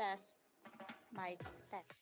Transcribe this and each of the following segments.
test my test.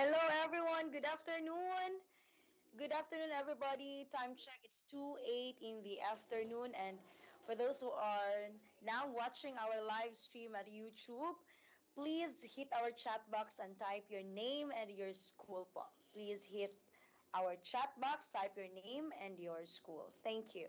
Hello, everyone. Good afternoon. Good afternoon, everybody. Time check. It's 2:08 in the afternoon. And for those who are now watching our live stream at YouTube, please hit our chat box and type your name and your school. Please hit our chat box, type your name and your school. Thank you.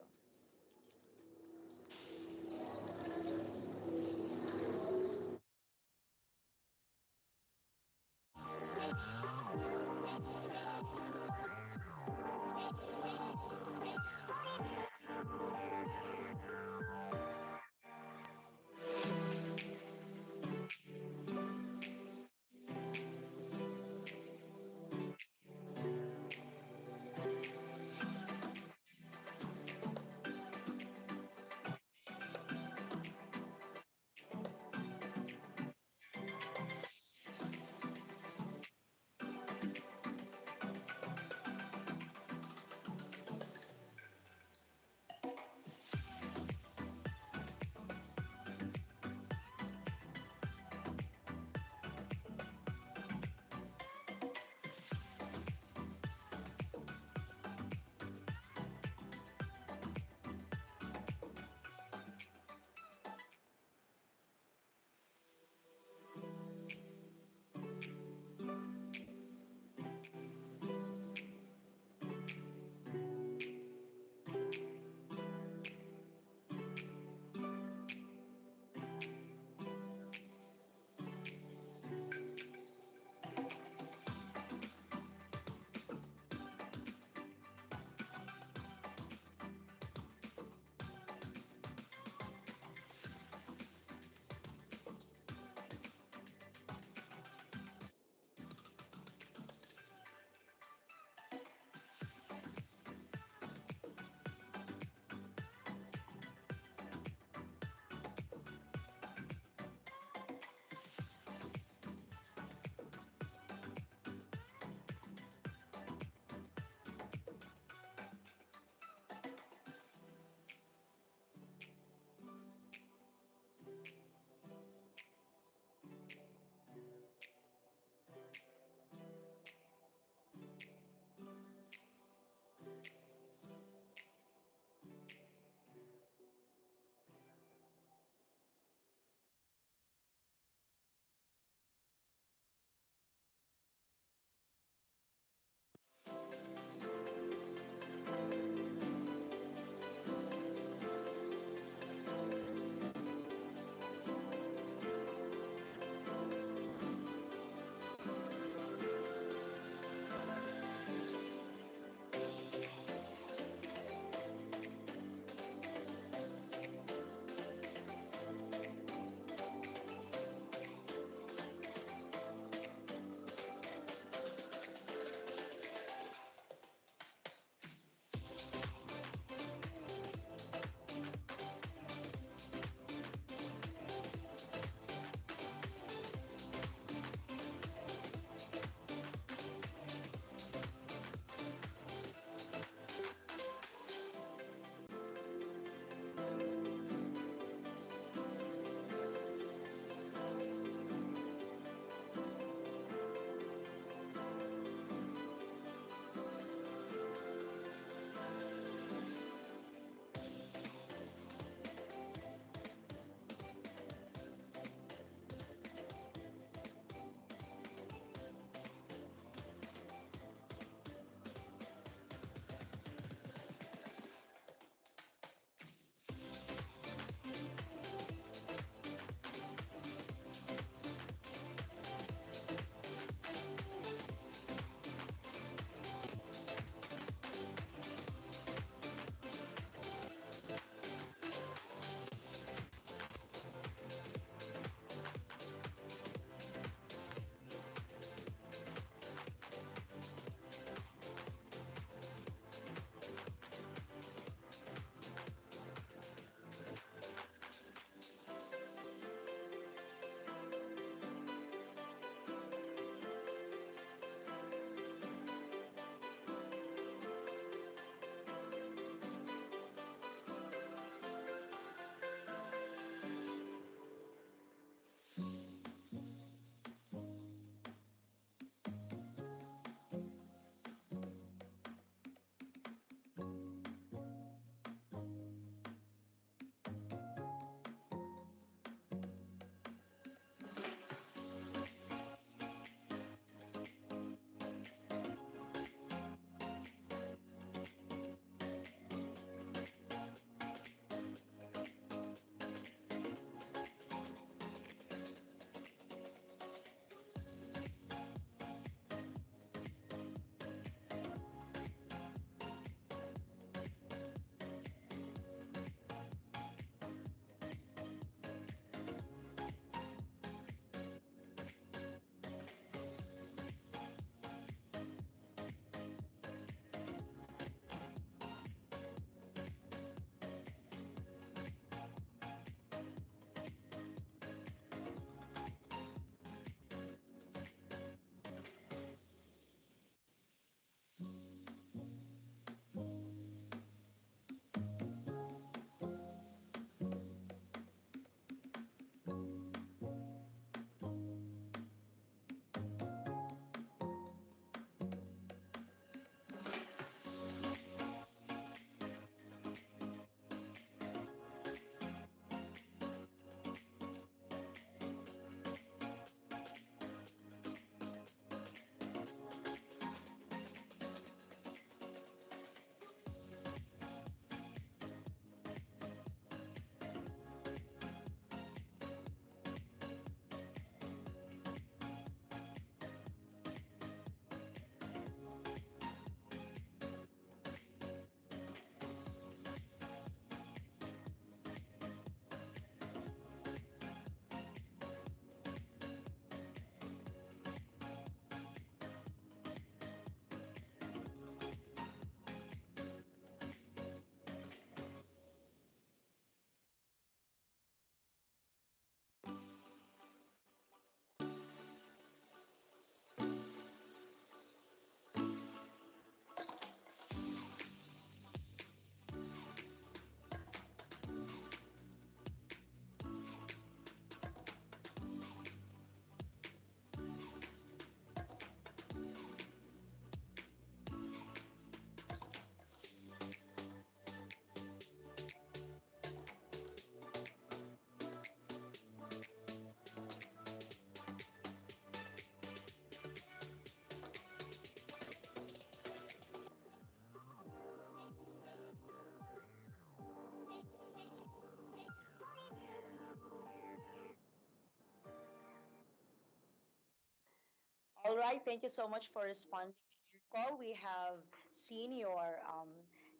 All right, thank you so much for responding to your call. We have seen your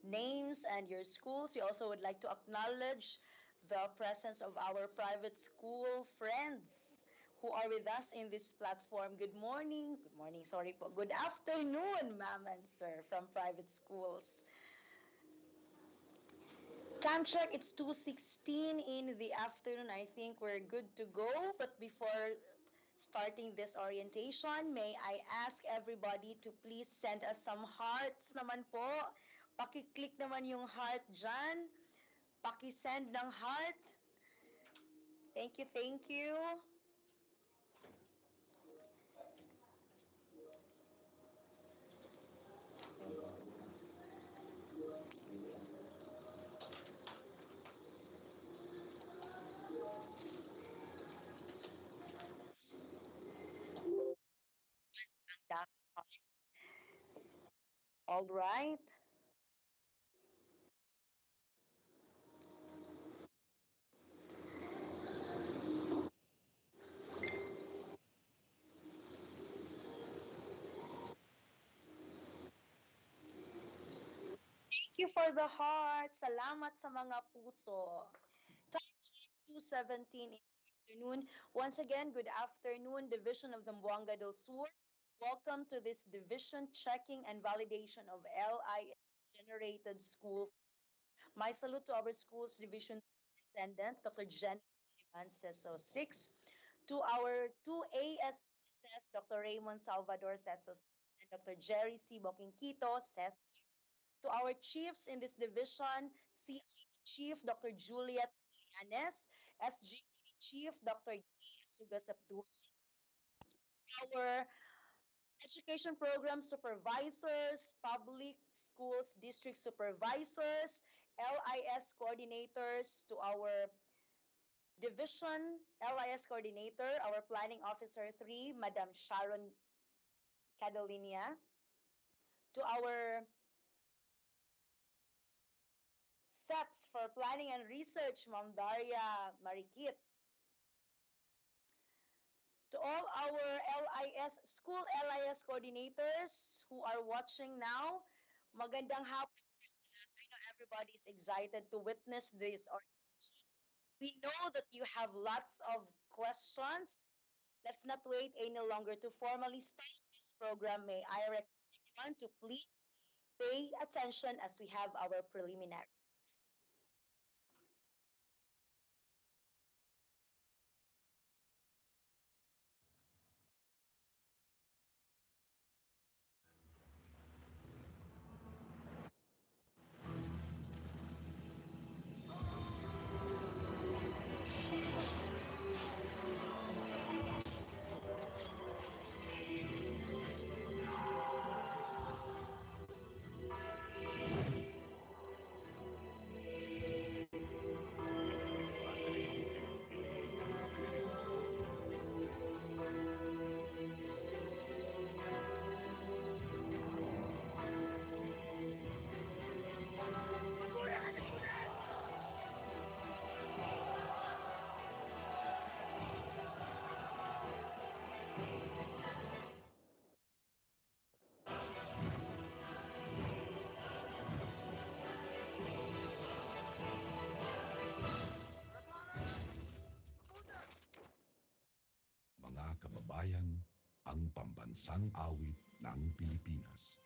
names and your schools. We also would like to acknowledge the presence of our private school friends who are with us in this platform. Good morning, sorry po. Good afternoon, ma'am and sir from private schools. Time check, it's 2:16 in the afternoon. I think we're good to go. But before starting this orientation, may I ask everybody to please send us some hearts naman po. Paki-click naman yung heart dyan. Paki-send ng heart. Thank you, thank you. All right. Thank you for the heart. Salamat sa mga puso. Time check 2:17 in the afternoon. Once again, good afternoon, Division of Zamboanga del Sur. Welcome to this division checking and validation of LIS generated school. My salute to our school's division superintendent, Dr. Jen Iman Seso 6, to our two ASSS, Dr. Raymond Salvador Seso 6, and Dr. Jerry C. Boquinquito, Ses, to our chiefs in this division, CID Chief Dr. Juliet Llanes, SGD Chief Dr. G. Sugas Abdul, our education program supervisors, public schools district supervisors, LIS coordinators, to our division LIS coordinator, our planning officer 3, Madam Sharon Cadolinia, to our SEPs for Planning and Research, Ma'am Daria Marikit. To all our school LIS coordinators who are watching now, magandang hapon. I know everybody is excited to witness this. Or we know that you have lots of questions. Let's not wait any longer to formally start this program. May I request everyone to please pay attention as we have our preliminary. Mga kababayan, ang pambansang awit ng Pilipinas.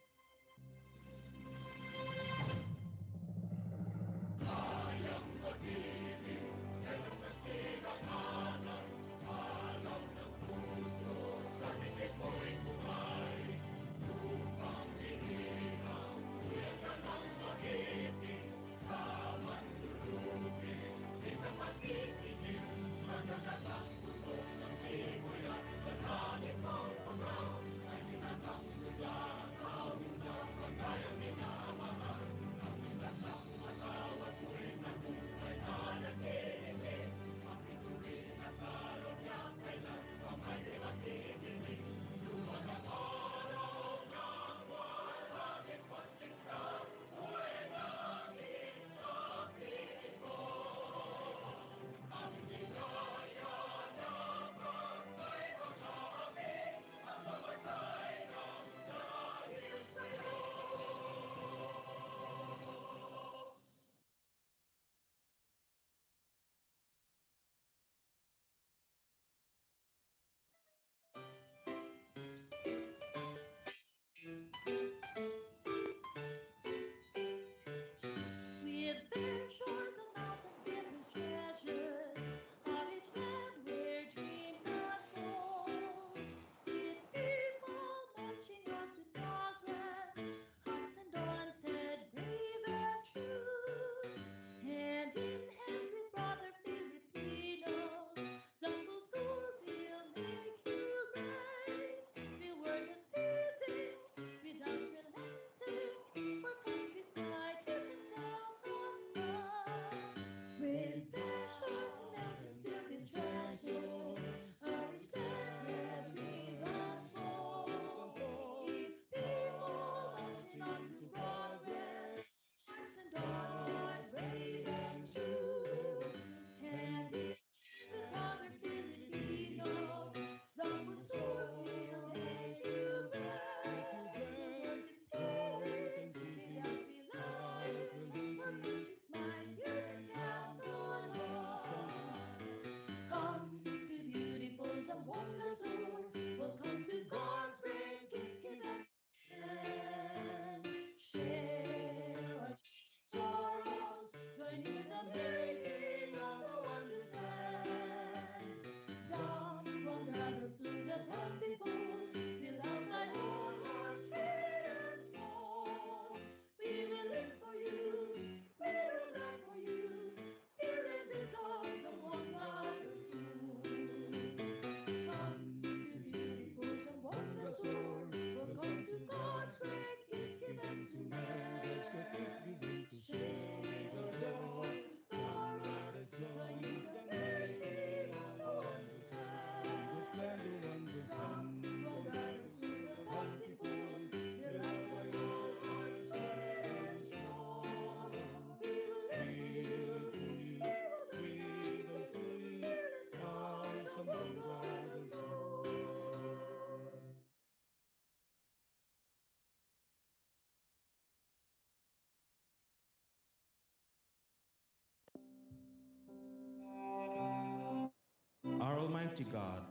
Almighty God,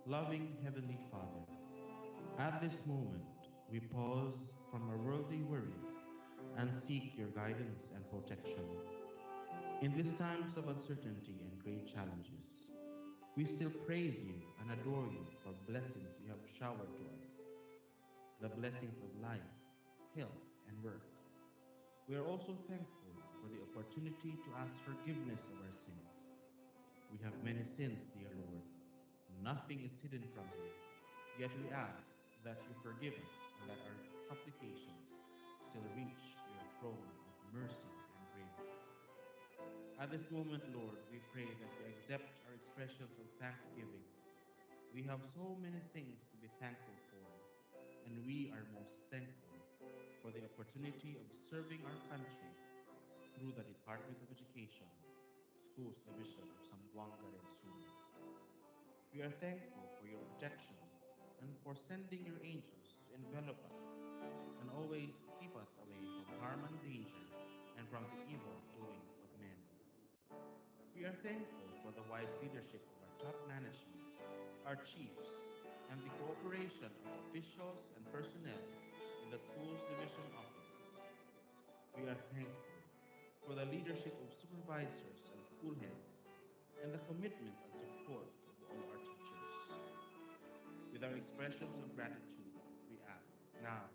loving Heavenly Father, at this moment we pause from our worldly worries and seek your guidance and protection. In these times of uncertainty and great challenges, we still praise you and adore you for blessings you have showered to us, the blessings of life, health, and work. We are also thankful for the opportunity to ask forgiveness of our sins. We have many sins, dear Lord. Nothing is hidden from you. Yet we ask that you forgive us and that our supplications still reach your throne of mercy and grace. At this moment, Lord, we pray that you accept our expressions of thanksgiving. We have so many things to be thankful for, and we are most thankful for the opportunity of serving our country through the Department of Education, Schools Division of Zamboanga del Sur. We are thankful for your protection and for sending your angels to envelop us and always keep us away from harm and danger and from the evil doings of men. We are thankful for the wise leadership of our top management, our chiefs, and the cooperation of officials and personnel in the Schools Division Office. We are thankful for the leadership of supervisors and school heads and the commitment and support of all our teachers. With our expressions of gratitude, we ask now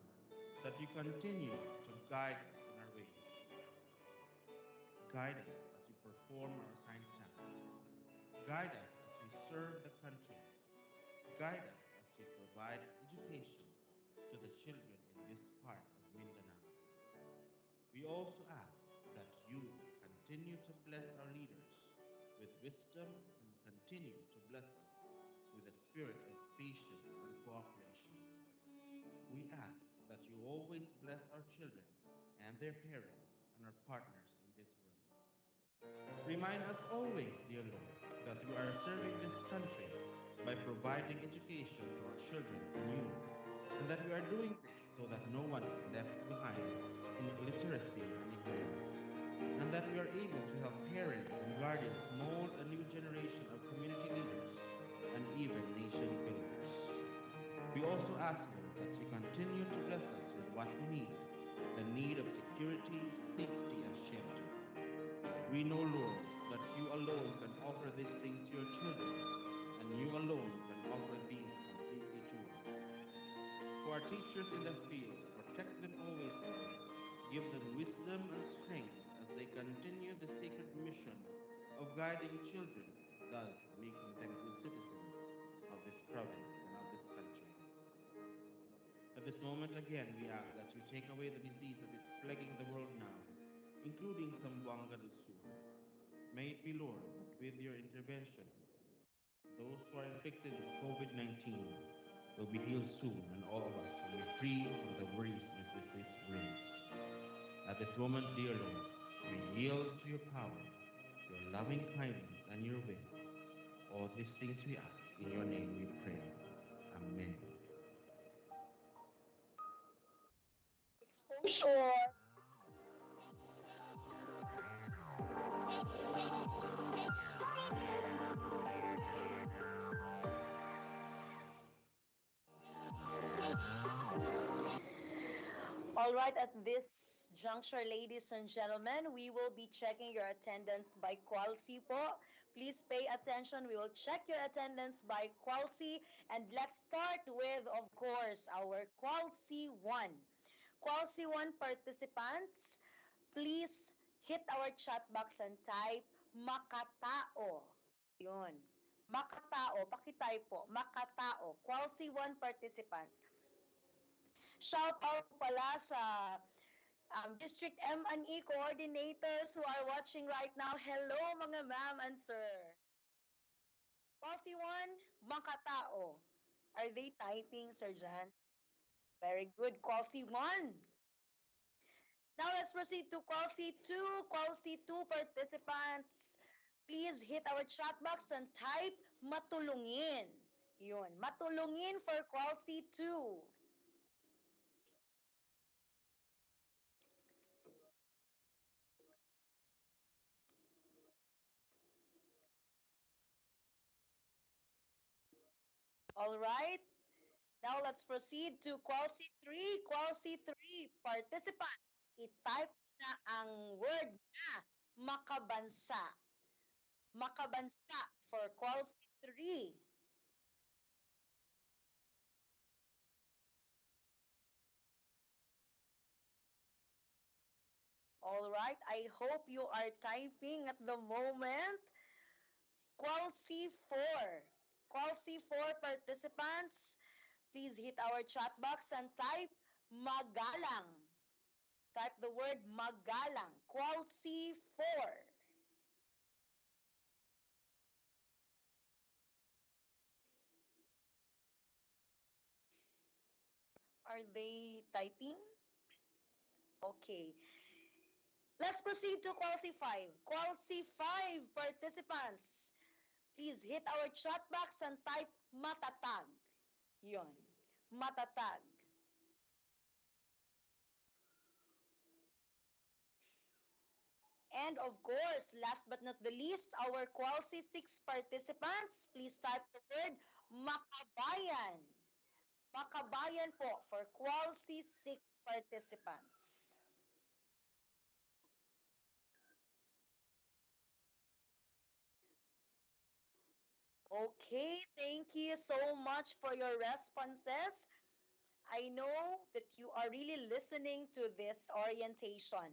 that you continue to guide us in our ways. Guide us as we perform our assigned tasks. Guide us as we serve the country. Guide us as we provide education to the children in this part of Mindanao. We also ask that you continue to bless our leaders with wisdom and continue to bless us with a spirit of patience and cooperation. We ask that you always bless our children and their parents and our partners in this world. Remind us always, dear Lord, that we are serving this country by providing education to our children and youth, and that we are doing this so that no one is left behind in illiteracy and ignorance, and that we are able to help parents and guardians mold a new generation of community leaders and even nation builders. We also ask, Lord, that you continue to bless us with what we need, the need of security, safety, and shelter. We know, Lord, that you alone can offer these things to your children, and you alone can offer these completely to us. For our teachers in the field, protect them always, Lord. Give them wisdom and strength as they continue the sacred mission of guiding children, thus making them good citizens of this province and of this country. At this moment, again, we ask that you take away the disease that is plaguing the world now, including Zamboanga del Sur. May it be, Lord, that with your intervention, those who are inflicted with COVID-19 will be healed soon, and all of us will be free from the worries this disease brings. At this moment, dear Lord, we yield to your power, your loving kindness, and your will. All these things we ask, in your name we pray. Amen. Exposure. All right, at this juncture, ladies and gentlemen, we will be checking your attendance by Qualcy po. Please pay attention. We will check your attendance by Qualcy. And let's start with, of course, our Qualcy 1. Qualcy 1 participants, please hit our chat box and type makatao. Yun. Makatao. Pakitype po. Makatao. Qualcy 1 participants. Shout out po pala sa District M&E coordinators who are watching right now. Hello mga ma'am and sir. Quality 1, makatao. Are they typing, Sir Jan? Very good. Quality 1. Now let's proceed to Quality 2. Quality 2 participants, please hit our chat box and type matulungin. Yun, matulungin for Quality 2. All right. Now let's proceed to Qualcy 3. Qualcy 3 participants. I-type na ang word na makabansa. Makabansa for Qualcy 3. All right. I hope you are typing at the moment. Qualcy 4. Qualcy 4 participants, please hit our chat box and type magalang. Type the word magalang. Qualcy 4. Are they typing? Okay. Let's proceed to Qualcy 5. Qualcy 5 participants, please hit our chat box and type matatag. Yon. Matatag. And of course, last but not the least, our Qualcy 6 participants, please type the word makabayan. Makabayan po for Qualcy 6 participants. Okay, thank you so much for your responses. I know that you are really listening to this orientation.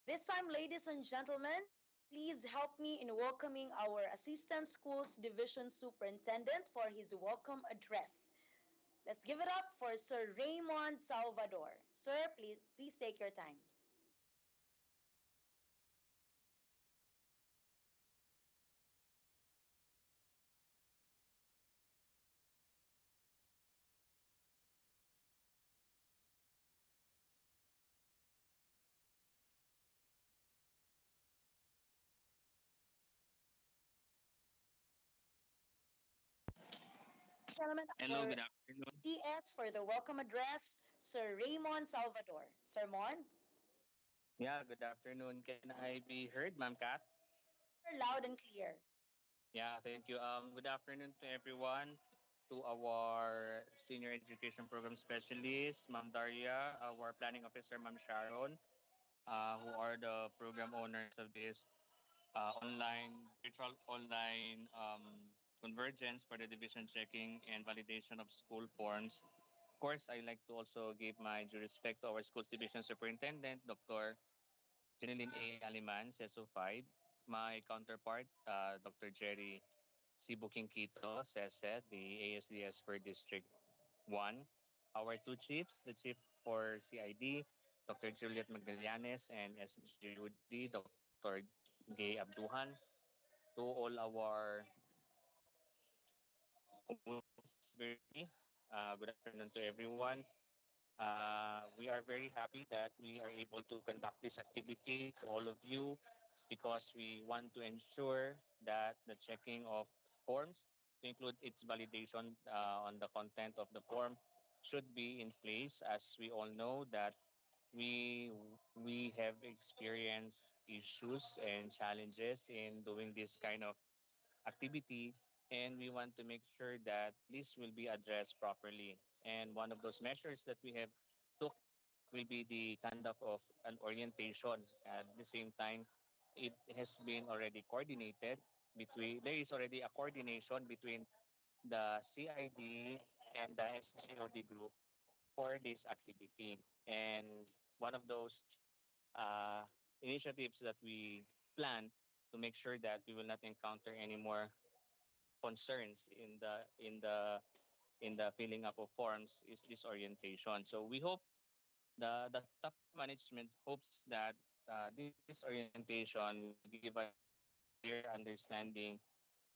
This time, ladies and gentlemen, please help me in welcoming our Assistant Schools Division Superintendent for his welcome address. Let's give it up for Sir Raymond Salvador. Sir, please take your time. Gentlemen, Hello, our good afternoon. DS for the welcome address, Sir Raymond Salvador. Sir Mon, Yeah, good afternoon. Can I be heard, Ma'am Kat? you're loud and clear. Yeah, thank you. Good afternoon to everyone, to our Senior Education Program Specialist, Ma'am Daria, our Planning Officer, Ma'am Sharon, who are the program owners of this virtual online convergence for the division checking and validation of school forms. Of course, I like to also give my due respect to our schools division superintendent, Dr. Jeneline A. Aliman, CESO 5. My counterpart, Dr. Jerry C. Bukingkito, CESED, the ASDS for District 1. Our two chiefs, the chief for CID, Dr. Juliet Magallanes, and SGUD, Dr. Gay Abduhan. To all our communities virtually, good afternoon to everyone. We are very happy that we are able to conduct this activity to all of you because we want to ensure that the checking of forms to include its validation on the content of the form should be in place, as we all know that we we have experienced issues and challenges in doing this kind of activity, and we want to make sure that this will be addressed properly. And one of those measures that we have took will be the conduct of an orientation. At the same time, it has been already coordinated between, there is already a coordination between the CID and the SGOD group for this activity. And one of those uh, initiatives that we plan to make sure that we will not encounter any more concerns in the filling up of forms is this orientation. So we hope the top management hopes that this orientation will give us a clear understanding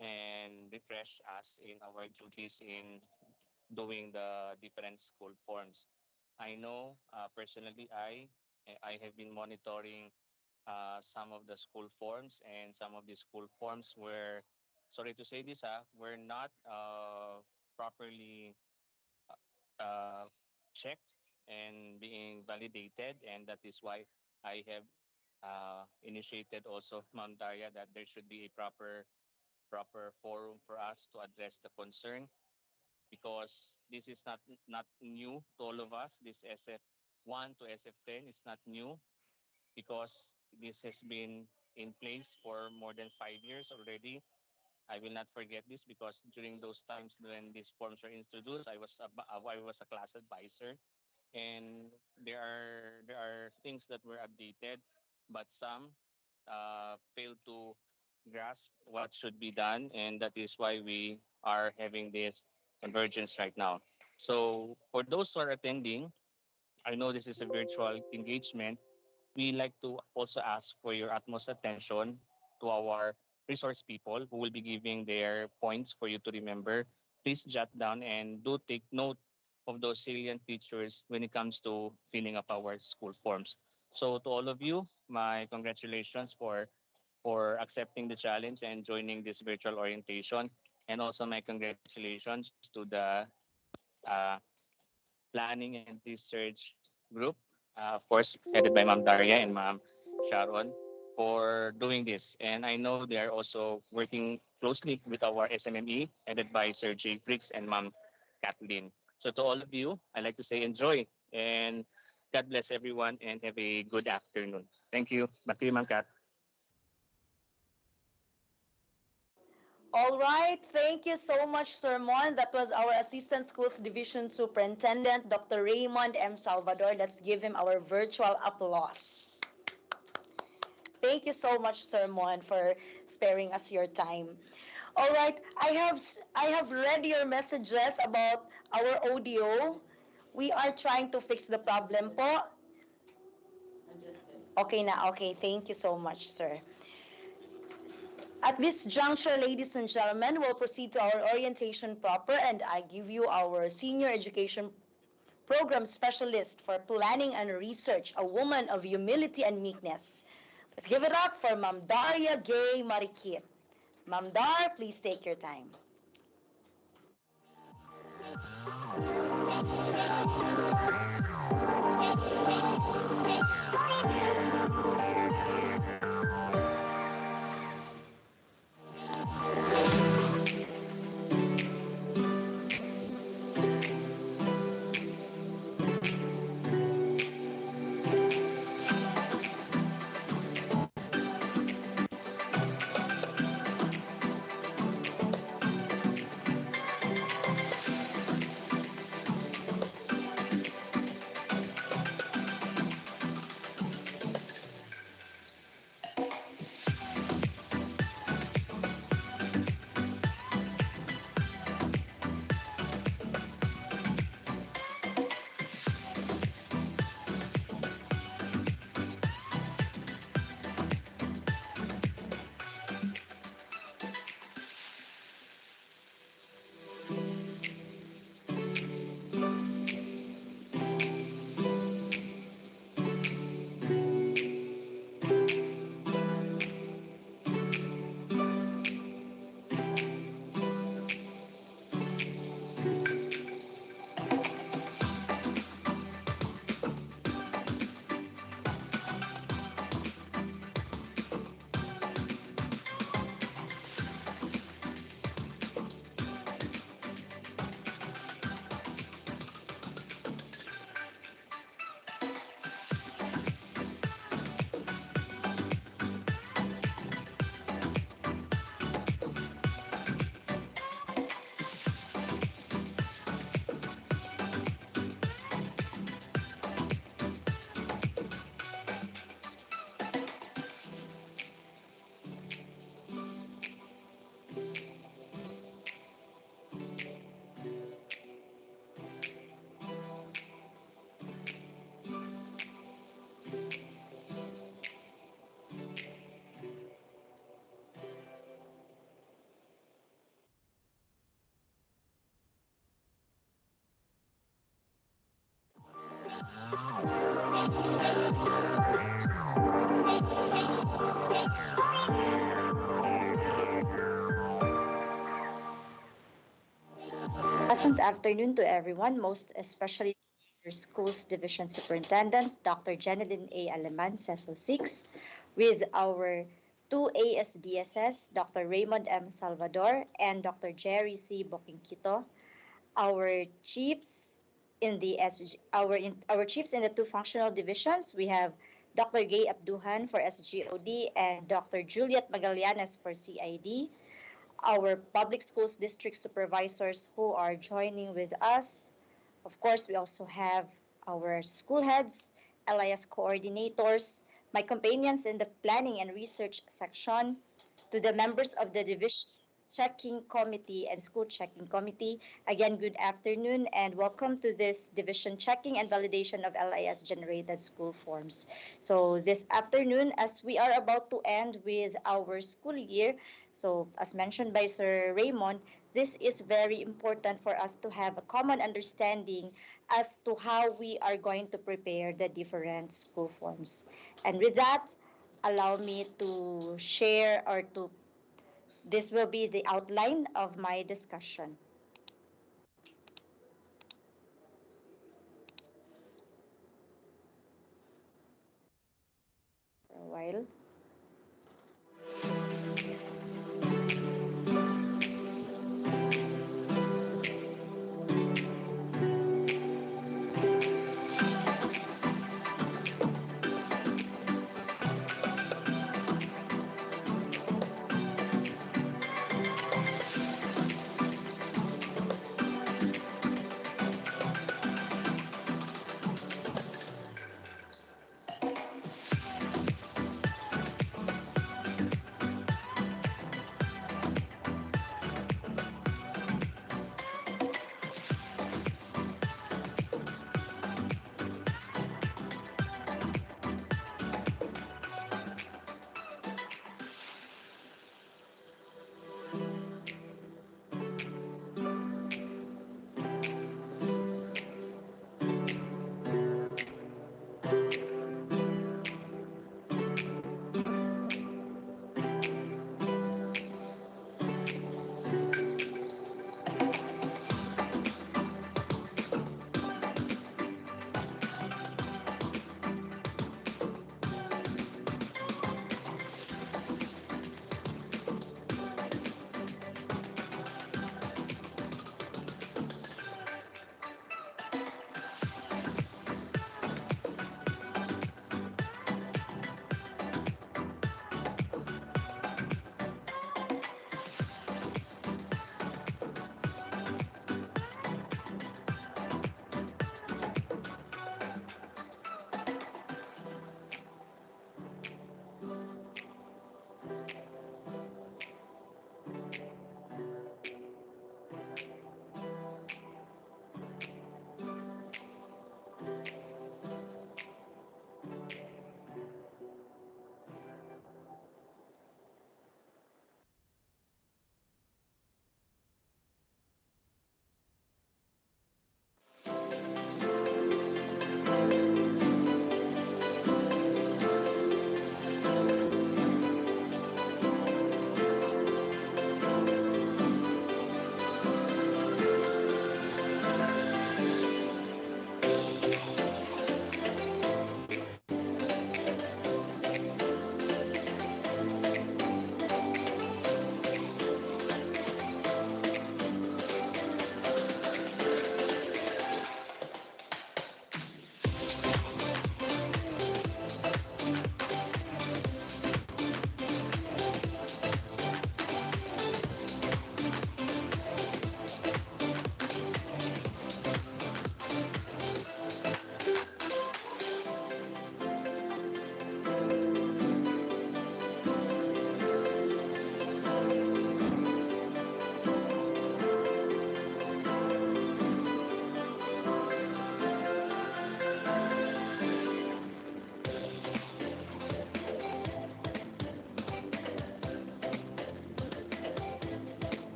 and refresh us in our duties in doing the different school forms. I know personally I have been monitoring some of the school forms, and some of the school forms were, sorry to say this, were not properly uh, checked and being validated, and that is why I have initiated also, Ma'am Daria, that there should be a proper proper forum for us to address the concern, because this is not new to all of us. This SF1 to SF10 is not new, because this has been in place for more than 5 years already. I will not forget this because during those times when these forms were introduced, I was a class advisor, and there are things that were updated, but some failed to grasp what should be done, and that is why we are having this convergence right now. So for those who are attending, I know this is a virtual engagement. We like to also ask for your utmost attention to our resource people who will be giving their points for you to remember. Please jot down and do take note of those salient features when it comes to filling up our school forms. So to all of you, my congratulations for accepting the challenge and joining this virtual orientation, and also my congratulations to the uh, planning and research group, of course, headed by Ma'am Daria and Ma'am Sharon, for doing this. And I know they are also working closely with our SMME, headed by Sir Jay Briggs and Ma'am Kathleen. So to all of you, I'd like to say enjoy, and God bless everyone and have a good afternoon. Thank you. Back to you, Ma'am Kat. All right, thank you so much, Sir Mon. That was our Assistant Schools Division Superintendent, Dr. Raymond M. Salvador. Let's give him our virtual applause. Thank you so much, Sir Mon, for sparing us your time. All right, I have read your messages about our audio. We are trying to fix the problem po. Okay na, okay. Thank you so much, sir. At this juncture, ladies and gentlemen, we'll proceed to our orientation proper, and I give you our senior education program specialist for planning and research, a woman of humility and meekness. Let's give it up for Ma'am Daria Gay Marikit. Ma'am Dar, please take your time. Pleasant afternoon to everyone, most especially your school's division superintendent, Dr. Janeline A. Aleman, CESO 6, with our two ASDSS, Dr. Raymond M. Salvador and Dr. Jerry C. Boquinquito, our chiefs in the our chiefs in the two functional divisions. We have Dr. Gay Abduhan for SGOD and Dr. Juliet Magallanes for CID. Our public schools district supervisors who are joining with us. Of course, we also have our school heads, LIS coordinators, my companions in the planning and research section, to the members of the division checking committee and school checking committee. Again, good afternoon and welcome to this division checking and validation of LIS generated school forms. So this afternoon, as we are about to end with our school year, so as mentioned by Sir Raymond, this is very important for us to have a common understanding as to how we are going to prepare the different school forms. And with that, allow me to share or to this will be the outline of my discussion. For a while.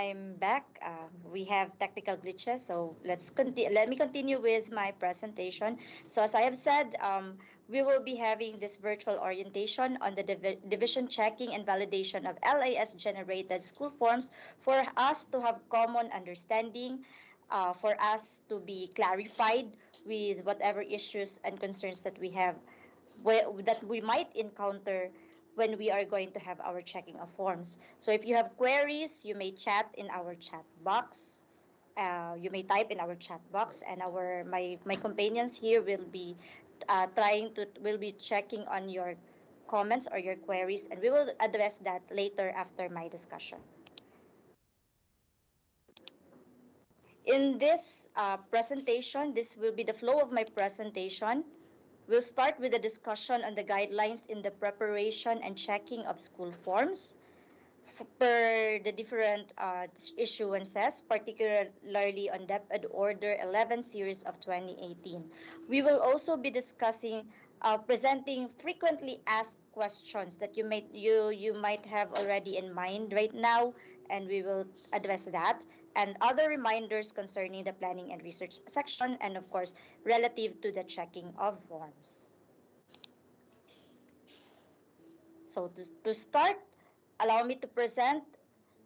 I'm back. We have technical glitches, so let me continue with my presentation. So as I have said, we will be having this virtual orientation on the division checking and validation of LIS generated school forms for us to have common understanding, for us to be clarified with whatever issues and concerns that we have, that we might encounter when we are going to have our checking of forms. So if you have queries, you may chat in our chat box. You may type in our chat box, and my companions here will be checking on your comments or your queries, and we will address that later after my discussion. In this presentation, this will be the flow of my presentation. We'll start with a discussion on the guidelines in the preparation and checking of school forms per the different issuances, particularly on DepEd Order 11 Series of 2018. We will also be discussing, presenting frequently asked questions that you might have already in mind right now, and we will address that, and other reminders concerning the planning and research section, and of course, relative to the checking of forms. So to start, allow me to present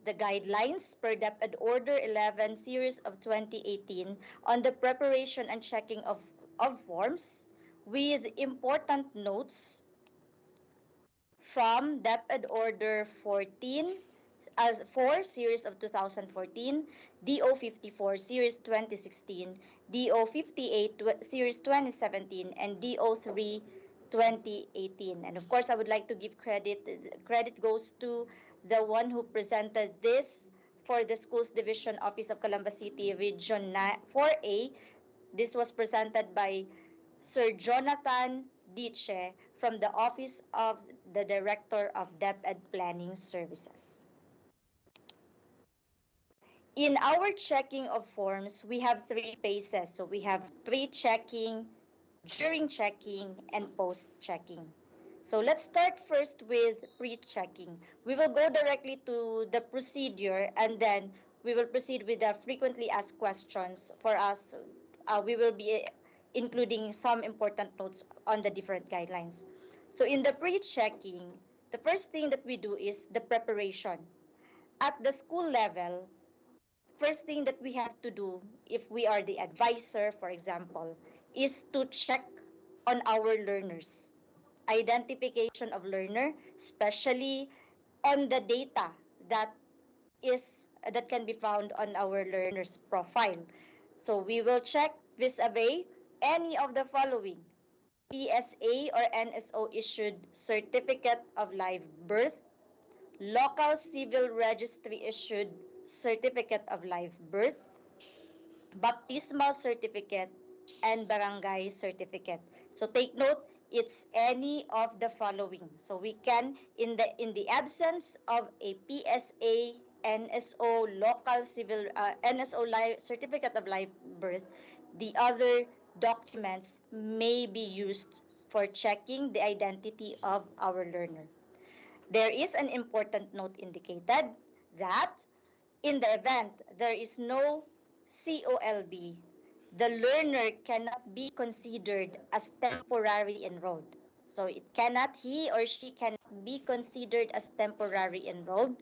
the guidelines per DepEd Order 11 Series of 2018 on the preparation and checking of forms, with important notes from DepEd Order 14 as 4 Series of 2014, DO 54 Series 2016, DO 58 Series 2017, and DO 3 2018. And of course, I would like to give credit. Credit goes to the one who presented this for the Schools Division Office of Calamba City Region 4A. This was presented by Sir Jonathan Diche from the Office of the Director of DepEd Planning Services. In our checking of forms, we have three phases. So we have pre-checking, during checking, and post-checking. So let's start first with pre-checking. We will go directly to the procedure, and then we will proceed with the frequently asked questions. For us, we will be including some important notes on the different guidelines. So in the pre-checking, the first thing that we do is the preparation. At the school level, first thing that we have to do, if we are the advisor, for example, is to check on our learners. Identification of learner, especially on the data that can be found on our learner's profile. So we will check vis-a-vis any of the following: PSA or NSO issued certificate of live birth, local civil registry issued certificate of live birth, baptismal certificate, and barangay certificate. So take note, it's any of the following. So we can, in the absence of a PSA, NSO, local civil, NSO certificate of live birth, the other documents may be used for checking the identity of our learner. There is an important note indicated that in the event there is no COLB, the learner cannot be considered as temporary enrolled. So he or she cannot be considered as temporary enrolled,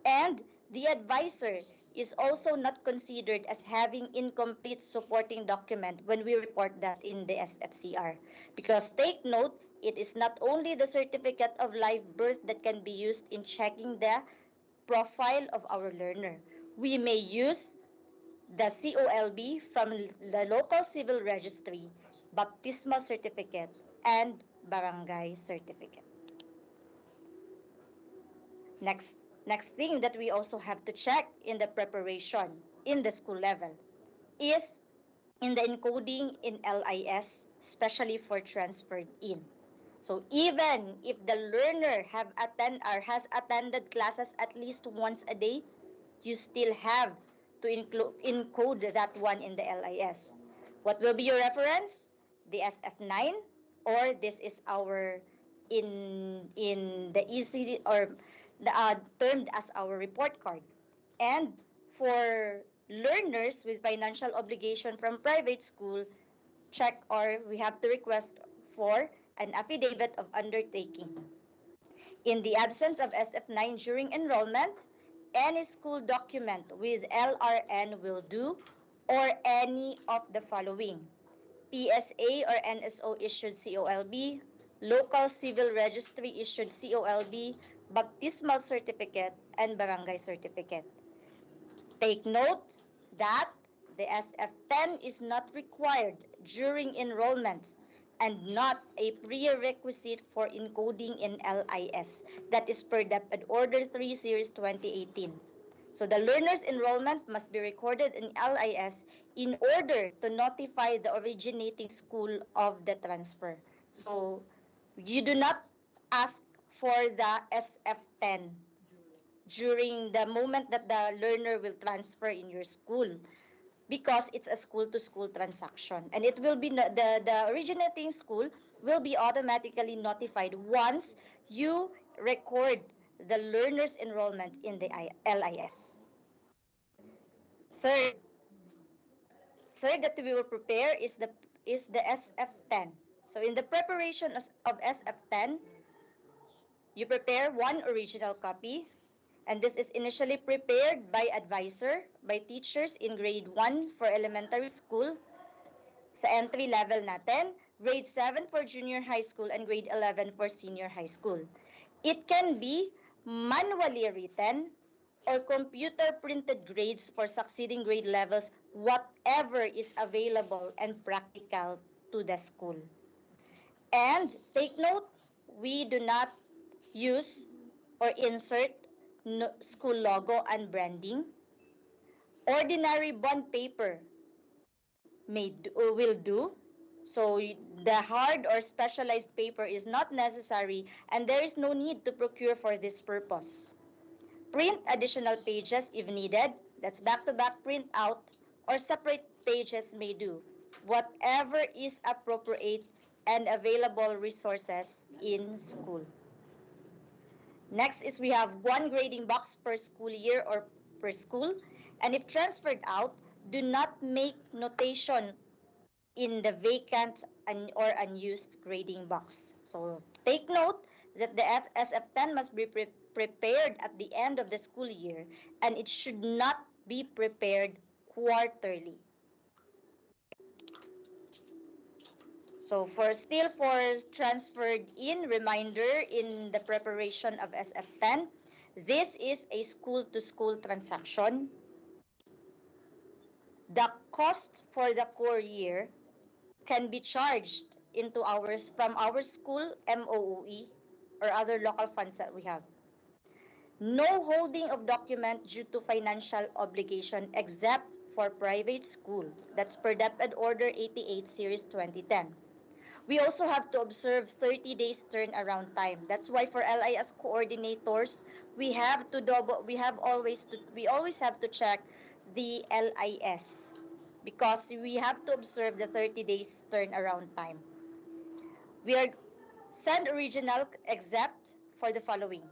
and the advisor is also not considered as having incomplete supporting document when we report that in the SFCR. Because take note, it is not only the certificate of live birth that can be used in checking the profile of our learner. We may use the COLB from the local civil registry, baptismal certificate, and barangay certificate. Next thing that we also have to check in the preparation in the school level is in the encoding in LIS, especially for transferred in. So even if the learner has attended classes at least once a day, you still have to encode that one in the LIS. What will be your reference? The SF9, or this is our in the EC, or termed as our report card. And for learners with financial obligation from private school, check or we have to request for an affidavit of undertaking. In the absence of SF9 during enrollment, any school document with LRN will do or any of the following: PSA or NSO issued COLB, local civil registry issued COLB, baptismal certificate, and barangay certificate. Take note that the SF10 is not required during enrollment and not a prerequisite for encoding in LIS. That is per DepEd Order 3 Series 2018. So the learner's enrollment must be recorded in LIS in order to notify the originating school of the transfer. So you do not ask for the SF10 during the moment that the learner will transfer in your school, because it's a school to school transaction, and it will be the originating school will be automatically notified once you record the learner's enrollment in the LIS. Third, third that we will prepare is the SF10. So in the preparation of SF10, you prepare one original copy, and this is initially prepared by advisor, by teachers in grade 1 for elementary school, sa entry level natin, grade 7 for junior high school, and grade 11 for senior high school. It can be manually written or computer printed grades for succeeding grade levels, whatever is available and practical to the school. And take note, we do not use or insert school logo and branding. Ordinary bond paper will do. So the hard or specialized paper is not necessary, and there is no need to procure for this purpose. Print additional pages if needed. That's back-to-back print out, or separate pages may do. Whatever is appropriate and available resources in school. Next is we have one grading box per school year or per school. And if transferred out, do not make notation in the vacant or unused grading box. So take note that the SF10 must be prepared at the end of the school year, and it should not be prepared quarterly. So for transferred in reminder in the preparation of SF10, this is a school-to-school transaction. The cost for the core year can be charged into from our school MOOE or other local funds that we have. No holding of document due to financial obligation except for private school. That's per DepEd Order 88 Series 2010. We also have to observe 30 days turnaround time. That's why for LIS coordinators, we always have to check the LIS, because we have to observe the 30 days turnaround time. We are send original except for the following: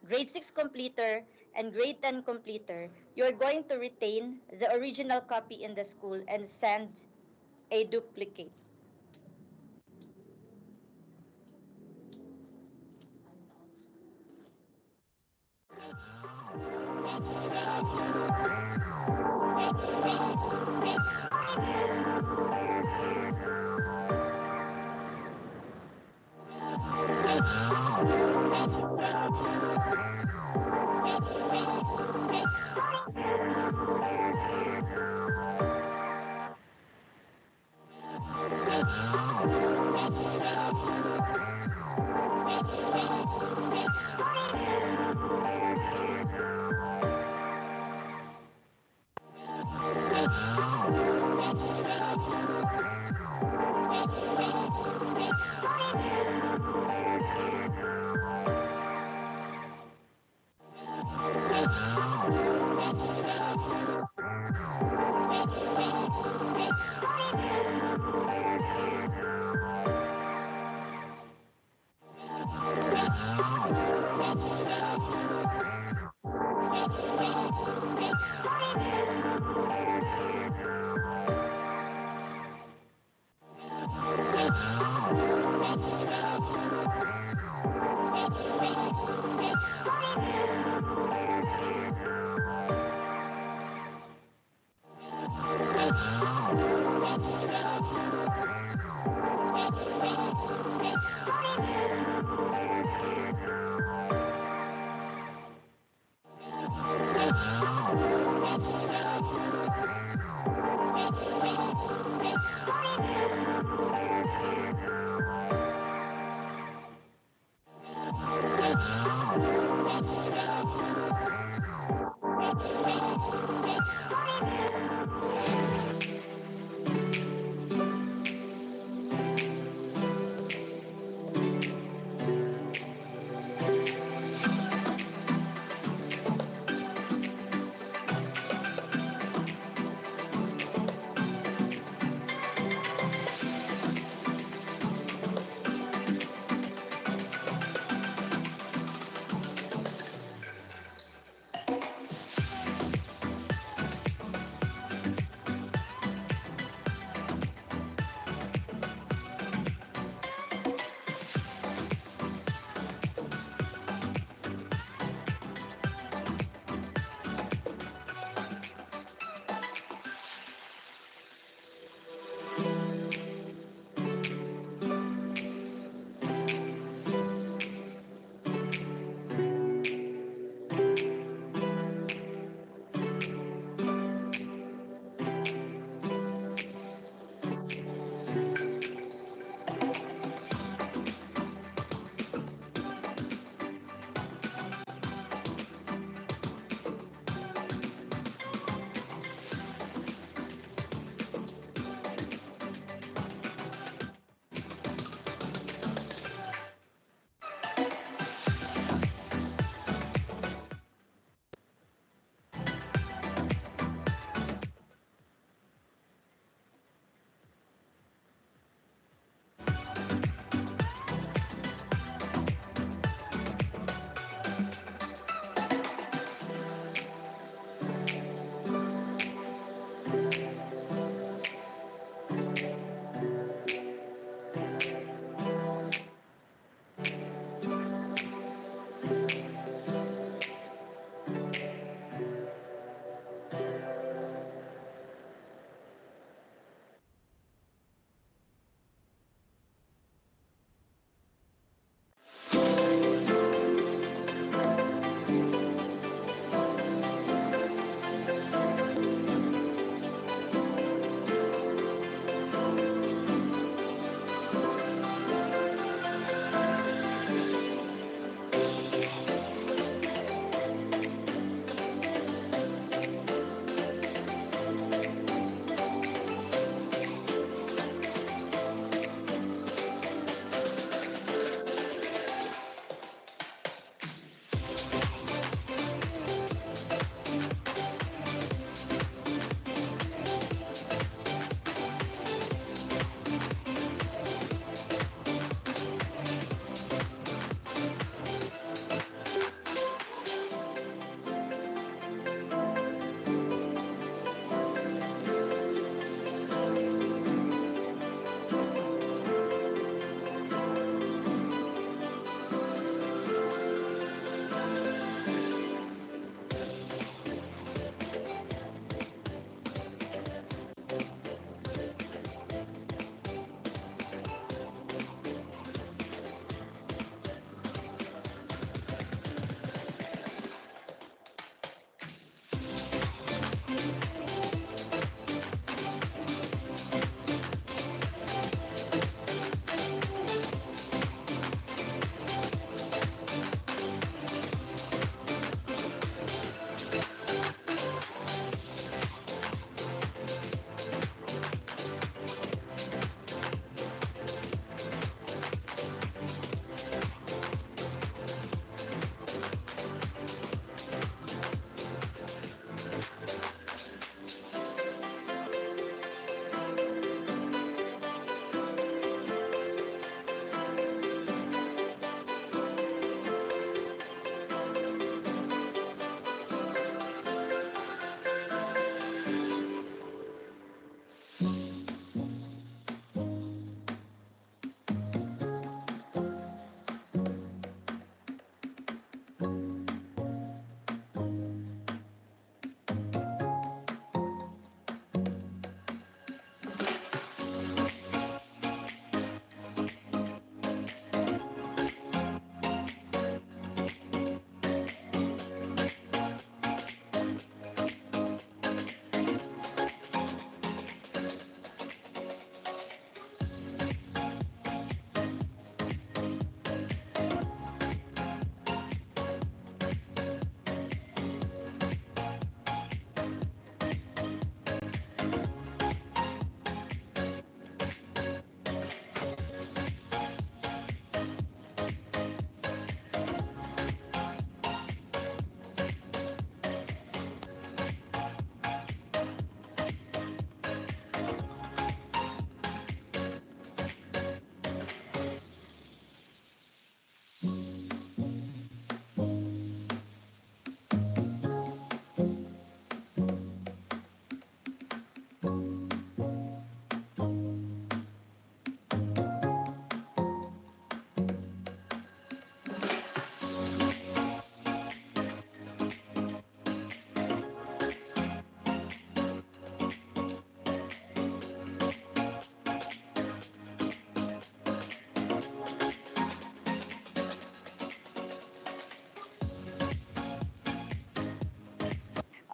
grade 6 completer and grade 10 completer. You are going to retain the original copy in the school and send a duplicate.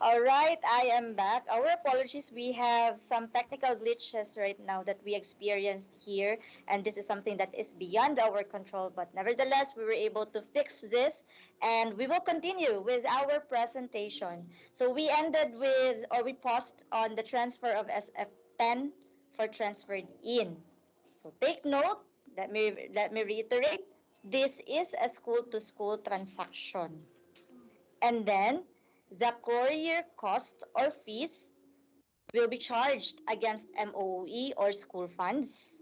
All right, I am back. Our apologies. We have some technical glitches right now that we experienced here, and this is something that is beyond our control. But nevertheless, we were able to fix this, and we will continue with our presentation. So we ended with, or we paused on the transfer of SF10 for transferred in. So take note. Let me reiterate. This is a school-to-school transaction. And then the courier cost or fees will be charged against MOE or school funds.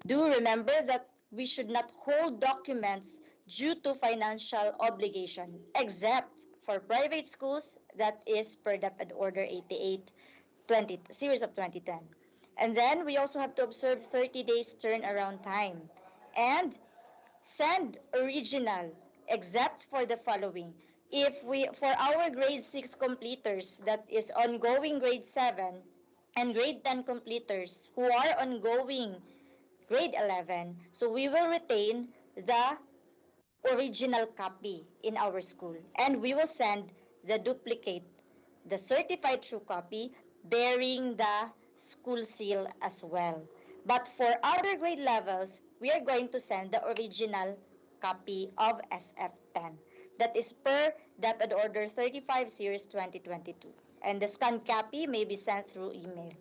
Do remember that we should not hold documents due to financial obligation, except for private schools, that is per DepEd Order 88, 20, series of 2010. And then we also have to observe 30 days turnaround time. And send original, except for the following. If we, for our grade 6 completers, that is ongoing grade 7, and grade 10 completers who are ongoing grade 11, so we will retain the original copy in our school, and we will send the duplicate, the certified true copy bearing the school seal as well. But for other grade levels, we are going to send the original copy of SF10. That is per DepEd Order 35 Series 2022. And the scanned copy may be sent through email.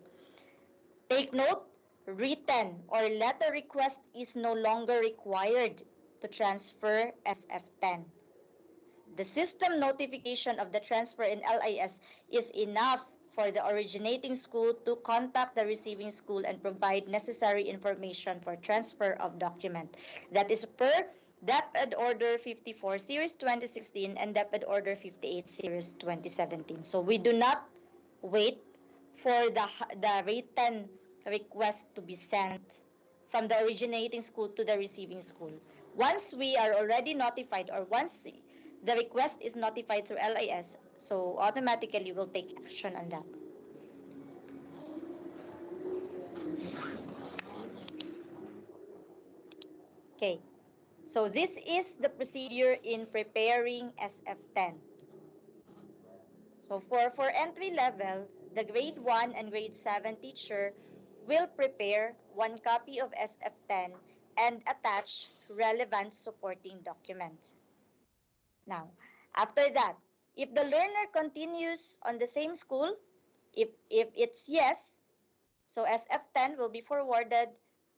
Take note, written or letter request is no longer required to transfer SF10. The system notification of the transfer in LIS is enough for the originating school to contact the receiving school and provide necessary information for transfer of document. That is per DepEd Order 54 Series 2016 and DepEd Order 58 Series 2017. So we do not wait for the written request to be sent from the originating school to the receiving school. Once we are already notified, or once the request is notified through LIS, so automatically we'll take action on that. Okay, so this is the procedure in preparing SF10. So for entry level, the grade 1 and grade 7 teacher will prepare one copy of SF10 and attach relevant supporting documents. Now, after that, if the learner continues on the same school, if it's yes, so SF10 will be forwarded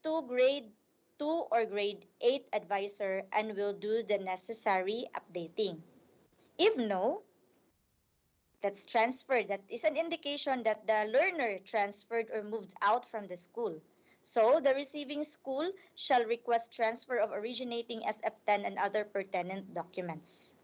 to grade 2 or grade 8 advisor and will do the necessary updating. If no, that's transferred. That is an indication that the learner transferred or moved out from the school. So the receiving school shall request transfer of originating SF10 and other pertinent documents.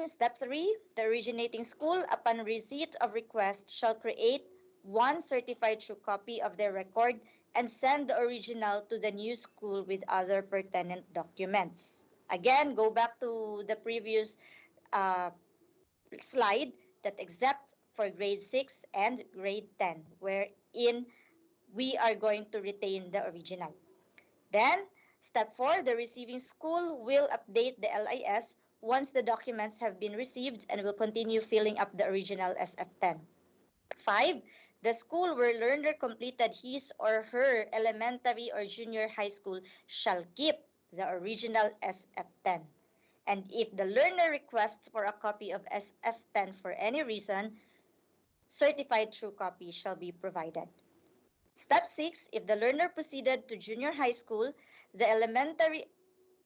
Step 3, the originating school, upon receipt of request, shall create one certified true copy of their record and send the original to the new school with other pertinent documents. Again, go back to the previous uh, slide, that except for grade 6 and grade 10, wherein we are going to retain the original. Then, step 4, the receiving school will update the LIS once the documents have been received and will continue filling up the original SF10. 5, the school where learner completed his or her elementary or junior high school shall keep the original SF10. And if the learner requests for a copy of SF10 for any reason, certified true copy shall be provided. Step 6, if the learner proceeded to junior high school, the elementary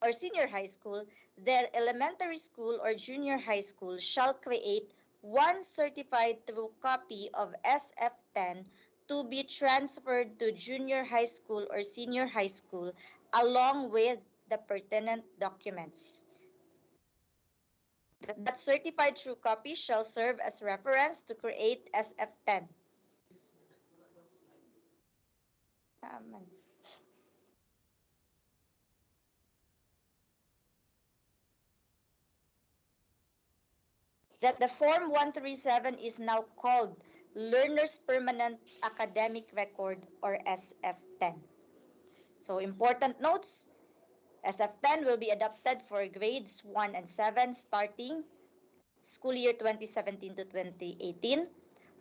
or senior high school, the elementary school or junior high school shall create one certified true copy of SF10 to be transferred to junior high school or senior high school along with the pertinent documents. That certified true copy shall serve as reference to create SF10. That the Form 137 is now called Learner's Permanent Academic Record, or SF10. So important notes, SF10 will be adopted for grades 1 and 7 starting school year 2017 to 2018,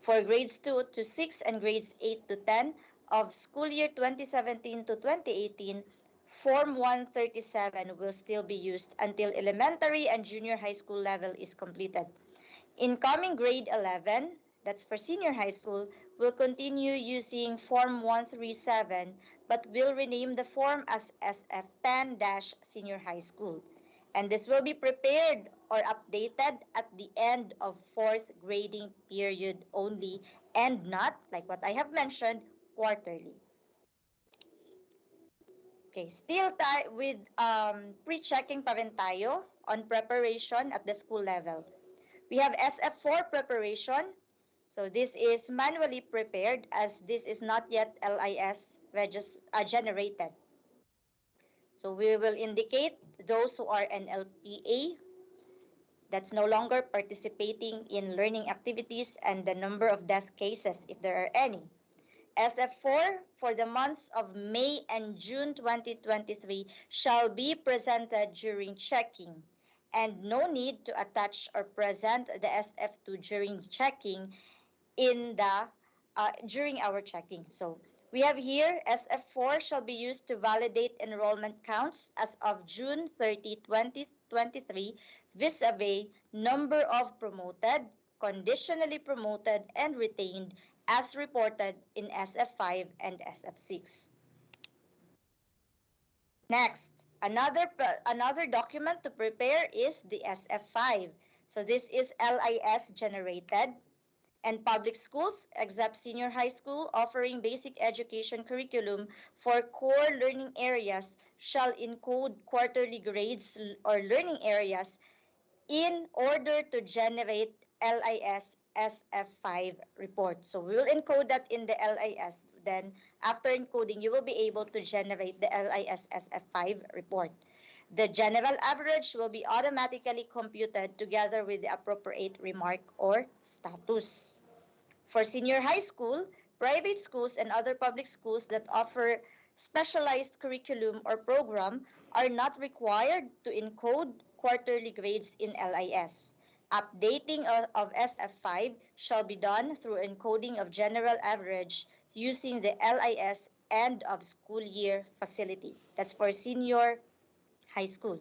for grades 2 to 6 and grades 8 to 10 of school year 2017 to 2018, Form 137 will still be used until elementary and junior high school level is completed. Incoming grade 11, that's for senior high school, will continue using Form 137 but will rename the form as SF10-Senior High School. And this will be prepared or updated at the end of fourth grading period only and not, like what I have mentioned, quarterly. Okay, still with pre-checking pa rin tayo on preparation at the school level. We have SF4 preparation. So this is manually prepared as this is not yet LIS generated. So we will indicate those who are NLPA that's no longer participating in learning activities and the number of death cases if there are any. SF4 for the months of May and June 2023 shall be presented during checking, and no need to attach or present the SF2 during checking during our checking. So we have here SF4 shall be used to validate enrollment counts as of June 30, 2023 vis-a-vis number of promoted, conditionally promoted, and retained as reported in SF5 and SF6. Next, another document to prepare is the SF5. So this is LIS generated, and public schools, except senior high school, offering basic education curriculum for core learning areas shall encode quarterly grades or learning areas in order to generate LIS SF5 report. So we will encode that in the LIS. Then after encoding, you will be able to generate the LIS SF5 report. The general average will be automatically computed together with the appropriate remark or status. For senior high school, private schools, and other public schools that offer specialized curriculum or program are not required to encode quarterly grades in LIS. Updating of SF5 shall be done through encoding of general average using the LIS end of school year facility. That's for senior high school.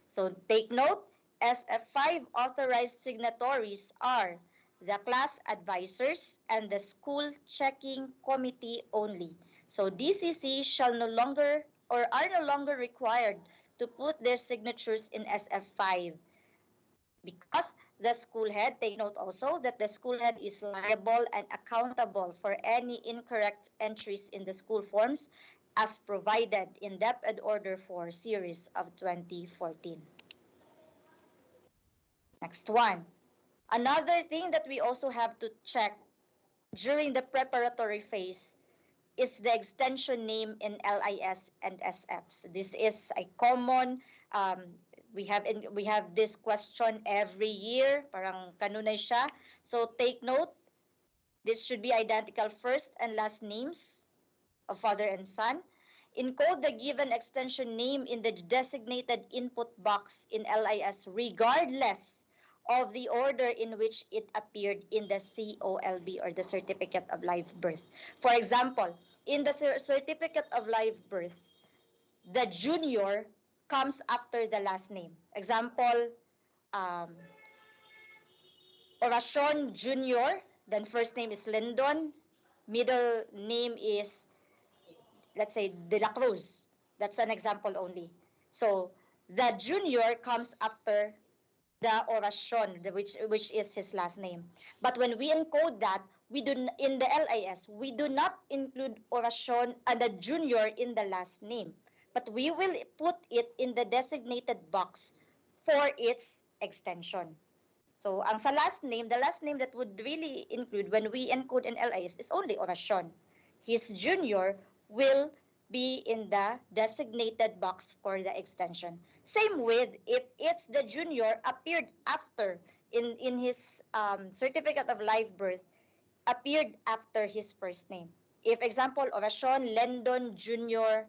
So take note, SF5 authorized signatories are the class advisors and the school checking committee only. So DCC shall no longer or are no longer required to put their signatures in SF5 because the school head, take note also that the school head is liable and accountable for any incorrect entries in the school forms as provided in DepEd Order 4 Series of 2014. Next one. Another thing that we also have to check during the preparatory phase is the extension name in LIS and SFs. This is a common we have this question every year, parang kanunay siya. So take note, this should be identical first and last names of father and son. Encode the given extension name in the designated input box in LIS regardless of the order in which it appeared in the COLB or the Certificate of Live Birth. For example, in the Certificate of Live Birth, the junior comes after the last name. Example, um, Oracion Junior, then first name is Lindon, middle name is, let's say, De La Cruz. That's an example only. So the junior comes after the Oracion, which is his last name. But when we encode that, we do in the LIS, we do not include Oracion and the junior in the last name, but we will put it in the designated box for its extension. So ang sa last name, the last name that would really include when we encode in LIS is only Oracion. His junior will be in the designated box for the extension. Same with if it's the junior appeared after in his certificate of live birth, appeared after his first name. If example, Oracion Lendon Junior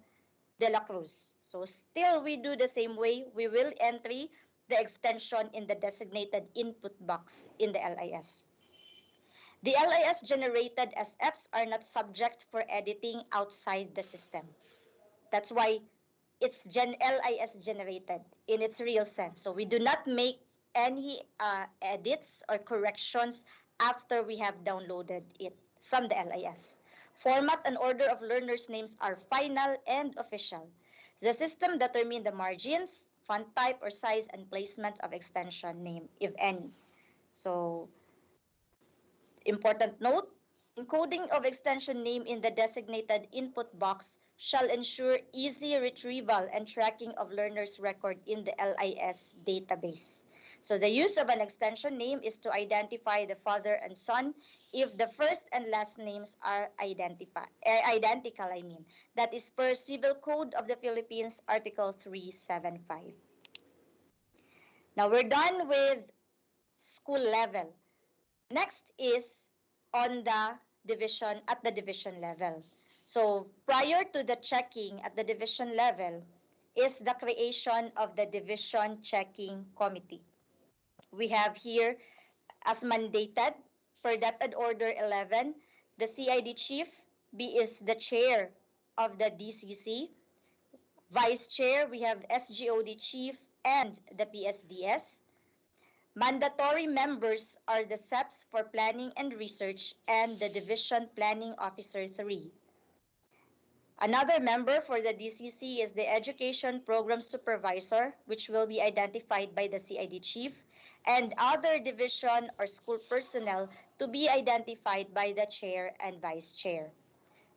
de la Cruz. So still we do the same way. We will entry the extension in the designated input box in the LIS. The LIS generated SFs are not subject for editing outside the system. That's why it's LIS generated in its real sense. So we do not make any edits or corrections after we have downloaded it from the LIS. Format and order of learners' names are final and official. The system determines the margins, font type or size, and placement of extension name, if any. So, important note, encoding of extension name in the designated input box shall ensure easy retrieval and tracking of learners' record in the LIS database. So the use of an extension name is to identify the father and son if the first and last names are identical. That is per Civil Code of the Philippines, Article 375. Now we're done with school level. Next is on the division, at the division level. So prior to the checking at the division level is the creation of the division checking committee. We have here as mandated per DepEd Order 11, the CID chief is the chair of the DCC. Vice chair, we have SGOD chief and the PSDS. Mandatory members are the SEPs for Planning and Research and the Division Planning Officer 3. Another member for the DCC is the Education Program Supervisor, which will be identified by the CID Chief, and other division or school personnel to be identified by the Chair and Vice Chair.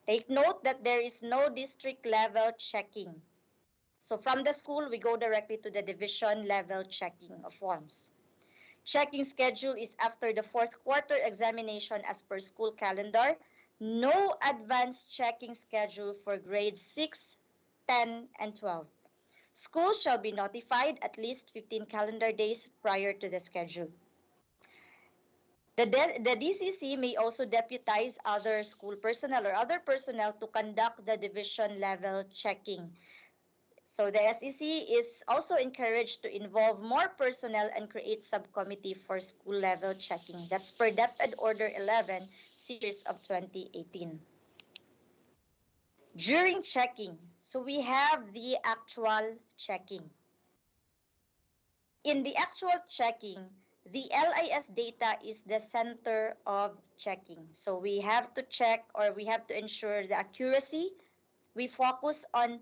Take note that there is no district level checking. So from the school, we go directly to the division level checking of forms. Checking schedule is after the fourth quarter examination as per school calendar. No advanced checking schedule for grades 6, 10, and 12. Schools shall be notified at least 15 calendar days prior to the schedule. The DCC may also deputize other school personnel or other personnel to conduct the division level checking. So the SEC is also encouraged to involve more personnel and create subcommittee for school level checking. That's per DepEd Order 11, series of 2018. During checking, so we have the actual checking. In the actual checking, the LIS data is the center of checking. So we have to check or we have to ensure the accuracy. We focus on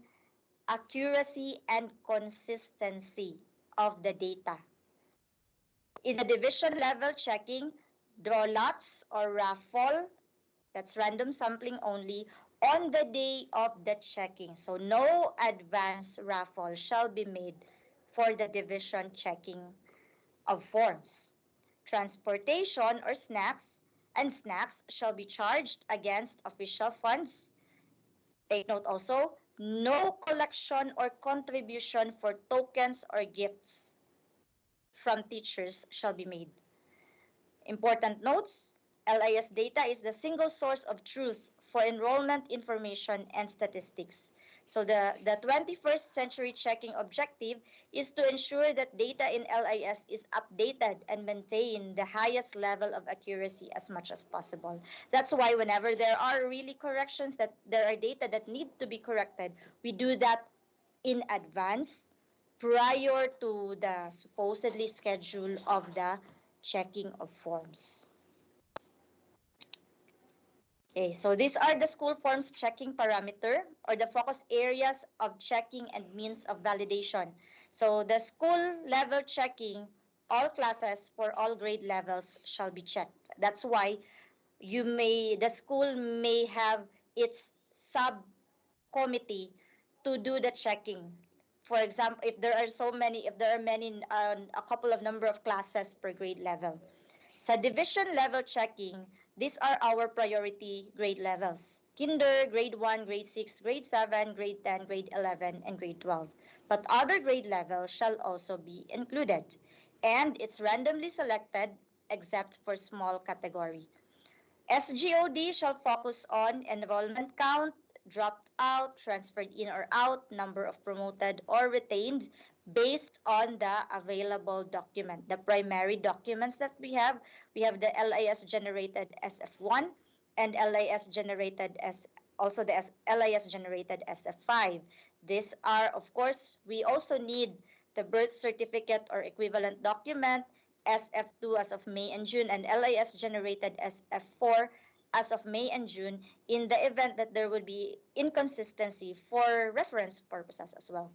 accuracy and consistency of the data. In the division level checking, draw lots or raffle, that's random sampling only, on the day of the checking. So no advance raffle shall be made for the division checking of forms. Transportation or snacks shall be charged against official funds. Take note also, no collection or contribution for tokens or gifts from teachers shall be made. Important notes, LIS data is the single source of truth for enrollment information and statistics. So the 21st century checking objective is to ensure that data in LIS is updated and maintain the highest level of accuracy as much as possible. That's why whenever there are really corrections, that there are data that need to be corrected, we do that in advance prior to the supposedly schedule of the checking of forms. Okay, so these are the school forms checking parameter or the focus areas of checking and means of validation. So the school level checking, all classes for all grade levels shall be checked. That's why the school may have its subcommittee to do the checking. For example, if there are many, a couple of number of classes per grade level. Sa division level checking, these are our priority grade levels. Kinder, grade 1, grade 6, grade 7, grade 10, grade 11, and grade 12. But other grade levels shall also be included. And it's randomly selected except for small category. SGOD shall focus on enrollment count, dropped out, transferred in or out, number of promoted or retained based on the available document. The primary documents that we have the LIS generated SF1 and LIS generated as also the LIS generated SF5. These are, of course, we also need the birth certificate or equivalent document, SF2 as of May and June, and LIS generated as F4 as of May and June in the event that there would be inconsistency for reference purposes as well.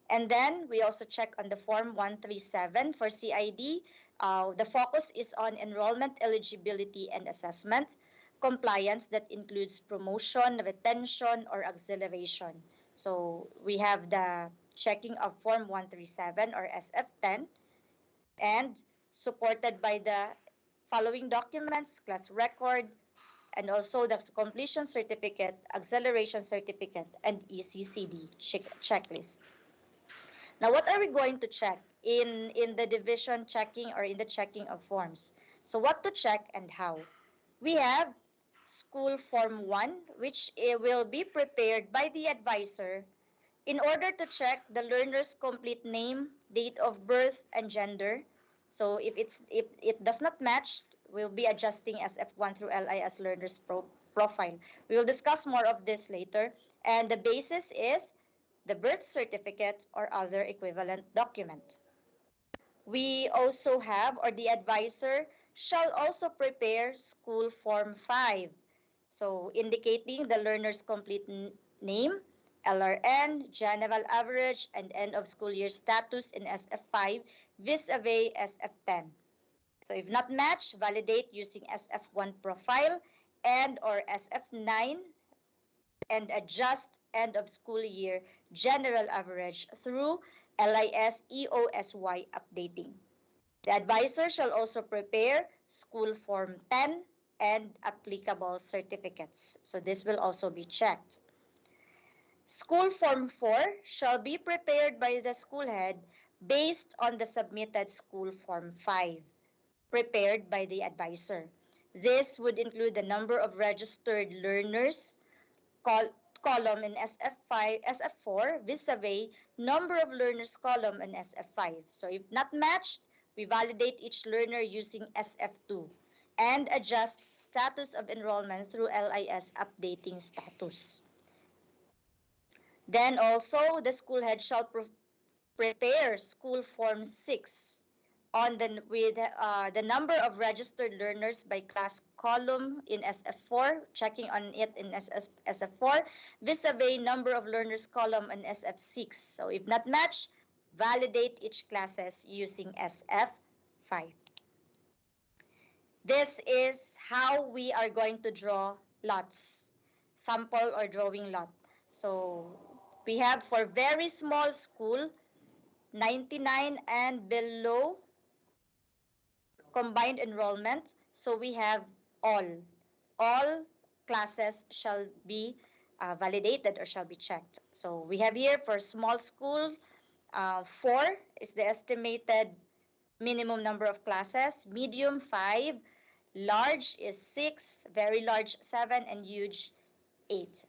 And then we also check on the Form 137 for CID. The focus is on enrollment eligibility and assessment, compliance that includes promotion, retention, or acceleration. So we have the checking of Form 137 or SF10 and supported by the following documents, class record, and also the completion certificate, acceleration certificate, and ECCD checklist. Now, what are we going to check in the division checking or in the checking of forms? So what to check and how? We have school form 1, which will be prepared by the advisor in order to check the learner's complete name, date of birth, and gender. So if it does not match, we'll be adjusting SF1 through LIS learner's profile. We will discuss more of this later. And the basis is the birth certificate or other equivalent document. We also have, or the advisor shall also prepare school form 5. So indicating the learner's complete name, LRN, general average, and end of school year status in SF5 vis-a-vis SF10. So if not matched, validate using SF1 profile and or SF9 and adjust end of school year general average through LIS EOSY updating. The advisor shall also prepare school form 10 and applicable certificates. So this will also be checked. School form 4 shall be prepared by the school head based on the submitted school form 5 prepared by the advisor. This would include the number of registered learners column in SF5, SF4 vis-a-vis number of learners column in SF5. So if not matched, we validate each learner using SF2 and adjust status of enrollment through LIS updating status. Then also, the school head shall prepare school form 6 on the number of registered learners by class column in SF4, checking on it in SF4, vis-a-vis number of learners column in SF6. So if not matched, validate each classes using SF5. This is how we are going to draw lots, sample or drawing lot. So we have for very small school, 99 and below combined enrollment. So we have all. All classes shall be validated or shall be checked. So we have here for small school, 4 is the estimated minimum number of classes, medium 5, large is 6, very large 7, and huge 8.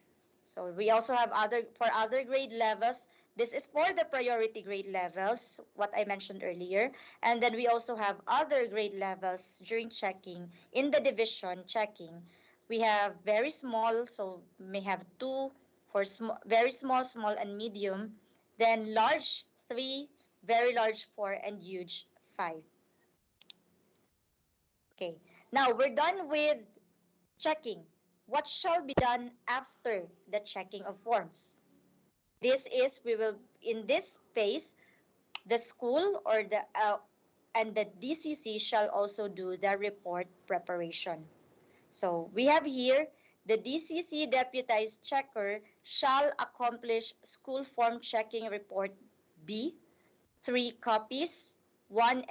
So we also have other grade levels. This is for the priority grade levels, what I mentioned earlier. And then we also have other grade levels during checking. In the division checking, we have very small, so may have 2 for very small, small, and medium. Then large 3, very large 4, and huge 5. Okay, now we're done with checking. What shall be done after the checking of forms? This is, we will, in this phase, the school or the and the DCC shall also do the report preparation. So we have here, the DCC deputized checker shall accomplish school form checking report B, 3 copies, 1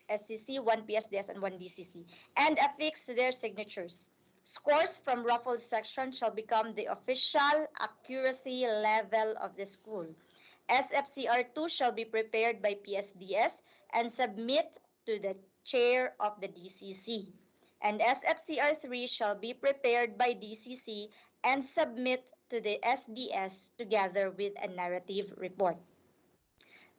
SCC, 1 PSDS, and 1 DCC, and affix their signatures. Scores from raffle section shall become the official accuracy level of the school. SFCR2 shall be prepared by PSDS and submit to the chair of the DCC. And SFCR3 shall be prepared by DCC and submit to the SDS together with a narrative report.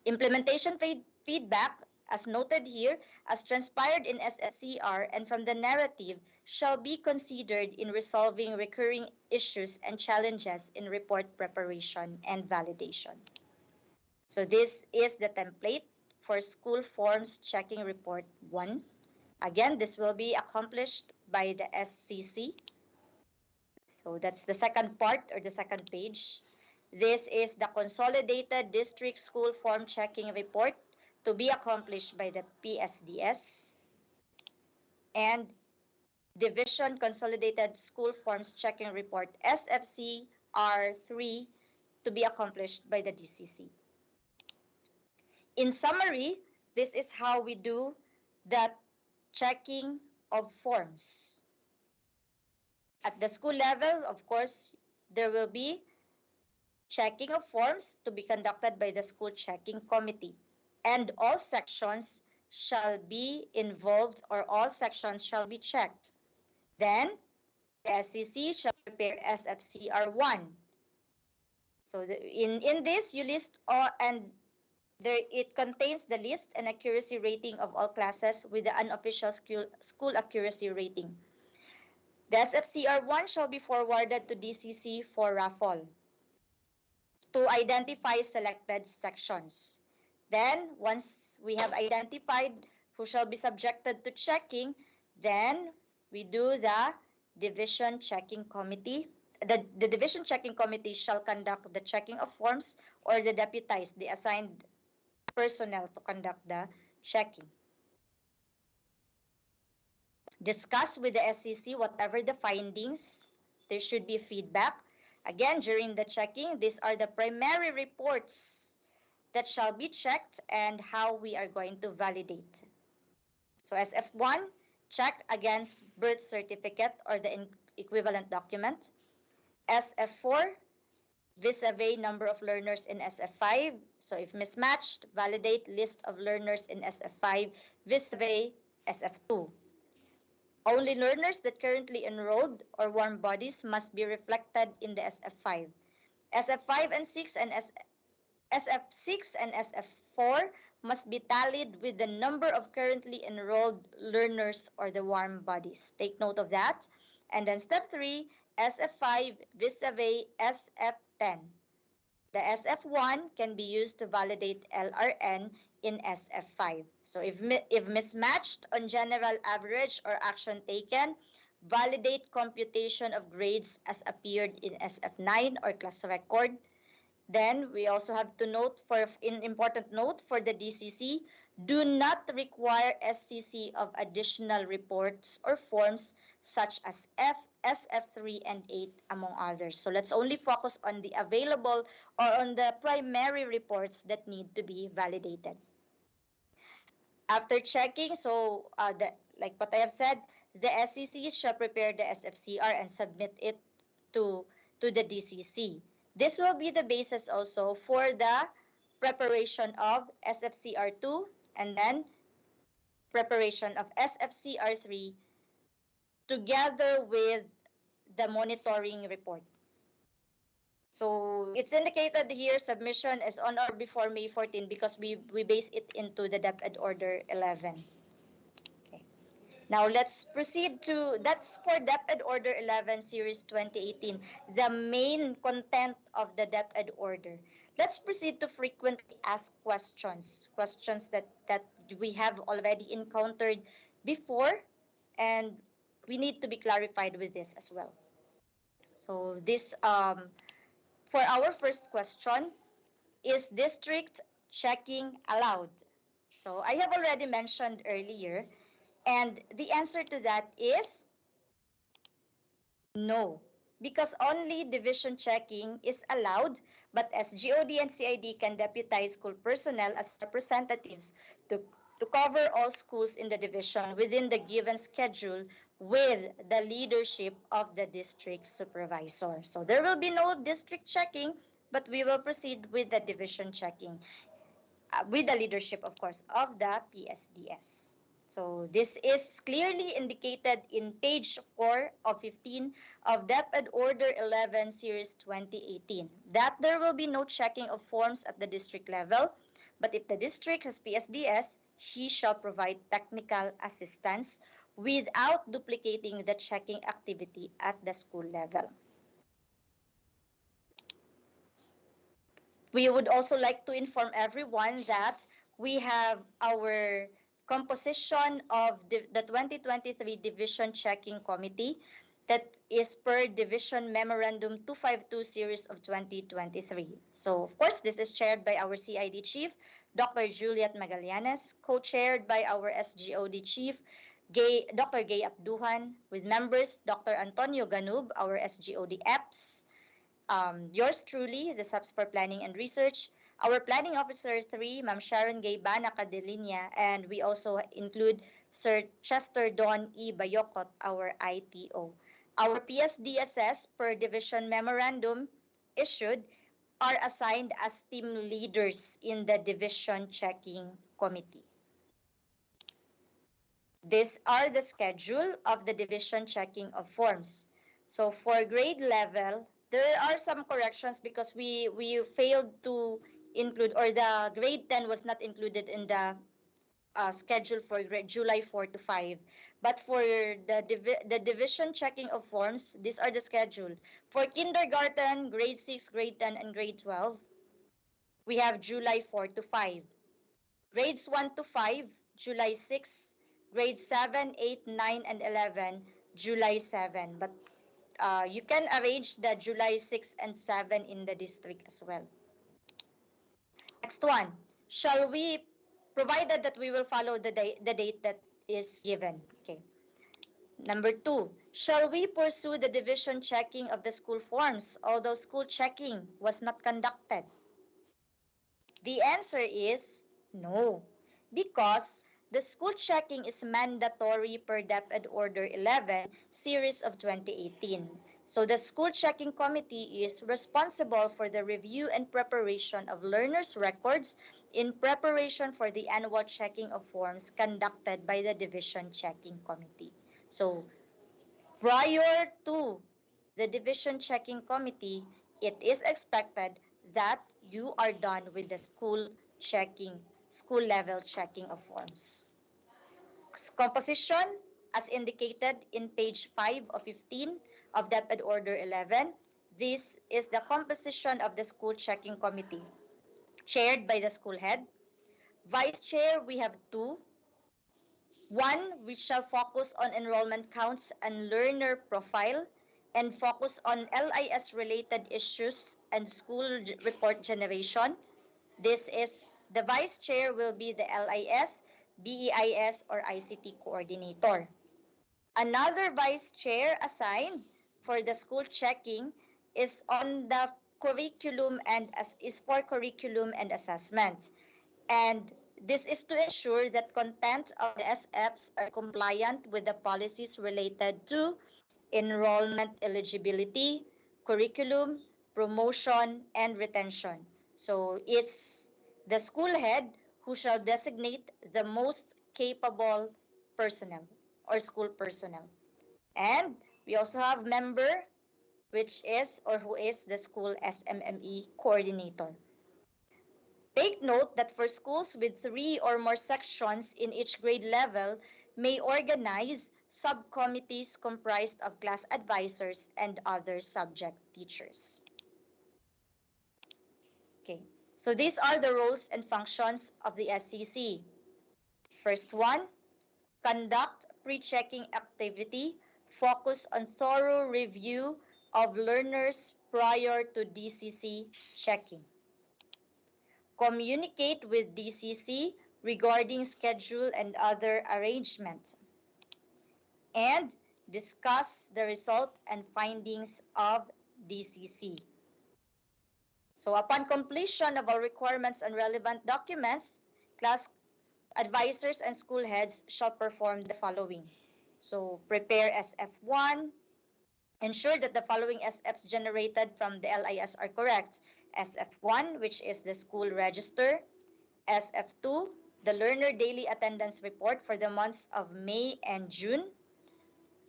Implementation feedback, as noted here, as transpired in SFCR and from the narrative, shall be considered in resolving recurring issues and challenges in report preparation and validation. So this is the template for school forms checking report 1. Again, this will be accomplished by the SCC. So that's the second part or the second page. This is the Consolidated District School Form Checking Report to be accomplished by the PSDS, and Division Consolidated School Forms Checking Report SFC R3 to be accomplished by the DCC. In summary, this is how we do that checking of forms. At the school level, of course, there will be checking of forms to be conducted by the school checking committee, and all sections shall be involved or all sections shall be checked. Then, the SCC shall prepare SFCR1. So in this, you list all, and there, it contains the list and accuracy rating of all classes with the unofficial school accuracy rating. The SFCR1 shall be forwarded to DCC for raffle to identify selected sections. Then, once we have identified who shall be subjected to checking, then we do the division checking committee. The division checking committee shall conduct the checking of forms, or the deputized, the assigned personnel to conduct the checking. Discuss with the SCC whatever the findings. There should be feedback. Again, during the checking, these are the primary reports that shall be checked and how we are going to validate. So SF1, check against birth certificate or the equivalent document. SF4, vis-a-vis number of learners in SF5. So if mismatched, validate list of learners in SF5 vis-a-vis SF2. Only learners that currently enrolled or warm bodies must be reflected in the SF5. SF5 and 6 and SF6 and SF4 must be tallied with the number of currently enrolled learners or the warm bodies. Take note of that. And then step 3, SF5 vis-a-vis SF10. The SF1 can be used to validate LRN in SF5. So if mismatched on general average or action taken, validate computation of grades as appeared in SF9 or class record. Then we also have to note, for an important note for the DCC, do not require SCC of additional reports or forms such as SF3 and 8, among others. So let's only focus on the available or on the primary reports that need to be validated. After checking, like what I have said, the SCC shall prepare the SFCR and submit it to the DCC. This will be the basis also for the preparation of SFCR2 and then preparation of SFCR3 together with the monitoring report. So it's indicated here submission is on or before May 14 because we base it into the DepEd Order 11. Okay. Now let's proceed to, that's for DepEd Order 11 Series 2018, the main content of the DepEd Order. Let's proceed to frequently asked questions, questions that we have already encountered before, and we need to be clarified with this as well. So this, for our first question, is district checking allowed? So I have already mentioned earlier, and the answer to that is no, because only division checking is allowed, but SGOD and CID can deputize school personnel as representatives to, to cover all schools in the division within the given schedule with the leadership of the district supervisor. So there will be no district checking, but we will proceed with the division checking with the leadership, of course, of the PSDS. So this is clearly indicated in page 4 of 15 of DepEd Order 11 Series 2018 that there will be no checking of forms at the district level, but if the district has PSDS, he shall provide technical assistance without duplicating the checking activity at the school level. We would also like to inform everyone that we have our composition of the 2023 Division Checking Committee that is per Division Memorandum 252 Series of 2023. So, of course, this is chaired by our CID Chief, Dr. Juliet Magallanes, co-chaired by our SGOD Chief, Dr. Gay Abduhan, with members Dr. Antonio Ganub, our SGOD EPS, yours truly, the SUBS for Planning and Research, our Planning Officer 3, Ma'am Sharon Gay Bana Cadelinia, and we also include Sir Chester Don E. Bayokot, our ITO. Our PSDSS per division memorandum issued are assigned as team leaders in the division checking committee. These are the schedule of the division checking of forms. So for grade level, there are some corrections because we failed to include, or the grade 10 was not included in the schedule for July 4 to 5. But for the division checking of forms, these are the schedule. For kindergarten, grade 6, grade 10, and grade 12, we have July 4 to 5. Grades 1 to 5, July 6. Grades 7, 8, 9, and 11, July 7. But you can arrange the July 6 and 7 in the district as well. Next one, shall we, provided that we will follow the date that is given. Okay. Number 2, shall we pursue the division checking of the school forms, although school checking was not conducted? The answer is no, because the school checking is mandatory per DepEd Order 11, Series of 2018. So the school checking committee is responsible for the review and preparation of learners' records in preparation for the annual checking of forms conducted by the division checking committee. So prior to the division checking committee, it is expected that you are done with the school level checking of forms. Composition, as indicated in page 5 of 15 of DepEd Order 11, this is the composition of the school checking committee, chaired by the school head. Vice chair, we have 2. One, which shall focus on enrollment counts and learner profile, and focus on LIS-related issues and school report generation. This is, the vice chair will be the LIS, BEIS, or ICT coordinator. Another vice chair assigned for the school checking is on the curriculum and is for curriculum and assessment. And This is to ensure that content of the SFs are compliant with the policies related to enrollment eligibility, curriculum, promotion, and retention. So it's the school head who shall designate the most capable personnel or school personnel. And we also have member, which is or who is the school SMME coordinator. Take note that for schools with 3 or more sections in each grade level may organize subcommittees comprised of class advisors and other subject teachers. Okay, so these are the roles and functions of the SCC. First one, conduct pre-checking activity, focus on thorough review of learners prior to DCC checking. Communicate with DCC regarding schedule and other arrangements. And discuss the result and findings of DCC. So upon completion of all requirements and relevant documents, class advisors and school heads shall perform the following. So prepare SF1, ensure that the following SFs generated from the LIS are correct. SF1, which is the school register. SF2, the learner daily attendance report for the months of May and June.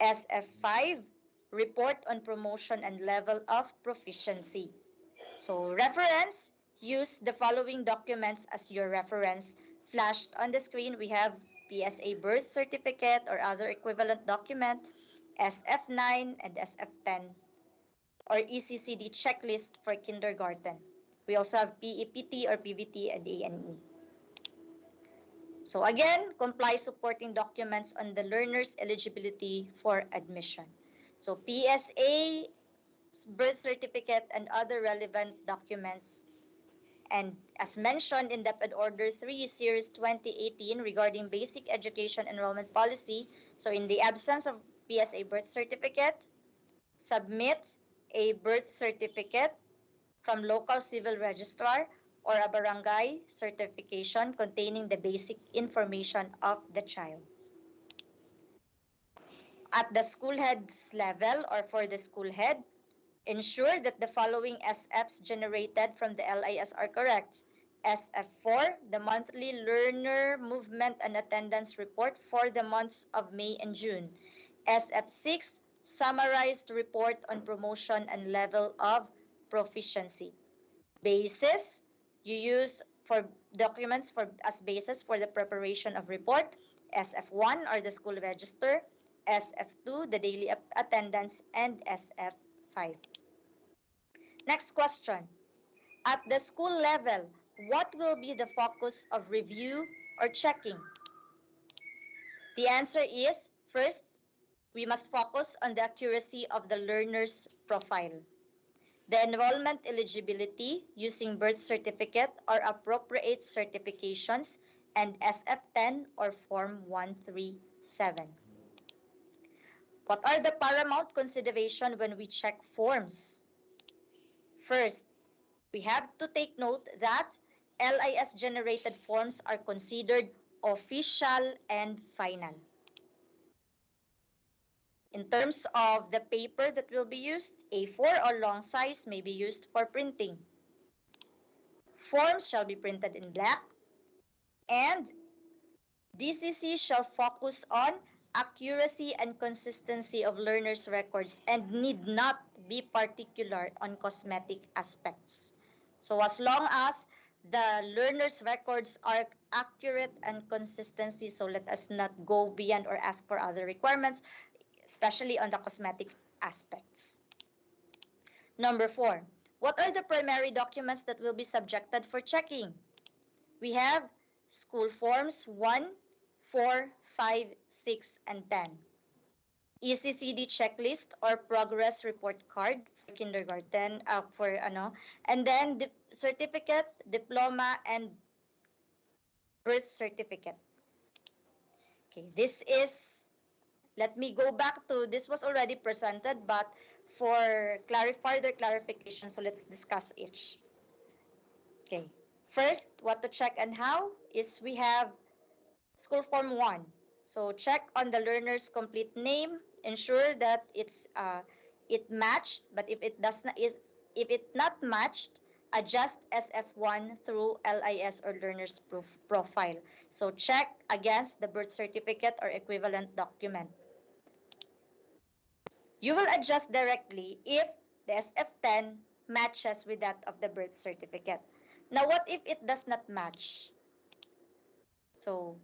SF5, report on promotion and level of proficiency. So reference, use the following documents as your reference. Flashed on the screen, we have PSA birth certificate or other equivalent document, SF9 and SF10, or ECCD checklist for kindergarten. We also have PEPT or PVT and ANE. So again, comply supporting documents on the learner's eligibility for admission. So PSA, birth certificate, and other relevant documents. And as mentioned in DepEd Order 3, Series 2018 regarding Basic Education Enrollment Policy, so in the absence of PSA birth certificate, submit a birth certificate from local civil registrar or a barangay certification containing the basic information of the child. At the school head's level or for the school head, ensure that the following SFs generated from the LIS are correct. SF4, the monthly learner movement and attendance report for the months of May and June. SF6, summarized report on promotion and level of proficiency. Basis, you use for documents for as basis for the preparation of report. SF1 or the school register, SF2 the daily attendance, and SF5. Next question. At the school level, what will be the focus of review or checking? The answer is, first, we must focus on the accuracy of the learner's profile. The enrollment eligibility using birth certificate or appropriate certifications and SF10 or Form 137. What are the paramount considerations when we check forms? First, we have to take note that LIS-generated forms are considered official and final. In terms of the paper that will be used, A4 or long size may be used for printing. Forms shall be printed in black, and DCC shall focus on accuracy and consistency of learners' records and need not be particular on cosmetic aspects. So as long as the learners' records are accurate and consistency, so let us not go beyond or ask for other requirements, especially on the cosmetic aspects. Number 4, what are the primary documents that will be subjected for checking? We have school forms 1, 4, 5, 6, and 10. ECCD checklist or progress report card for kindergarten, and then the certificate, diploma, and birth certificate. Okay, this is, let me go back to, this was already presented, but for further clarification, so let's discuss each. Okay, First, what to check and how is we have school form 1. So check on the learner's complete name, ensure that it matched, but if it does not if it not matched, adjust SF1 through LIS or learner's profile. So check against the birth certificate or equivalent document. You will adjust directly if the SF10 matches with that of the birth certificate. Now, what if it does not match? So,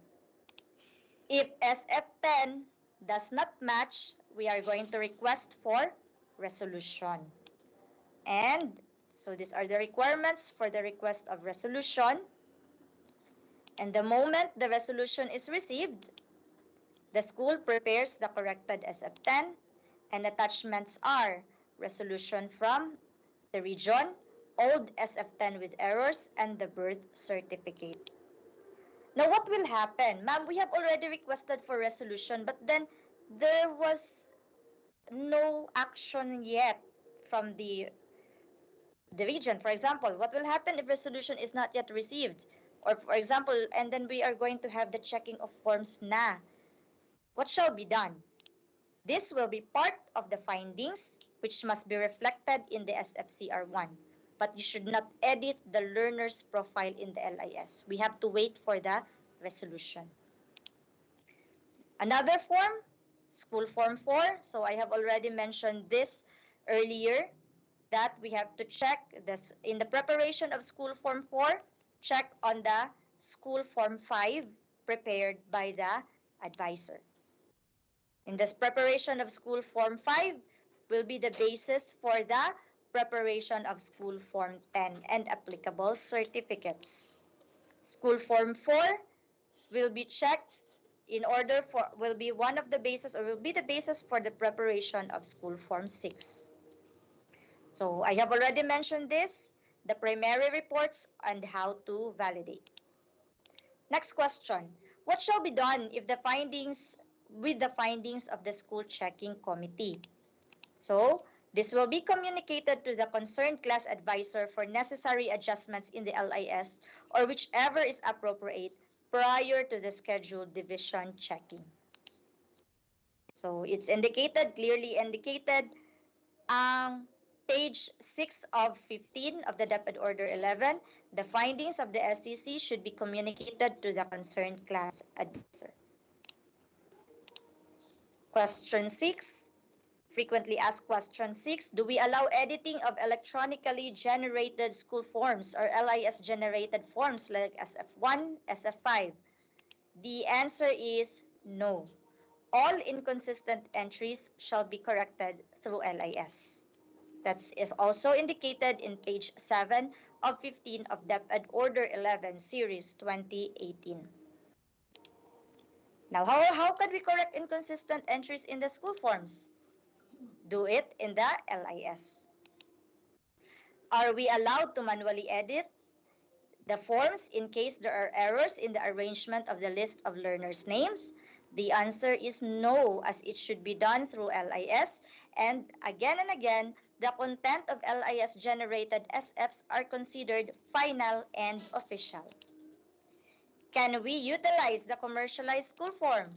if SF10 does not match, we are going to request for resolution. And so these are the requirements for the request of resolution. And the moment the resolution is received, the school prepares the corrected SF10 and attachments are resolution from the region, old SF10 with errors, and the birth certificate. Now, what will happen? Ma'am, we have already requested for resolution, but then there was no action yet from the region. For example, what will happen if resolution is not yet received? Or for example, and then we are going to have the checking of forms na. What shall be done? This will be part of the findings which must be reflected in the SFCR1. But you should not edit the learner's profile in the LIS. We have to wait for the resolution. Another form, school form 4. So I have already mentioned this earlier that we have to check this in the preparation of school form 4, check on the school form 5 prepared by the advisor. In this preparation of school form 5 will be the basis for the preparation of school form 10 and applicable certificates. School form 4 will be checked in order for will be one of the basis or will be the basis for the preparation of school form 6. So I have already mentioned this, the primary reports and how to validate. Next question. What shall be done if the findings with the findings of the school checking committee? So this will be communicated to the concerned class advisor for necessary adjustments in the LIS or whichever is appropriate prior to the scheduled division checking. So it's indicated, clearly indicated, page 6 of 15 of the DepEd Order 11, the findings of the SCC should be communicated to the concerned class advisor. Question 6, frequently asked question 6, do we allow editing of electronically generated school forms or LIS generated forms like SF1, SF5? The answer is no. All inconsistent entries shall be corrected through LIS. That is also indicated in page 7 of 15 of DepEd Order 11, Series 2018. Now, how can we correct inconsistent entries in the school forms? Do it in the LIS. Are we allowed to manually edit the forms in case there are errors in the arrangement of the list of learners' names? The answer is no, as it should be done through LIS. And again, the content of LIS-generated SFs are considered final and official. Can we utilize the commercialized school form?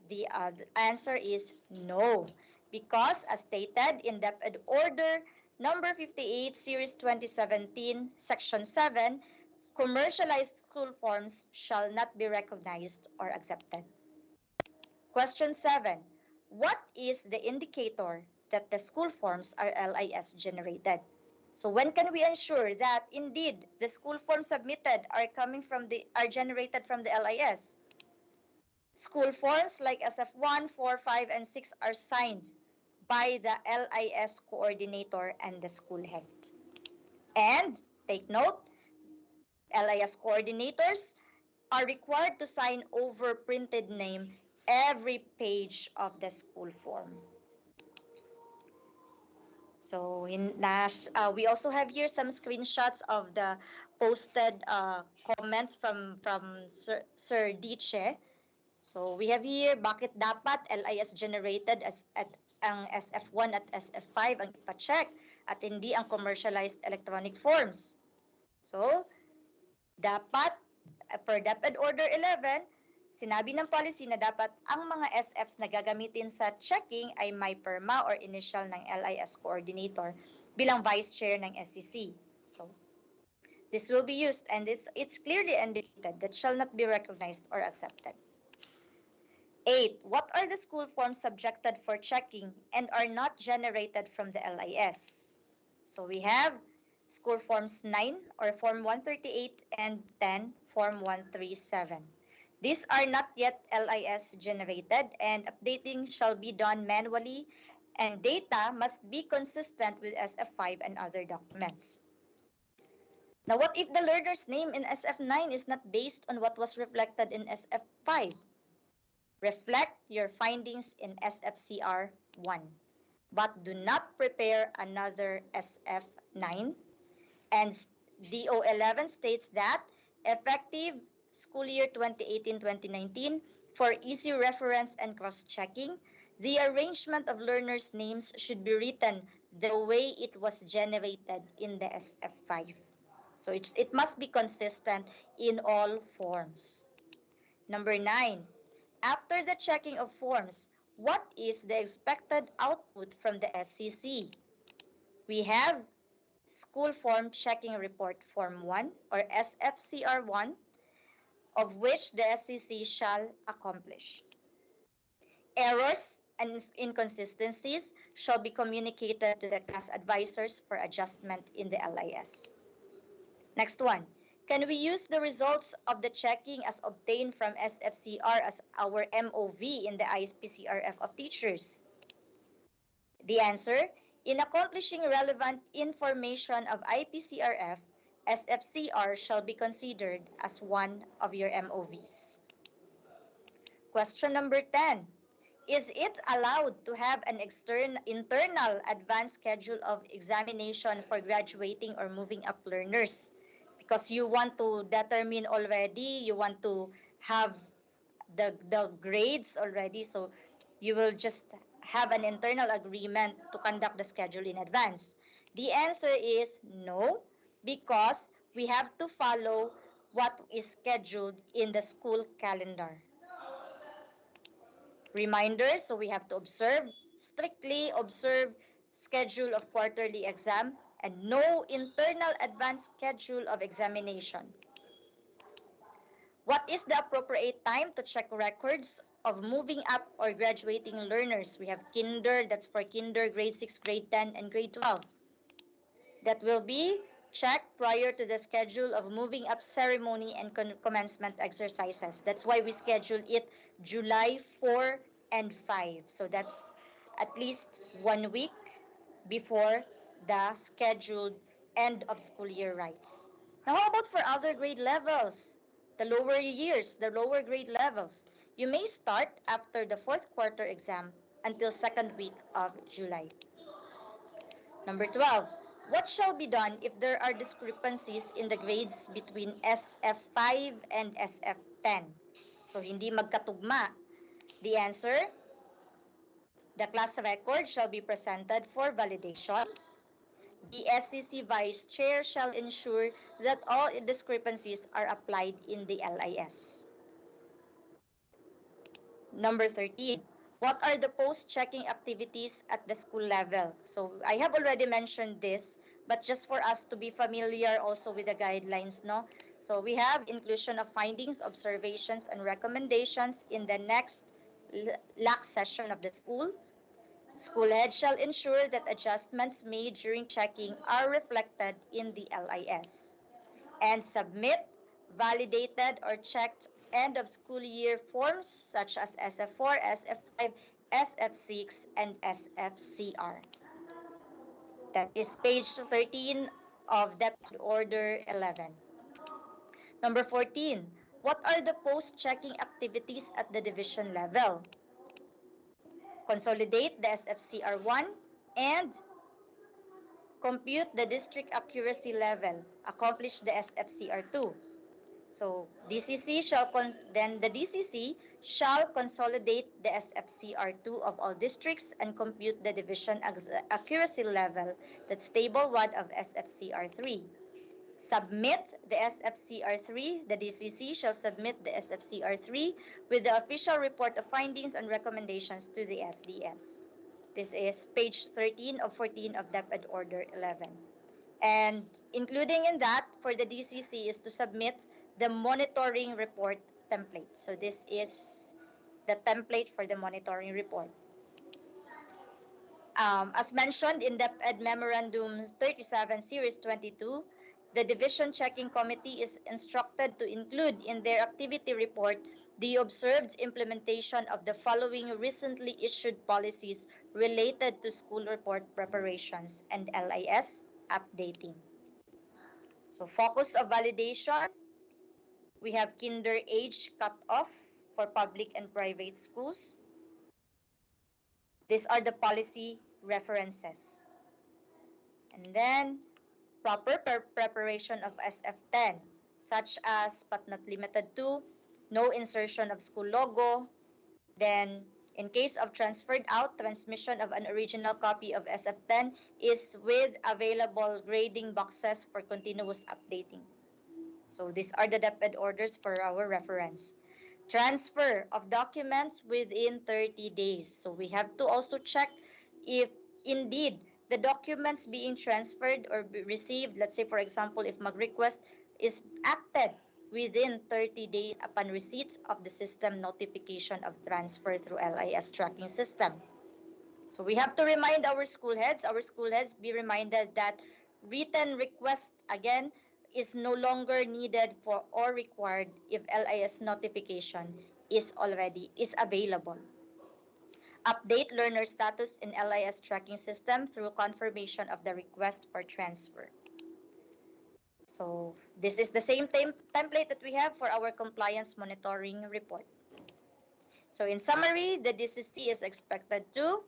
The answer is no, because as stated in DepEd Order number 58, Series 2017, Section 7, commercialized school forms shall not be recognized or accepted. Question 7. What is the indicator that the school forms are LIS generated? So when can we ensure that indeed the school forms submitted are generated from the LIS? School forms like SF1, 4, 5, and 6 are signed by the LIS coordinator and the school head. And take note, LIS coordinators are required to sign over printed name every page of the school form. So we also have here some screenshots of the posted comments from Sir Diche. So we have here, bakit dapat LIS generated ang SF1 at SF5 ang ipacheck at hindi ang commercialized electronic forms? So Dapat, per DepEd Order 11, sinabi ng policy na dapat ang mga SFs na gagamitin sa checking ay may perma or initial ng LIS coordinator bilang vice chair ng SCC. So, this will be used and it's clearly indicated that shall not be recognized or accepted. 8. What are the school forms subjected for checking and are not generated from the LIS? So we have school forms 9 or form 138 and 10 form 137. These are not yet LIS generated and updating shall be done manually and data must be consistent with SF5 and other documents. Now, what if the learner's name in SF9 is not based on what was reflected in SF5? Reflect your findings in SFCR 1, but do not prepare another SF9. And DO 11 states that effective school year 2018-2019, for easy reference and cross-checking, the arrangement of learners' names should be written the way it was generated in the SF5. So it must be consistent in all forms. Number 9, after the checking of forms, what is the expected output from the SCC? We have School Form Checking Report Form 1 or SFCR1, of which the SCC shall accomplish. Errors and inconsistencies shall be communicated to the class advisors for adjustment in the LIS. Next one. Can we use the results of the checking as obtained from SFCR as our MOV in the IPCRF of teachers? The answer, in accomplishing relevant information of IPCRF, SFCR shall be considered as one of your MOVs. Question number 10. Is it allowed to have an internal advanced schedule of examination for graduating or moving up learners? Because you want to determine already, you want to have the grades already, so you will just have an internal agreement to conduct the schedule in advance. The answer is no, because we have to follow what is scheduled in the school calendar. Reminder, so we have to strictly observe schedule of quarterly exam and no internal advanced schedule of examination. What is the appropriate time to check records of moving up or graduating learners? We have kinder, that's for kinder, grade 6, grade 10, and grade 12. That will be checked prior to the schedule of moving up ceremony and commencement exercises. That's why we schedule it July 4 and 5. So that's at least 1 week before the scheduled end of school year rites. Now, how about for other grade levels? The lower years, the lower grade levels. You may start after the fourth quarter exam until second week of July. Number 12. What shall be done if there are discrepancies in the grades between SF5 and SF10? So, hindi magkatugma. The answer, the class record shall be presented for validation. The SCC Vice Chair shall ensure that all discrepancies are applied in the LIS. Number 13. What are the post-checking activities at the school level? So I have already mentioned this, but just for us to be familiar also with the guidelines, no? So we have inclusion of findings, observations, and recommendations in the next LAC session of the school. School head shall ensure that adjustments made during checking are reflected in the LIS and submit validated or checked end of school year forms such as SF4, SF5, SF6, and SFCR. That is page 13 of DepEd Order 11. Number 14. What are the post-checking activities at the division level? Consolidate the SFCR1 and compute the district accuracy level. Accomplish the SFCR2. So DCC then the DCC shall consolidate the SFCR2 of all districts and compute the division accuracy level, that's table 1 of SFCR3. submit the SFCR3. The DCC shall submit the SFCR3 with the official report of findings and recommendations to the SDS. This is page 13 of 14 of DepEd Order 11. And including in that for the DCC is to submit the monitoring report template. So this is the template for the monitoring report. As mentioned in DepEd Memorandum 37 Series 22, the Division Checking Committee is instructed to include in their activity report the observed implementation of the following recently issued policies related to school report preparations and LIS updating. So focus of validation, we have kinder age cutoff for public and private schools. These are the policy references. And then proper preparation of SF10, such as but not limited to no insertion of school logo. Then in case of transferred out, transmission of an original copy of SF10 is with available grading boxes for continuous updating. So these are the DepEd orders for our reference. Transfer of documents within 30 days. So we have to also check if indeed the documents being transferred or received, let's say for example, if mag-request is acted within 30 days upon receipt of the system notification of transfer through LIS tracking system. So we have to remind our school heads be reminded that written request again is no longer needed for or required if LIS notification is available. Update learner status in LIS tracking system through confirmation of the request for transfer. So this is the same template that we have for our compliance monitoring report. So in summary, the DCC is expected to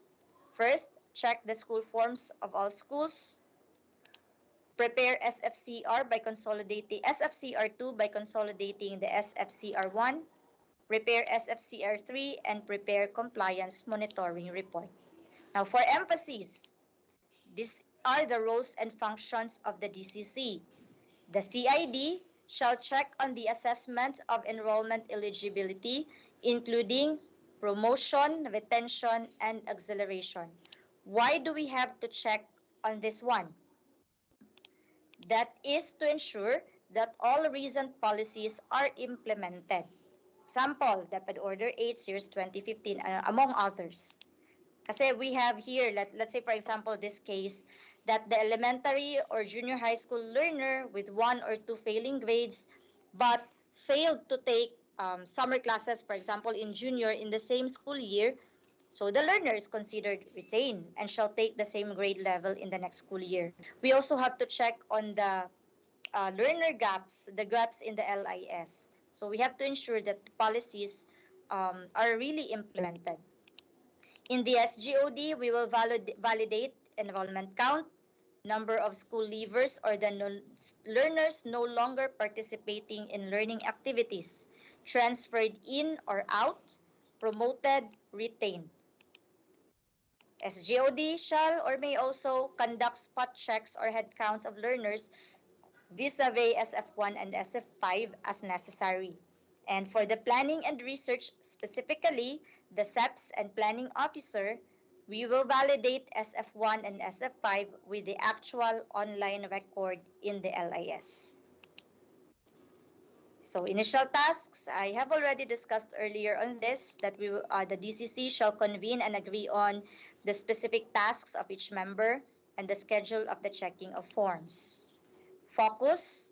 first check the school forms of all schools, prepare SFCR by consolidating SFCR2 by consolidating the SFCR1, prepare SFCR3, and prepare compliance monitoring report. Now for emphasis, these are the roles and functions of the DCC. The CID shall check on the assessment of enrollment eligibility, including promotion, retention, and acceleration. Why do we have to check on this one? That is to ensure that all recent policies are implemented. Example, DepEd Order 8, Series 2015, among others. Kasi we have here, let's say for example, this case, that the elementary or junior high school learner with 1 or 2 failing grades but failed to take summer classes, for example, in junior in the same school year, so the learner is considered retained and shall take the same grade level in the next school year. We also have to check on the learner gaps, the gaps in the LIS. So we have to ensure that the policies are really implemented. In the SGOD, we will validate enrollment count, number of school leavers or the learners no longer participating in learning activities, transferred in or out, promoted, retained. SGOD shall or may also conduct spot checks or head counts of learners vis-a-vis SF1 and SF5 as necessary. And for the planning and research, specifically the SEPs and planning officer, we will validate SF1 and SF5 with the actual online record in the LIS. So initial tasks, I have already discussed earlier on this, that the DCC shall convene and agree on the specific tasks of each member and the schedule of the checking of forms. Focus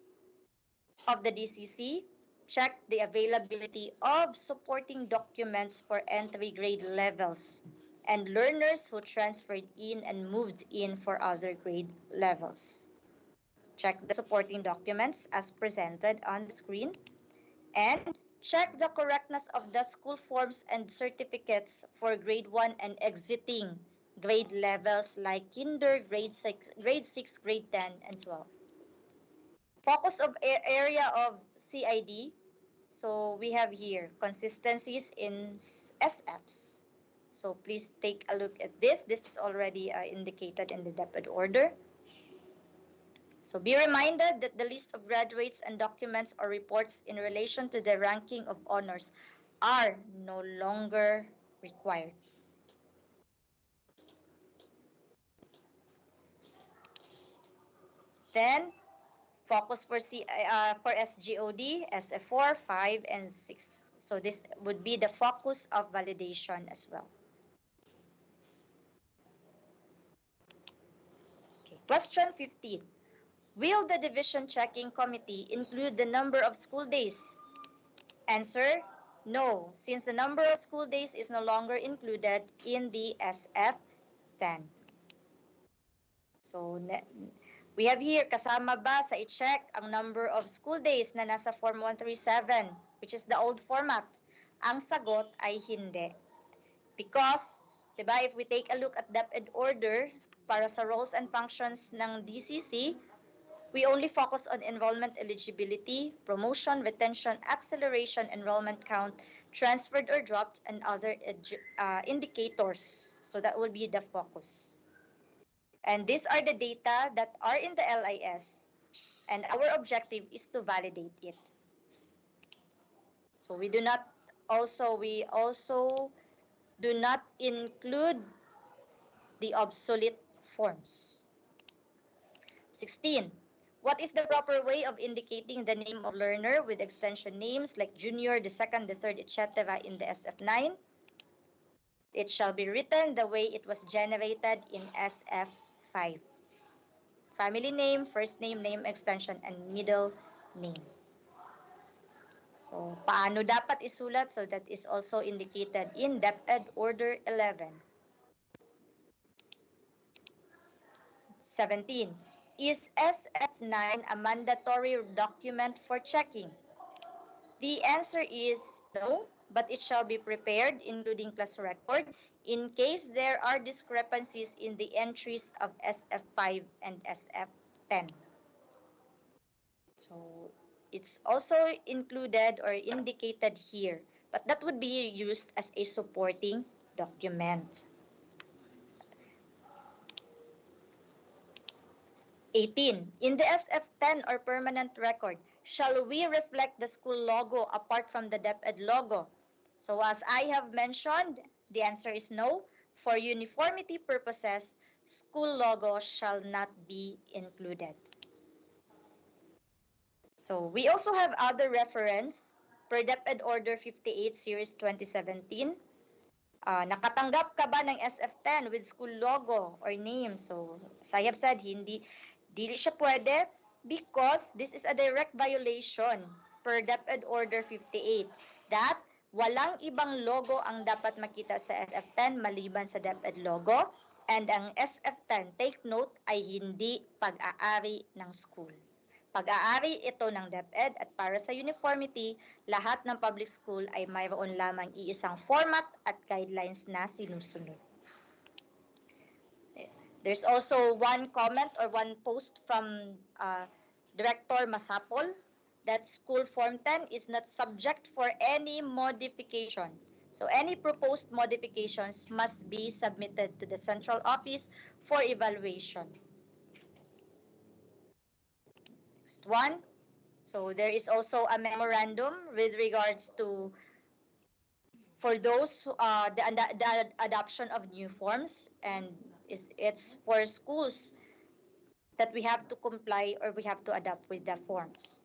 of the DCC, check the availability of supporting documents for entry grade levels and learners who transferred in and moved in for other grade levels. Check the supporting documents as presented on the screen and check the correctness of the school forms and certificates for grade 1 and exiting grade levels like kinder, grade 6, grade 10, and 12. Focus of area of CID. So we have here consistencies in SFs. So please take a look at this. This is already indicated in the DepEd order. So be reminded that the list of graduates and documents or reports in relation to the ranking of honors are no longer required. Then, focus for SGOD, SF4, 5, and 6. So this would be the focus of validation as well. Okay. Question 15. Will the division checking committee include the number of school days? Answer, no, since the number of school days is no longer included in the SF10. So, we have here, kasama ba sa i-check ang number of school days na nasa Form 137, which is the old format? Ang sagot ay hindi. Because, diba, if we take a look at DepEd order para sa roles and functions ng DCC, we only focus on enrollment eligibility, promotion, retention, acceleration, enrollment count, transferred or dropped, and other indicators. So that will be the focus. And these are the data that are in the LIS. And our objective is to validate it. So we also do not include the obsolete forms. 16. What is the proper way of indicating the name of learner with extension names like junior, the second, the third, etc. in the SF9? It shall be written the way it was generated in SF5. Family name, first name, name extension, and middle name. So, paano dapat isulat? So, that is also indicated in DepEd Order 11. 17. Is SF9 a mandatory document for checking? The answer is no, but it shall be prepared, including class record, in case there are discrepancies in the entries of SF5 and SF10. So, it's also included or indicated here, but that would be used as a supporting document. 18. In the SF10 or permanent record, shall we reflect the school logo apart from the DepEd logo? So as I have mentioned, the answer is no. For uniformity purposes, school logo shall not be included. So we also have other reference per DepEd Order 58 Series 2017. Nakatanggap ka ba ng SF10 with school logo or name? So as I have said, dili siya pwede because this is a direct violation per DepEd Order 58 that walang ibang logo ang dapat makita sa SF10 maliban sa DepEd logo, and ang SF10, take note, ay hindi pag-aari ng school. Pag-aari ito ng DepEd at para sa uniformity, lahat ng public school ay mayroon lamang iisang format at guidelines na sinusunod. There's also one comment or one post from Director Masapol that School Form 10 is not subject for any modification. So any proposed modifications must be submitted to the central office for evaluation. Next one. So there is also a memorandum with regards to for those the adoption of new forms, and it's for schools that we have to comply or we have to adapt with the forms.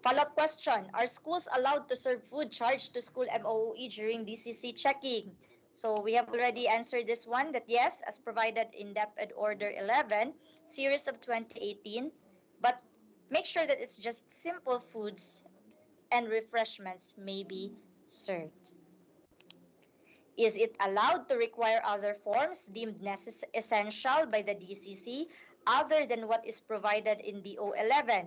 Follow-up question, are schools allowed to serve food charged to school MOE during DCC checking? So we have already answered this one, that yes, as provided in DepEd Order 11, series of 2018, but make sure that it's just simple foods and refreshments may be served. Is it allowed to require other forms deemed essential by the DCC other than what is provided in DO 11?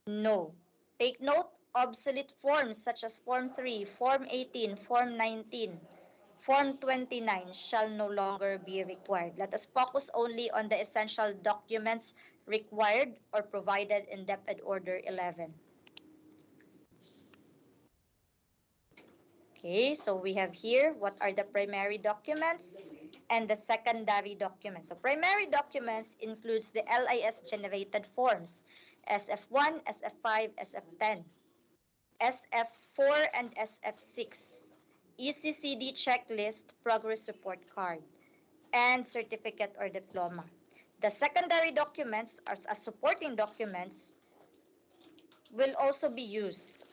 No. Take note, obsolete forms such as Form 3, Form 18, Form 19, Form 29 shall no longer be required. Let us focus only on the essential documents required or provided in DepEd Order 11. Okay, so we have here what are the primary documents and the secondary documents. So primary documents includes the LIS generated forms, SF1, SF5, SF10, SF4, and SF6, ECCD checklist, progress report card, and certificate or diploma. The secondary documents as supporting documents will also be used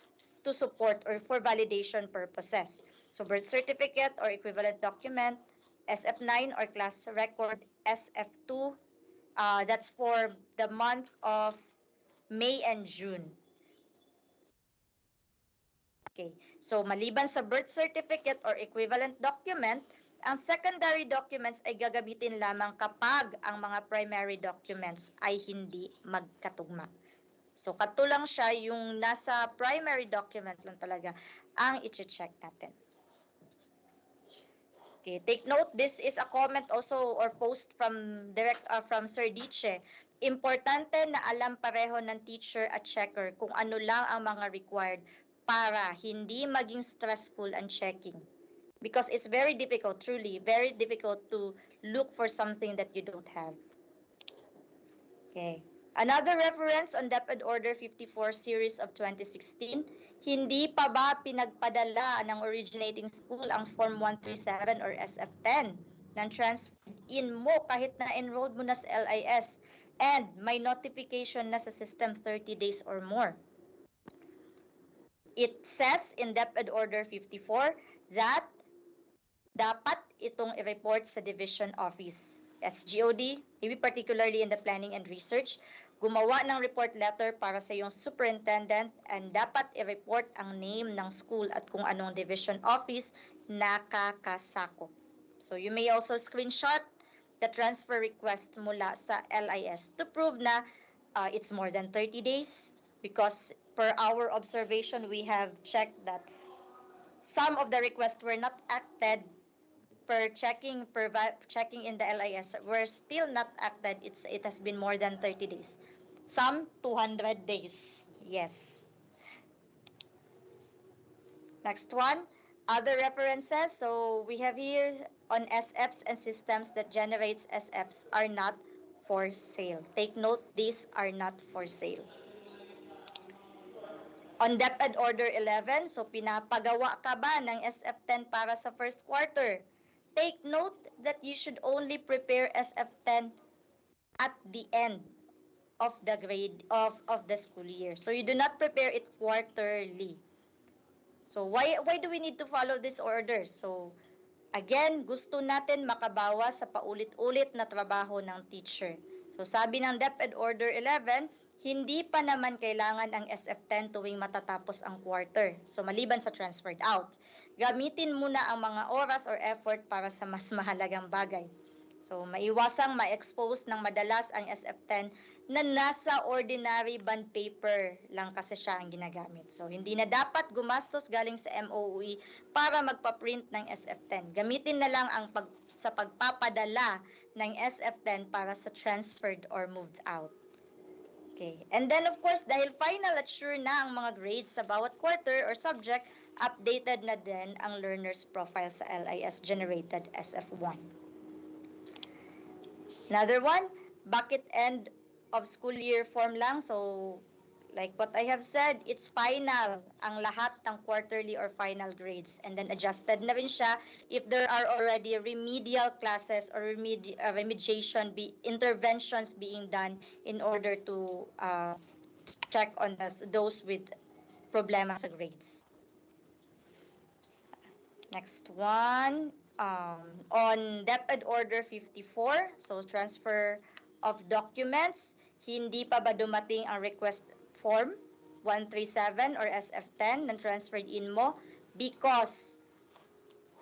to support or for validation purposes. So birth certificate or equivalent document, SF9 or class record, SF2, that's for the month of May and June. Okay, so maliban sa birth certificate or equivalent document, ang secondary documents ay gagamitin lamang kapag ang mga primary documents ay hindi magkatugma. So, katulang siya yung nasa primary documents lang talaga ang i-check natin. Okay, take note, this is a comment also or post from from Sir Diche. Importante na alam pareho ng teacher at checker kung ano lang ang mga required para hindi maging stressful ang checking. Because it's very difficult, truly, very difficult to look for something that you don't have. Okay. Another reference on DepEd Order 54 series of 2016, hindi pa ba pinagpadala ng originating school ang Form 137 or SF10 ng transferred in mo kahit na enrolled mo na sa LIS and may notification na sa system 30 days or more? It says in DepEd Order 54 that dapat itong i-report sa Division Office, SGOD, maybe particularly in the planning and research, gumawa ng report letter para sa iyong superintendent and dapat i-report ang name ng school at kung anong division office nakakasakop. So you may also screenshot the transfer request mula sa LIS to prove na it's more than 30 days because per our observation, we have checked that some of the requests were not acted per checking in the LIS were still not acted. It has been more than 30 days. Some 200 days. Yes. Next one, other references. So we have here on SFs and systems that generates SFs are not for sale. Take note, these are not for sale. On DepEd Order 11, so pinapagawa ka ba ng SF10 para sa first quarter? Take note that you should only prepare SF10 at the end of the grade of the school year. So you do not prepare it quarterly. So why do we need to follow this order? So again, gusto natin makabawas sa paulit-ulit na trabaho ng teacher. So sabi ng DepEd Order 11, hindi pa naman kailangan ang SF10 tuwing matatapos ang quarter. So maliban sa transferred out, gamitin muna ang mga oras or effort para sa mas mahalagang bagay. So maiwasang ma-expose ng madalas ang SF10 na nasa ordinary bond paper lang kasi siya ang ginagamit. So hindi na dapat gumastos galing sa MOE para magpa-print ng SF10. Gamitin na lang ang sa pagpapadala ng SF10 para sa transferred or moved out. Okay. And then of course, dahil final at sure na ang mga grades sa bawat quarter or subject, updated na din ang learner's profile sa LIS generated SF1. Another one, bakit end of school year form lang? So like what I have said, it's final ang lahat ng quarterly or final grades. And then adjusted na rin siya if there are already remedial classes or remediation interventions being done in order to check on those with problema sa grades. Next one, on DepEd Order 54, so transfer of documents, hindi pa ba dumating ang request form 137 or SF10 na transferred in mo because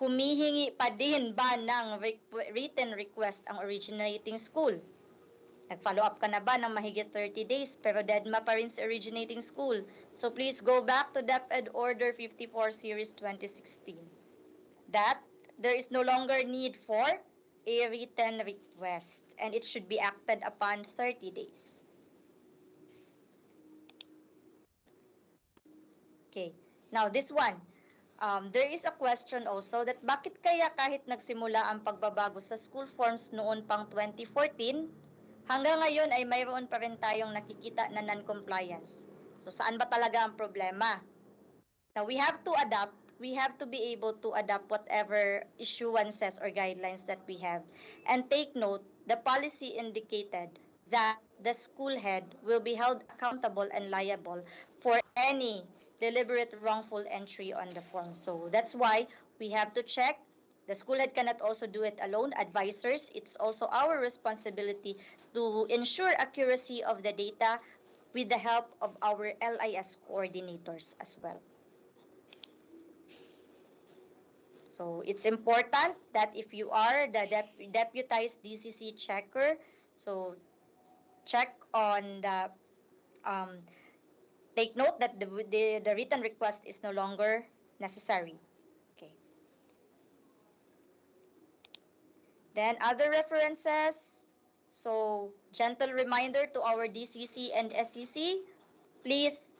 humihingi pa din ba ng written request ang originating school? Nag-follow up ka na ba ng mahigit 30 days pero deadma pa rin sa originating school? So please go back to DepEd Order 54 Series 2016. That there is no longer need for a written request and it should be acted upon 30 days. Okay, now this one. There is a question also that bakit kaya kahit nagsimula ang pagbabago sa school forms noon pang 2014, hanggang ngayon ay mayroon pa rin tayong nakikita na non-compliance. So saan ba talaga ang problema? Now we have to adapt. We have to be able to adapt whatever issuances or guidelines that we have. And take note, the policy indicated that the school head will be held accountable and liable for any deliberate wrongful entry on the form. So that's why we have to check. The school head cannot also do it alone. Advisors, it's also our responsibility to ensure accuracy of the data with the help of our LIS coordinators as well. So it's important that if you are the deputized DCC checker, so check on the, take note that the written request is no longer necessary. Okay. Then other references. So gentle reminder to our DCC and SCC, please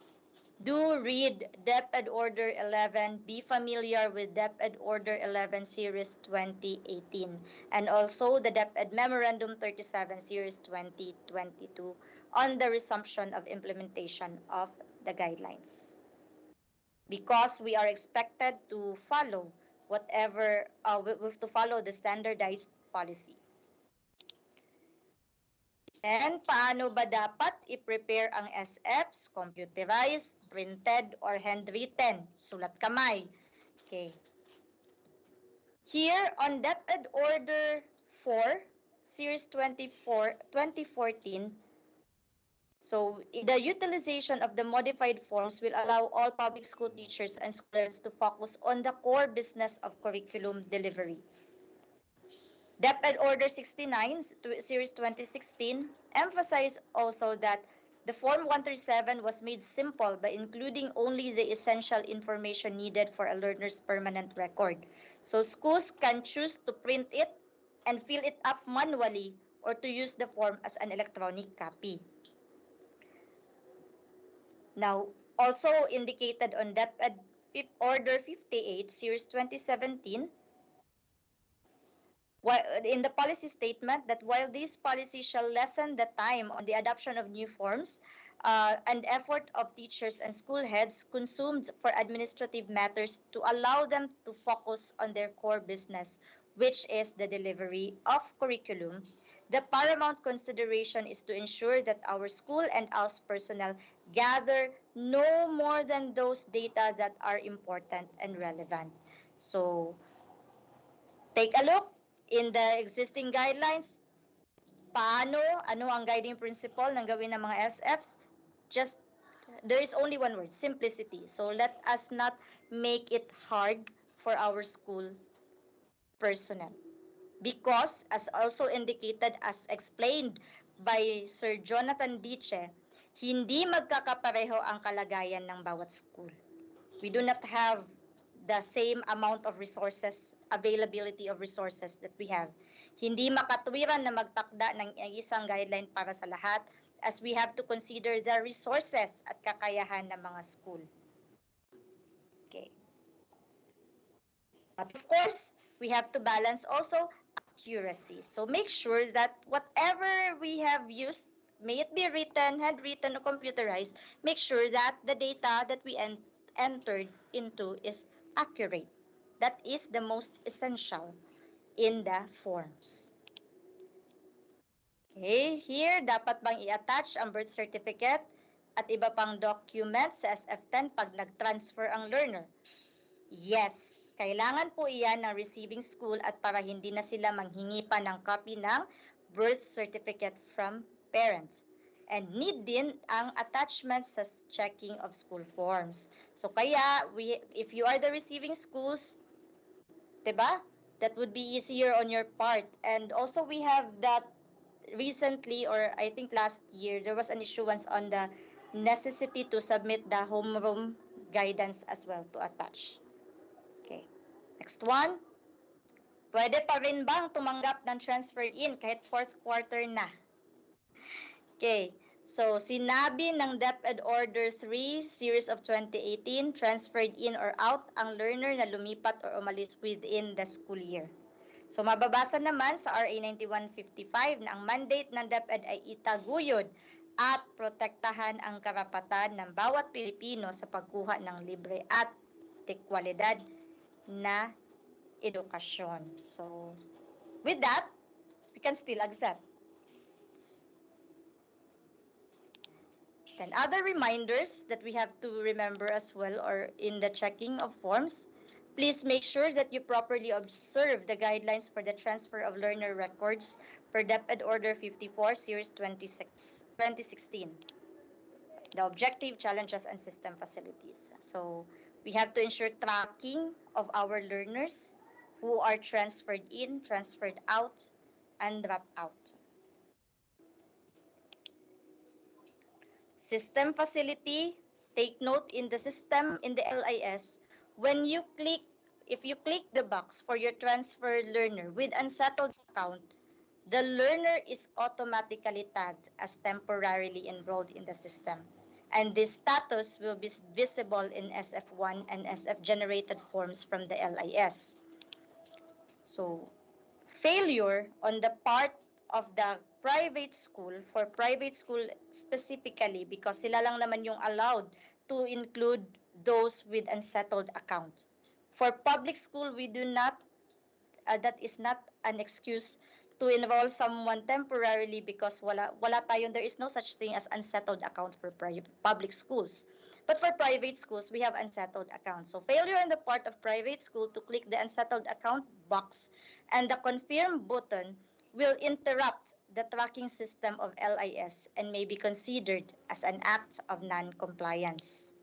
do read DepEd Order 11. Be familiar with DepEd Order 11 Series 2018 and also the DepEd Memorandum 37 Series 2022 on the resumption of implementation of the guidelines. Because we are expected to follow whatever, we have to follow the standardized policy. And paano ba dapat i-prepare ang SFs? Computerized, printed, or handwritten? Sulat kamay. Okay. Here on DepEd Order 4, Series 2014, so the utilization of the modified forms will allow all public school teachers and students to focus on the core business of curriculum delivery. DepEd Order 69, Series 2016, emphasized also that the Form 137 was made simple by including only the essential information needed for a learner's permanent record. So schools can choose to print it and fill it up manually or to use the form as an electronic copy. Now, also indicated on DepEd Order 58, Series 2017, in the policy statement that while this policy shall lessen the time on the adoption of new forms and effort of teachers and school heads consumed for administrative matters to allow them to focus on their core business, which is the delivery of curriculum, the paramount consideration is to ensure that our school and ALS personnel gather no more than those data that are important and relevant. So, take a look in the existing guidelines. Ano ang guiding principle ng gawin ng mga SFs? Just, there is only one word, simplicity. So let us not make it hard for our school personnel. Because, as also indicated, as explained by Sir Jonathan Diche, hindi magkakapareho ang kalagayan ng bawat school. We do not have the same amount of resources, availability of resources that we have. Hindi makatwiran na magtakda ng isang guideline para sa lahat as we have to consider the resources at kakayahan ng mga school. Okay. But of course, we have to balance also accuracy. So make sure that whatever we have used, may it be written, handwritten, or computerized, make sure that the data that we entered into is accurate. That is the most essential in the forms. Okay, here dapat bang i-attach ang birth certificate at iba pang documents sa SF10 pag nag-transfer ang learner? Yes, kailangan po iyan ng receiving school at para hindi na sila manghingi pa ng copy ng birth certificate from parents. And need din ang attachments sa checking of school forms. So kaya, if you are the receiving schools, diba? That would be easier on your part. And also we have that recently, or I think last year, there was an issuance on the necessity to submit the homeroom guidance as well to attach. Okay. Next one. Pwede pa rin bang tumanggap ng transfer in kahit fourth quarter na? Okay. So, sinabi ng DepEd Order 3, Series of 2018, transferred in or out ang learner na lumipat or umalis within the school year. So, mababasa naman sa RA 9155 na ang mandate ng DepEd ay itaguyod at protektahan ang karapatan ng bawat Pilipino sa pagkuha ng libre at kwalidad na edukasyon. So, with that, we can still accept. Then other reminders that we have to remember as well or in the checking of forms, please make sure that you properly observe the guidelines for the transfer of learner records per DepEd Order 54, Series 2016. The objective, challenges, and system facilities. So we have to ensure tracking of our learners who are transferred in, transferred out, and drop out. System facility, take note in the system in the LIS, if you click the box for your transfer learner with unsettled account, the learner is automatically tagged as temporarily enrolled in the system. And this status will be visible in SF1 and SF generated forms from the LIS. So, failure on the part of the private school, for private school specifically, because sila lang naman yung allowed to include those with unsettled accounts. For public school, we do not, that is not an excuse to enroll someone temporarily because wala tayong, there is no such thing as unsettled account for public schools. But for private schools, we have unsettled accounts. So failure on the part of private school to click the unsettled account box and the confirm button will interrupt the tracking system of LIS and may be considered as an act of non-compliance.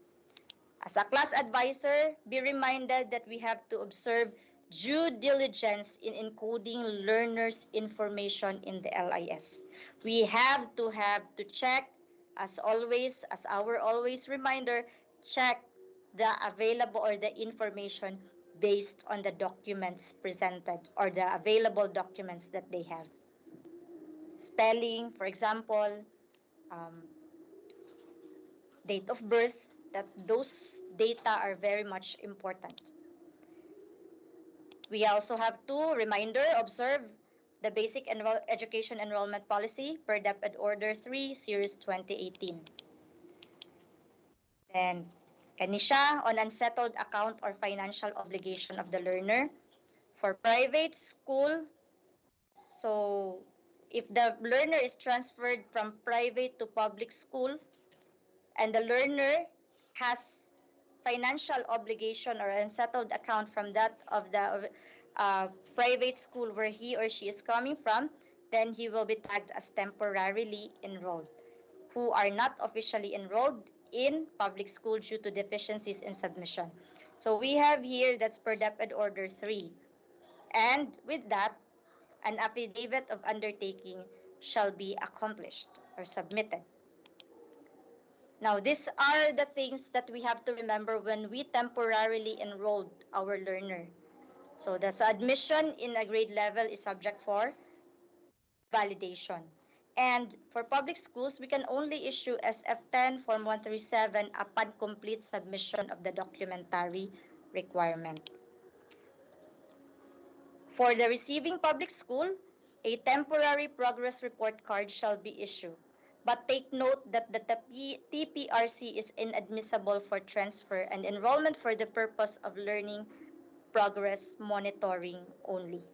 As a class advisor, be reminded that we have to observe due diligence in encoding learners' information in the LIS. We have to check, as always, as our always reminder, check the available or the information based on the documents presented or the available documents that they have. Spelling, for example, date of birth, that those data are very much important. We also have to observe the basic education enrollment policy per DepEd Order 3, Series 2018. Then, kanisya on unsettled account or financial obligation of the learner. For private school, so if the learner is transferred from private to public school and the learner has financial obligation or unsettled account from that of the private school where he or she is coming from, then he will be tagged as temporarily enrolled, who are not officially enrolled in public school due to deficiencies in submission. So we have here, that's per DepEd Order 3. And with that, an affidavit of undertaking shall be accomplished or submitted. Now, these are the things that we have to remember when we temporarily enrolled our learner. So, the admission in a grade level is subject for validation. And for public schools, we can only issue SF10 Form 137 upon complete submission of the documentary requirement. For the receiving public school, a temporary progress report card shall be issued. But take note that the TPRC is inadmissible for transfer and enrollment for the purpose of learning progress monitoring only.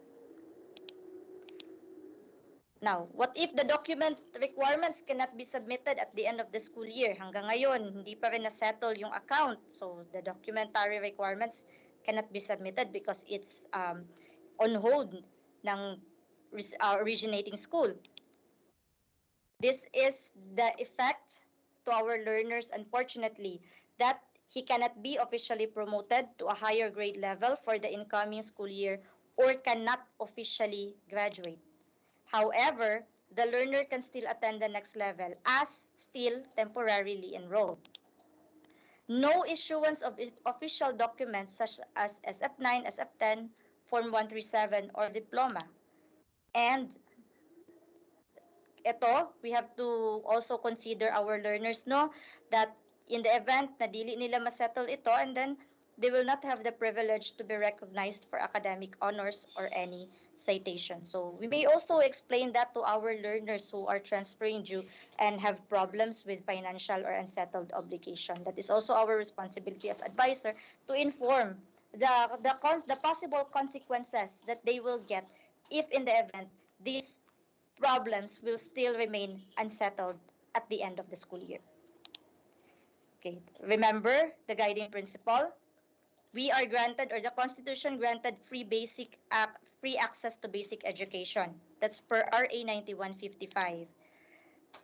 Now, what if the document requirements cannot be submitted at the end of the school year? Hanggang ngayon, hindi pa rin na-settle yung account. So, the documentary requirements cannot be submitted because it's on hold ng originating school. This is the effect to our learners, unfortunately, that he cannot be officially promoted to a higher grade level for the incoming school year or cannot officially graduate. However, the learner can still attend the next level as still temporarily enrolled. No issuance of official documents such as SF9, SF10, Form 137, or diploma. And ito, we have to also consider our learners, no, that in the event na dili nila masettle ito, and then they will not have the privilege to be recognized for academic honors or any citation. So we may also explain that to our learners who are transferring due and have problems with financial or unsettled obligation. That is also our responsibility as advisor to inform the possible consequences that they will get if in the event these problems will still remain unsettled at the end of the school year. Okay, remember the guiding principle. We are granted, or the Constitution granted, free access to basic education. That's per RA 9155.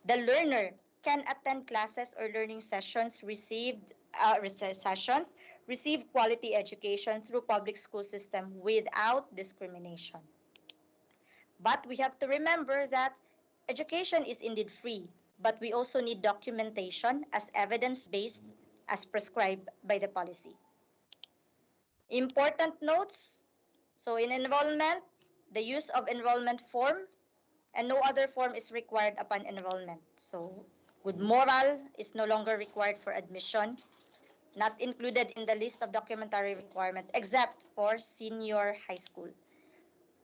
The learner can attend classes or learning sessions, receive quality education through public school system without discrimination. But we have to remember that education is indeed free, but we also need documentation as evidence-based as prescribed by the policy. Important notes. So in enrollment, the use of enrollment form and no other form is required upon enrollment. So good moral is no longer required for admission, not included in the list of documentary requirement except for senior high school.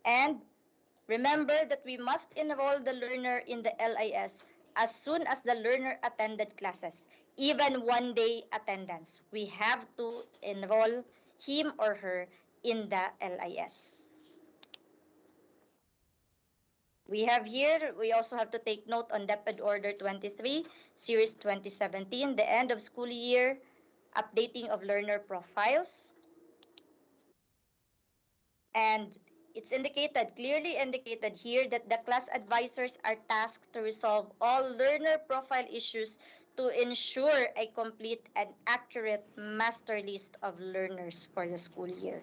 And remember that we must enroll the learner in the LIS as soon as the learner attended classes, even one-day attendance. We have to enroll him or her in the LIS. We also have to take note on DepEd Order 23, Series 2017, the end of school year, updating of learner profiles. And it's clearly indicated here that the class advisors are tasked to resolve all learner profile issues to ensure a complete and accurate master list of learners for the school year.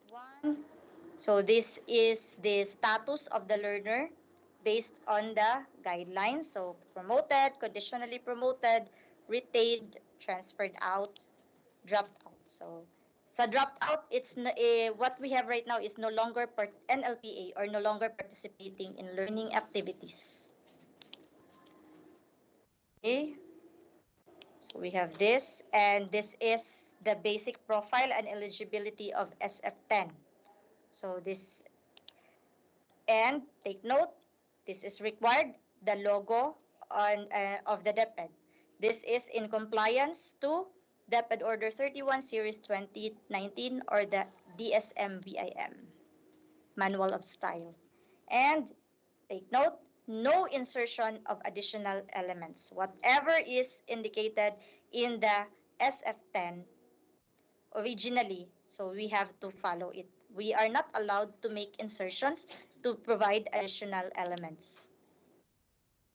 One. So this is the status of the learner based on the guidelines. So promoted, conditionally promoted, retained, transferred out, dropped out. So sa dropped out, what we have right now is no longer NLPA or no longer participating in learning activities. Okay. So we have this, and this is the basic profile and eligibility of SF10. So this, and take note, this is required, the logo of the DepEd. This is in compliance to DepEd Order 31 Series 2019 or the DSM-VIM, Manual of Style. And take note, no insertion of additional elements. Whatever is indicated in the SF10 originally, so we have to follow it. We are not allowed to make insertions to provide additional elements.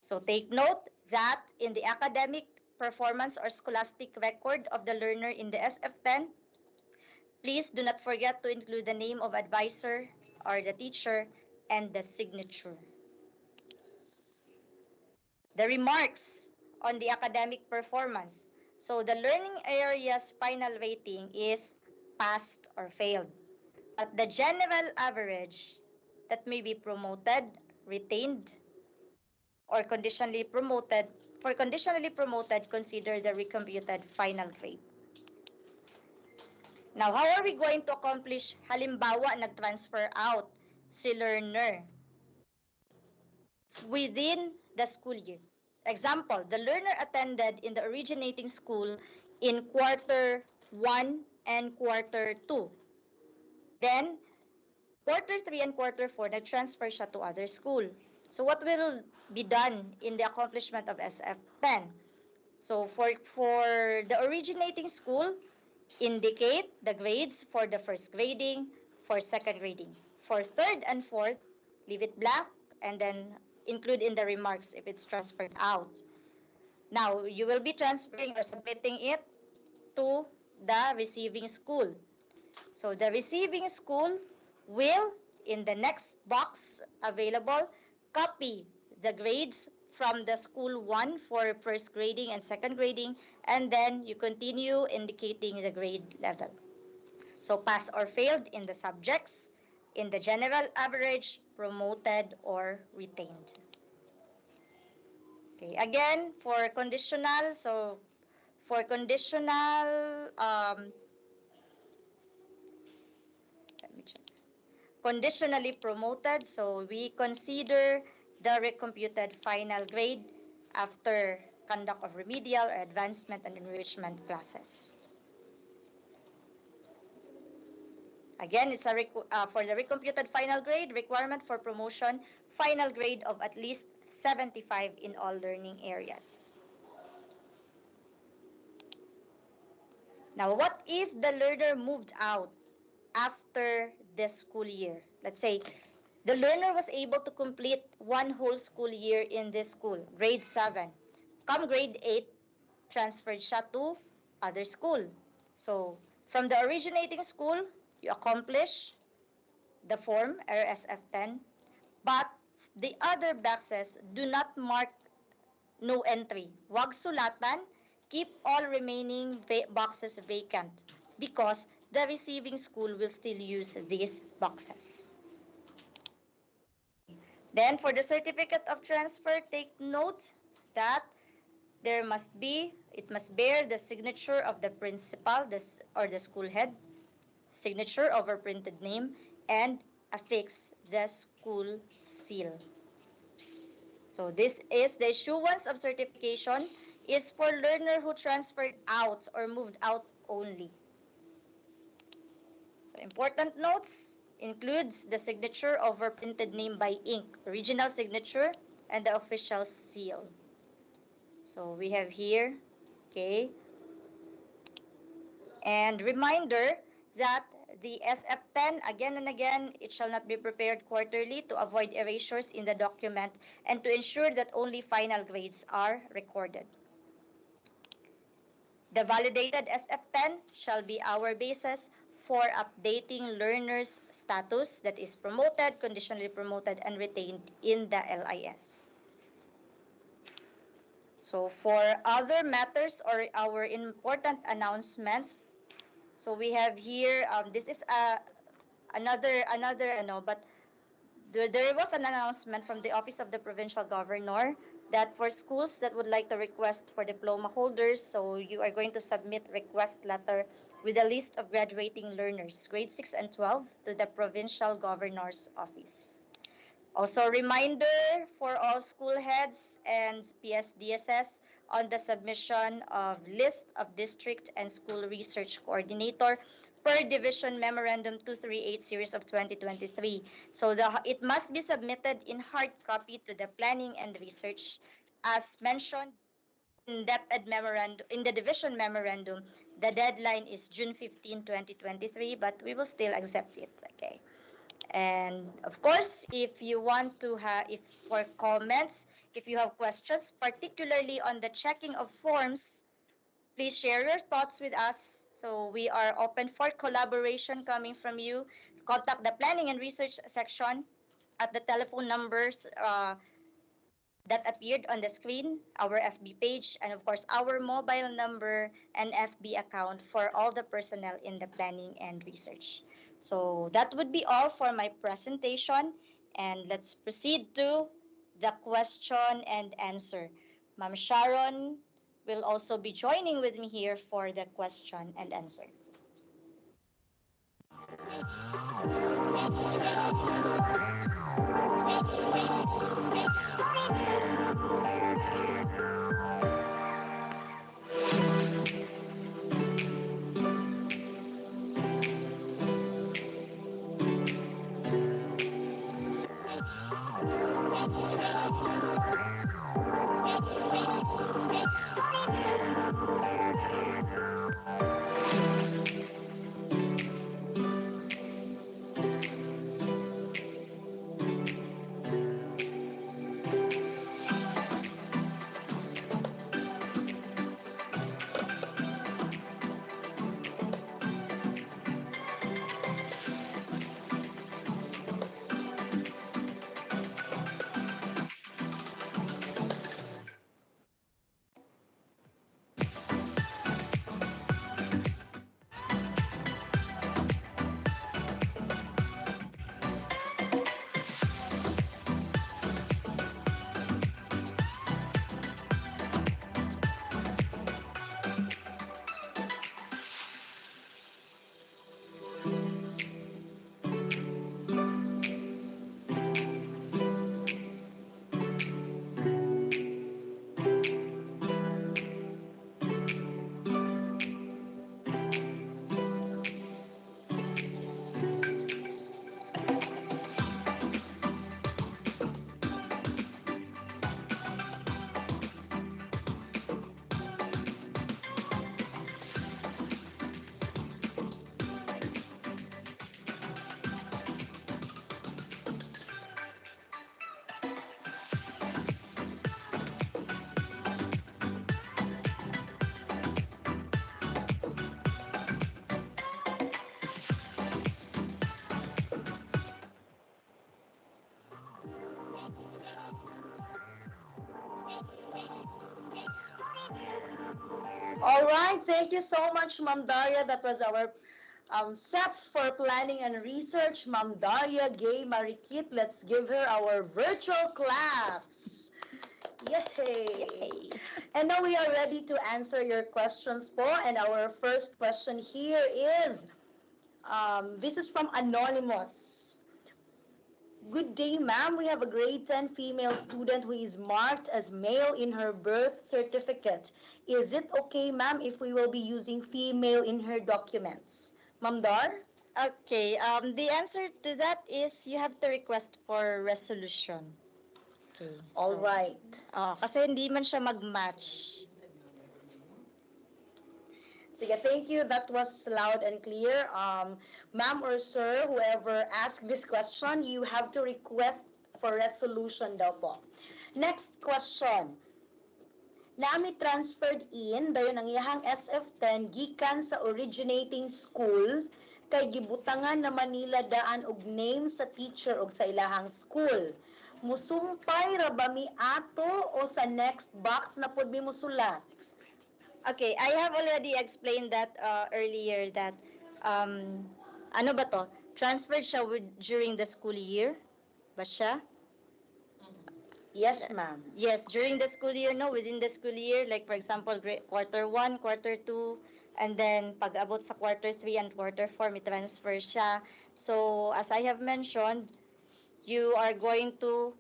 So take note that in the academic performance or scholastic record of the learner in the SF10, please do not forget to include the name of advisor or the teacher and the signature. The remarks on the academic performance. So the learning area's final rating is passed or failed. But the general average that may be promoted, retained, or conditionally promoted, for conditionally promoted, consider the recomputed final grade. Now, how are we going to accomplish, halimbawa, nag-transfer out si learner within the school year? Example, the learner attended in the originating school in quarter 1 and quarter 2. Then, quarter 3 and quarter 4, nag-transfer siya to other school. So what will be done in the accomplishment of SF10? So for the originating school, indicate the grades for the first grading, for second grading. For third and fourth, leave it blank and then include in the remarks if it's transferred out. Now, you will be transferring or submitting it to the receiving school. So the receiving school will, in the next box available, copy the grades from the school 1 for first grading and second grading, and then you continue indicating the grade level. So pass or failed in the subjects, in the general average, promoted, or retained. Okay, again, for conditional, so for conditional, let me check. Conditionally promoted, so we consider the recomputed final grade after conduct of remedial or advancement and enrichment classes. Again, it's for the recomputed final grade requirement for promotion, final grade of at least 75 in all learning areas. Now, what if the learner moved out after the school year? Let's say the learner was able to complete one whole school year in this school, grade 7. Come grade 8, transferred siya to other school. So, from the originating school, you accomplish the form RSF10, but the other boxes do not mark no entry. Wag sulatan, keep all remaining boxes vacant because the receiving school will still use these boxes. Then for the certificate of transfer, take note that it must bear the signature of the principal or the school head, signature over printed name, and affix the school seal. So this is the issuance of certification is for learner who transferred out or moved out only. So important notes includes the signature over printed name by ink, original signature, and the official seal. So we have here, okay. And reminder that the SF10, again and again, it shall not be prepared quarterly to avoid erasures in the document and to ensure that only final grades are recorded. The validated SF10 shall be our basis for updating learners' status that is promoted, conditionally promoted, and retained in the LIS. So for other matters or our important announcements, so we have here, this is but there was an announcement from the Office of the Provincial Governor that for schools that would like to request for diploma holders, so you are going to submit request letter with a list of graduating learners, grade 6 and 12, to the Provincial Governor's Office. Also, reminder for all school heads and PSDSS on the submission of list of district and school research coordinator per division memorandum 238 series of 2023. So it must be submitted in hard copy to the planning and research as mentioned in DepEd memorandum, in the division memorandum. The deadline is June 15, 2023, but we will still accept it, okay? And of course, if you want to if for comments, if you have questions, particularly on the checking of forms, please share your thoughts with us. So we are open for collaboration coming from you. Contact the planning and research section at the telephone numbers that appeared on the screen, our FB page, and of course our mobile number and FB account for all the personnel in the planning and research. So that would be all for my presentation, and let's proceed to the question and answer. Ma'am Sharon will also be joining with me here for the question and answer. All right, thank you so much, Ma'am Daria. That was our steps for planning and research. Ma'am Daria Gay Marikit. Let's give her our virtual claps. Yay! Yay. And now we are ready to answer your questions po. And our first question here is, this is from Anonymous. Good day, ma'am. We have a grade 10 female student who is marked as male in her birth certificate. Is it okay, ma'am, if we will be using female in her documents? Ma'am Dar? Okay, the answer to that is you have to request for resolution. Okay, All right. Kasi hindi man siya mag-match. Sige, thank you. That was loud and clear. Ma'am or sir, whoever asked this question, you have to request for resolution daw po. Next question. Naami transferred in dayon ang iyahang SF10 gikan sa originating school kay gibutangan na Manila daan og name sa teacher og sa ilahang school. Musumpay ra ba mi ato o sa next box na pud mi musulat? Okay, I have already explained that earlier that ano ba to? Transferred siya during the school year? Ba siya? Yes, ma'am. Yes, during the school year, no, within the school year, like for example, quarter 1, quarter 2, and then pag abot sa quarter 3 and quarter 4, may transfer siya. So, as I have mentioned, you are going to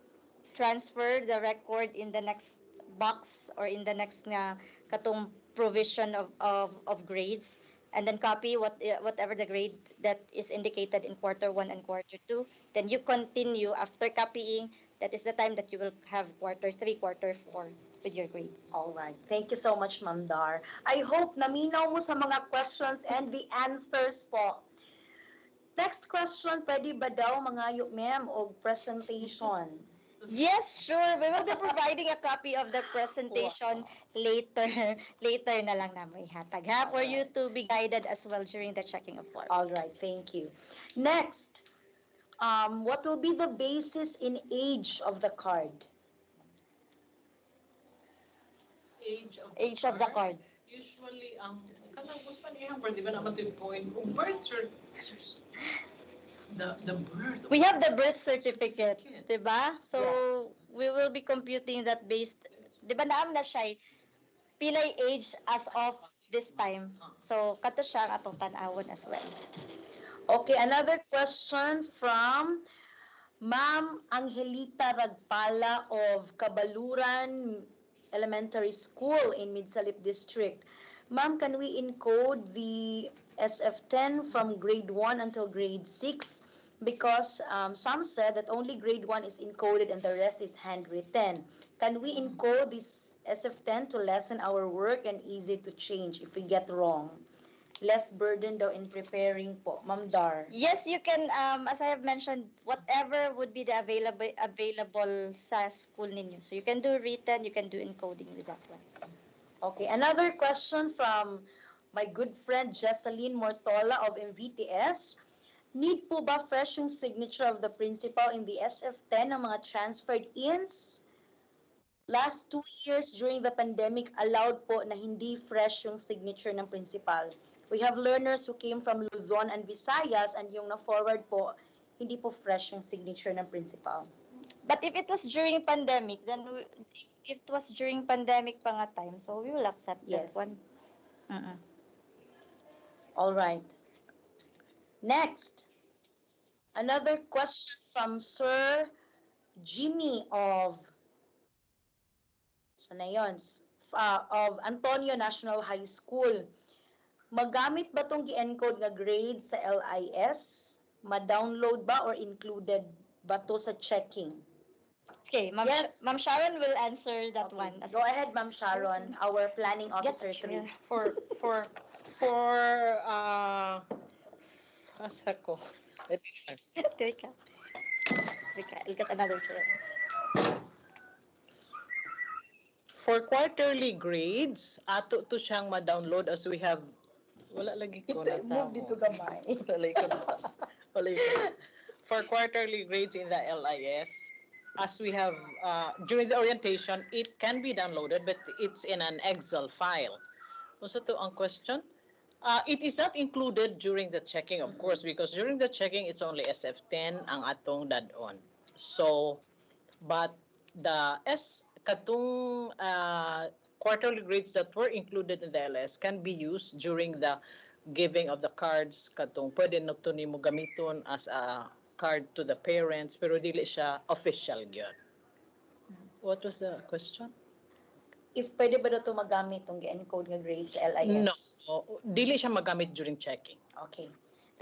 transfer the record in the next box or in the next nga katong provision of grades, and then copy whatever the grade that is indicated in quarter 1 and quarter 2. Then you continue after copying. That is the time that you will have quarter 3, quarter 4 with your grade. All right. Thank you so much, Ma'am Dar. I hope naminaw mo sa mga questions and the answers po. Next question, pwede ba daw mangayo, ma'am, og presentation? Yes, sure. We will be providing a copy of the presentation later. Later na lang namin ihatag ha, for you to be guided as well during the checking of form. All right. Thank you. Next, what will be the basis in age of the card? Age of the card. Usually, katapos pa niya, di ba naman ito yung point? Kung birth certificate, the birth. We have the birth certificate, diba? So, we will be computing that based, diba naam na siya, pilay age as of this time. So, kato siya ang atong tanawon as well. Okay, another question from Ma'am Angelita Ragpala of Kabaluran Elementary School in Midsalip District. Ma'am, can we encode the SF10 from grade 1 until grade 6? Because some said that only grade 1 is encoded and the rest is handwritten. Can we encode this SF10 to lessen our work and easy to change if we get wrong? Less burden daw in preparing po. Ma'am Dar. Yes, you can, as I have mentioned, whatever would be the available sa school ninyo. So, you can do written, you can do encoding with that one. Okay, another question from my good friend Jesseline Mortola of MVTS. Need po ba fresh yung signature of the principal in the SF10 ng mga transferred ins? Last 2 years during the pandemic, allowed po na hindi fresh yung signature ng principal. We have learners who came from Luzon and Visayas and yung na-forward po, hindi po fresh yung signature ng principal. But if it was during pandemic, then if it was during pandemic pa nga time, so we will accept Yes. that one. All right. Next, another question from Sir Jimmy of of Antonio National High School. Magamit ba tong gi-encode nga grade sa LIS? Ma-download ba or included ba to sa checking? Okay, Ma'am Yes. Ma'am Sharon will answer that Okay. one. Go ahead, Ma'am Sharon, our planning officer 3. For asa ko. Teka. I'll get another chair. For quarterly grades, ato to siyang ma-download as we have wala lagi ko na Move dito gamay. Wala ko na For quarterly grades in the LIS, as we have during the orientation, it can be downloaded, but it's in an Excel file. Also to ang question, it is not included during the checking, of course, because during the checking, it's only SF10 ang atong dadon. So, but the katong quarterly grades that were included in the LS can be used during the giving of the cards katong pwede na to nimo gamiton as a card to the parents pero dili siya official gyud. What was the question? If pwede ba na ito magamit itong encode nga grades sa LIS? No, dili siya magamit during checking. Okay.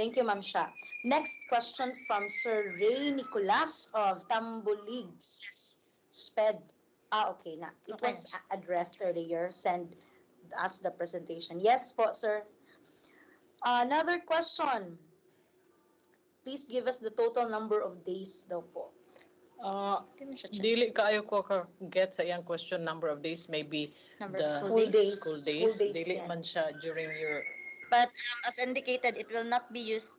Thank you, Ma'am Sha. Next question from Sir Ray Nicolas of Tambuligs. SPED. Okay na. It was addressed earlier. Send us the presentation. Yes po, sir. Another question. Please give us the total number of days daw po. Dili kaayo ko get sa iyang question number of days, maybe Number the of School days. school School days. days Dili yan. man siya during your But as indicated, it will not be used.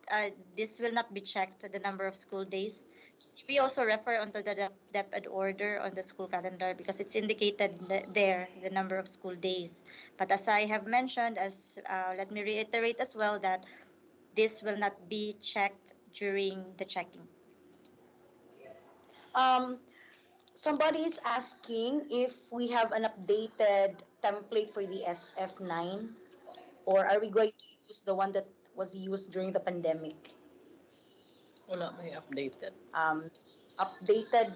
This will not be checked the number of school days. We also refer onto the DepEd order on the school calendar because it's indicated there the number of school days. But as I have mentioned, let me reiterate as well that this will not be checked during the checking. Somebody is asking if we have an updated template for the SF9, or are we going to use the one that was used during the pandemic? wala may updated. Updated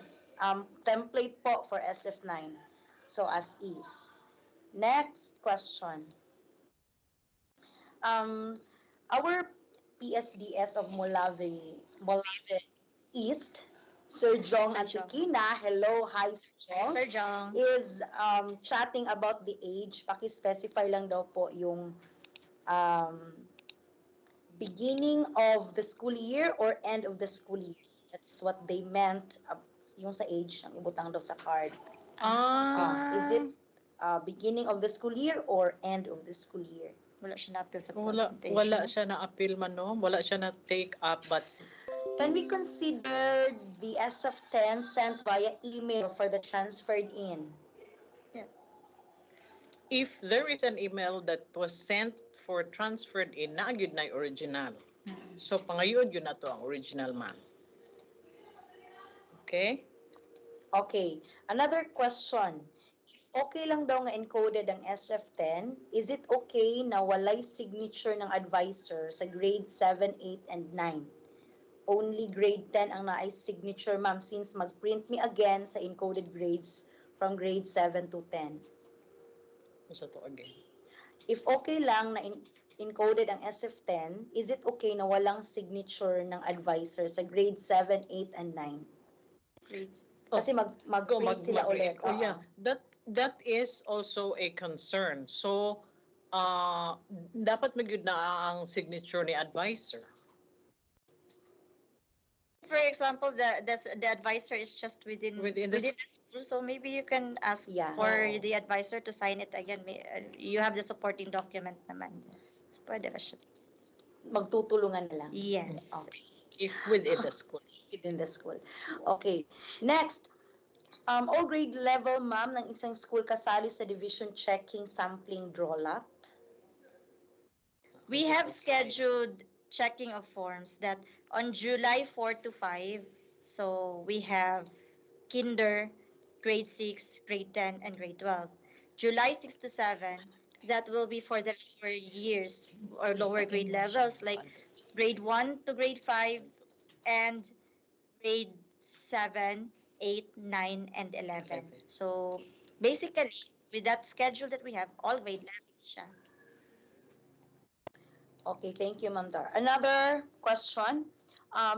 template po for SF9. So as is. Next question. Our PSDS of Molave East, Sir Jong Sir Jong. Antikina, hello, hi Sir Jong, Sir Jong. is chatting about the age. Paki-specify lang daw po yung beginning of the school year or end of the school year. That's what they meant, yung sa age, ang ibutang daw sa card. Is it beginning of the school year or end of the school year? Wala siya na-appeal sa Wala presentation. siya na appeal man no. Wala siya na take up, but Can we consider the SF10 sent via email for the transferred in? if there is an email that was sent for transferred in, naa gyud na original. So pangayon yun na to ang original man. Okay? Okay. Another question. If okay lang daw nga encoded ang SF10, is it okay na walay signature ng advisor sa grade 7, 8, and 9? Only grade 10 ang naay signature, ma'am, since mag-print me again sa encoded grades from grade 7 to 10. So to again. If okay lang na encoded ang SF10, is it okay na walang signature ng advisor sa grade 7, 8, and 9? Grades. Kasi mag-print sila ulit. Oh yeah, that is also a concern. So dapat magyud na ang signature ni advisor. For example, the advisor is just within the school, so maybe you can ask for the advisor to sign it again. You have the supporting document naman. So, pwede ba siya? Magtutulungan na lang. Yes. Okay. If within the school. Within the school. Okay. Next. All grade level, ma'am, ng isang school kasali sa division checking sampling draw lot? We have scheduled checking of forms that on July 4 to 5, so we have kinder, grade 6, grade 10, and grade 12. July 6 to 7, that will be for the lower years or lower grade levels like grade 1 to grade 5 and grade 7, 8, 9, and 11. So basically, with that schedule that we have, all grade levels siya. Okay, thank you, Ma'am Dar. Another question.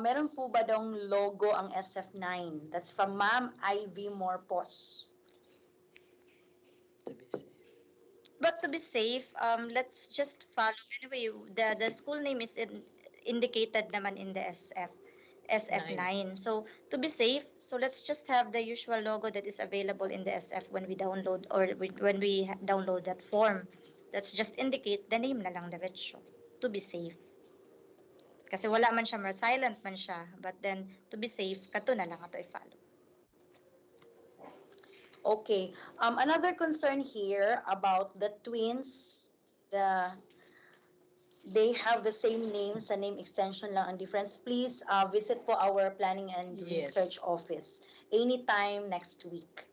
Meron po ba daw logo ang SF9? That's from Ma'am Ivy Morpos. But to be safe, let's just follow. Anyway, the school name is indicated naman in the SF9. So to be safe, so let's just have the usual logo that is available in the SF when we download or when we download that form. Let's just indicate the name na lang diretso to be safe. Kasi wala man siya, silent man siya. But then, to be safe, kato na lang ato i-follow. Okay. Another concern here about the twins the they have the same name, sa name extension lang ang difference. Please visit po our planning and Yes. research office anytime next week.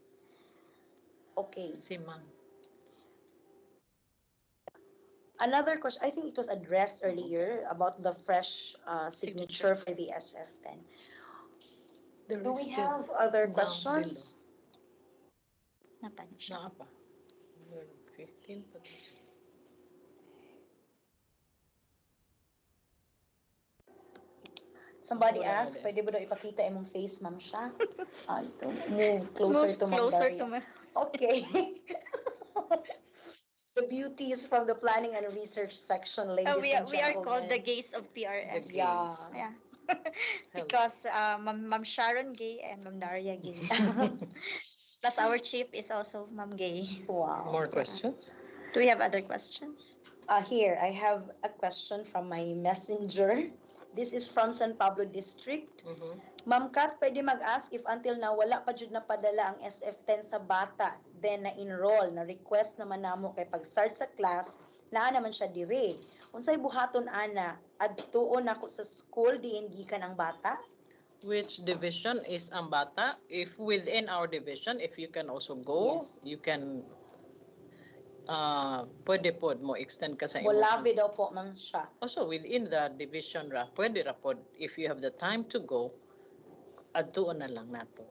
Okay. Si Ma'am. Another question, I think it was addressed earlier about the fresh signature for the SF10. There Do is we still have other down questions? Napan siya. Naa pa. 15 pa. Somebody Wala na asked, din. pwede ba daw ipakita imong face, ma'am siya? Ito, move closer Move to Ma'am closer Daria. to me. Okay. The beauties from the planning and research section, ladies We and we are called the gentlemen. gays of PRS. The Yeah. Yeah. Hello. Because Ma'am Sharon gay and Ma'am Daria gay. Plus our chief is also Ma'am gay. Wow. More questions? Do we have other questions? Here, I have a question from my messenger. This is from San Pablo District. Mhm. Ma'am Kat, pwede mag-ask if until now wala pa jud na padala ang SF10 sa bata, then na-enroll, na-request naman namo kay pag-start sa class, naa naman siya dire. Unsay buhaton ana, adtuon ako sa school diin gikan ang bata? Which division is ang bata? If within our division, if you can also go, Yes. you can pwede pod mo extend ka sa Bolavi daw po, ma'am siya. Also within the division ra, pwede ra pod if you have the time to go, adtuon na lang nato.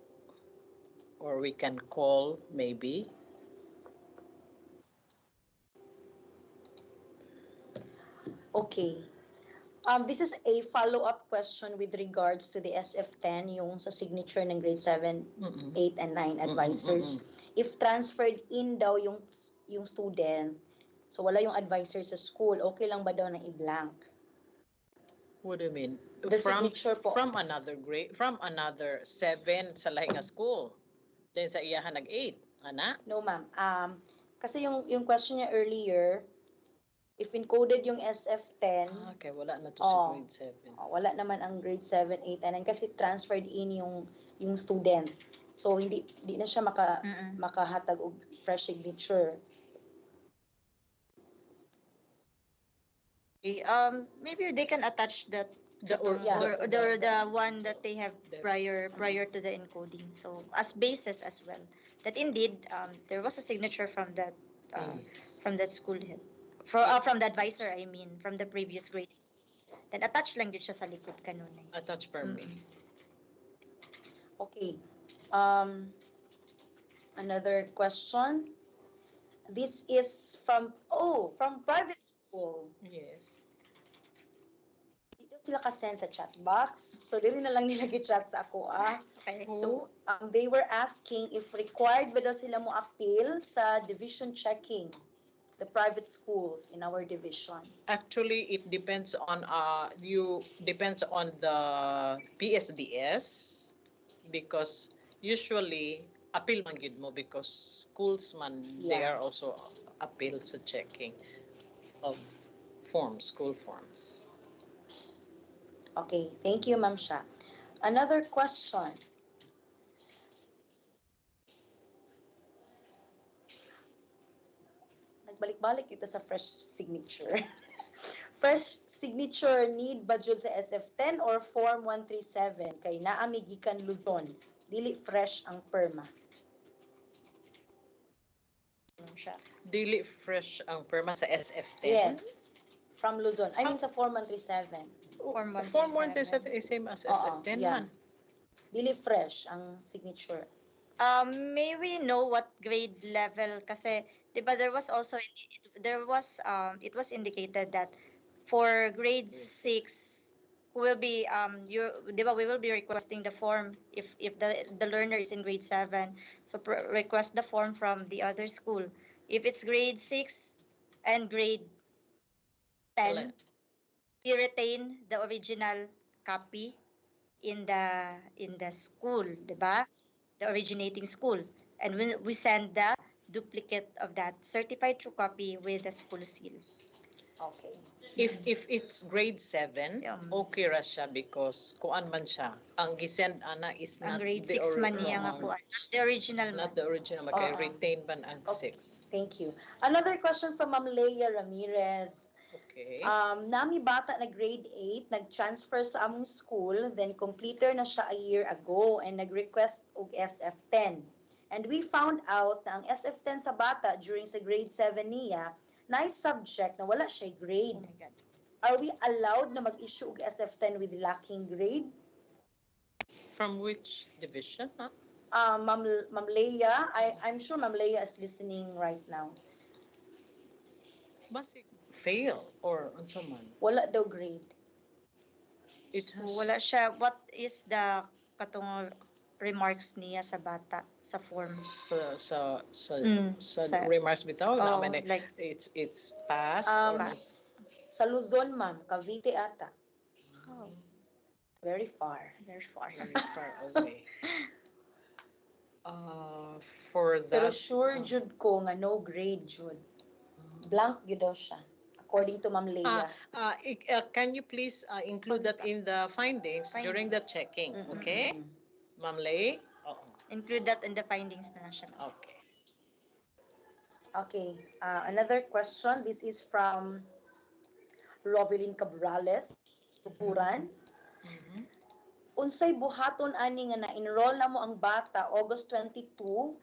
Or we can call maybe. Okay. This is a follow-up question with regards to the SF10, yung sa signature ng grade 7, Mm-mm. 8, and 9 advisors. If transferred in daw yung student, so wala yung advisor sa school, okay lang ba daw na i-blank? What do you mean? The signature po. From another grade, from another 7 sa lahi nga school. Then sa iyahan nag-8, ana? No, ma'am. Kasi yung question niya earlier, if encoded yung SF10, Okay, wala na to sa Oh. grade 7. wala naman ang grade 7, 8, and 9 kasi transferred in yung student. So hindi na siya makahatag og fresh signature. Maybe they can attach that Yeah. the one that they have prior to the encoding. So as basis as well. That indeed there was a signature from that school head. From the advisor, I mean, from the previous grade. Then attach lang yun siya sa likod kanunay. Attach per me. Okay. Another question. This is from private school. Yes. Dito sila ka-send sa chat box. So, dili na lang nila gi-chat sa ako, Okay. So, they were asking if required ba daw sila mo appeal sa division checking, the private schools in our division. Actually, it depends on depends on the PSDS because usually appeal man gid mo because schools man they Yeah. are also appeal sa checking of school forms. Okay, thank you, Ma'am Sha. Another question. Nagbalik-balik ito sa fresh signature. Fresh signature need ba jud sa SF10 or Form 137 kay naa mi gikan Luzon. Dili fresh ang perma. Siya. Dili fresh ang perma sa SF10. Yes. From Luzon. I mean sa Form 137. Form Form 137 is same as SF10 yeah. man. Dili fresh ang signature. May we know what grade level kasi 'di ba it was indicated that for grade 6 will be we will be requesting the form if the learner is in grade 7, so request the form from the other school. If it's grade 6 and grade 10, we retain the original copy in the school, 'di ba? The originating school, and when we send the duplicate of that certified true copy with the school seal. Okay. If it's grade 7, Yeah. okay ra siya because kuan man siya. Ang gisend ana is Ang not grade the 6 man niya nga po. Not the original man. not the original, kay Oo. retain man ang Okay. 6. Thank you. Another question from Ma'am Leia Ramirez. Okay. Nami bata na grade 8, nag-transfer sa among school, then completer na siya a year ago and nag-request og SF10. And we found out na ang SF10 sa bata during sa grade 7 niya, nice subject na wala siya Oh grade. my God. Are we allowed na mag-issue og SF10 with lacking grade? From which division, ha? Ma'am Leia, I'm sure Ma'am Leia is listening right now. Basic fail or unsa man. Wala daw grade. It So, has wala siya. What is the katong remarks niya sa bata sa form? sa Sa- remarks bitaw Oh, na man like it's passed or Pass. Sa Luzon, ma'am, Cavite ata. oh, Very far. very far. very far away. For Pero that, sure jud ko nga no grade jud. Blank gyud daw siya. According to Ma'am Leia. can you please include that in the findings during the Findings. checking, Mm-mm, okay? mm-mm. Ma'am Lay? Oo. Include that in the findings na lang siya. Okay. Okay. Another question. This is from Rovelyn Cabrales, Tupuran. Mhm. Unsay buhaton ani nga na-enroll na mo ang bata August 22,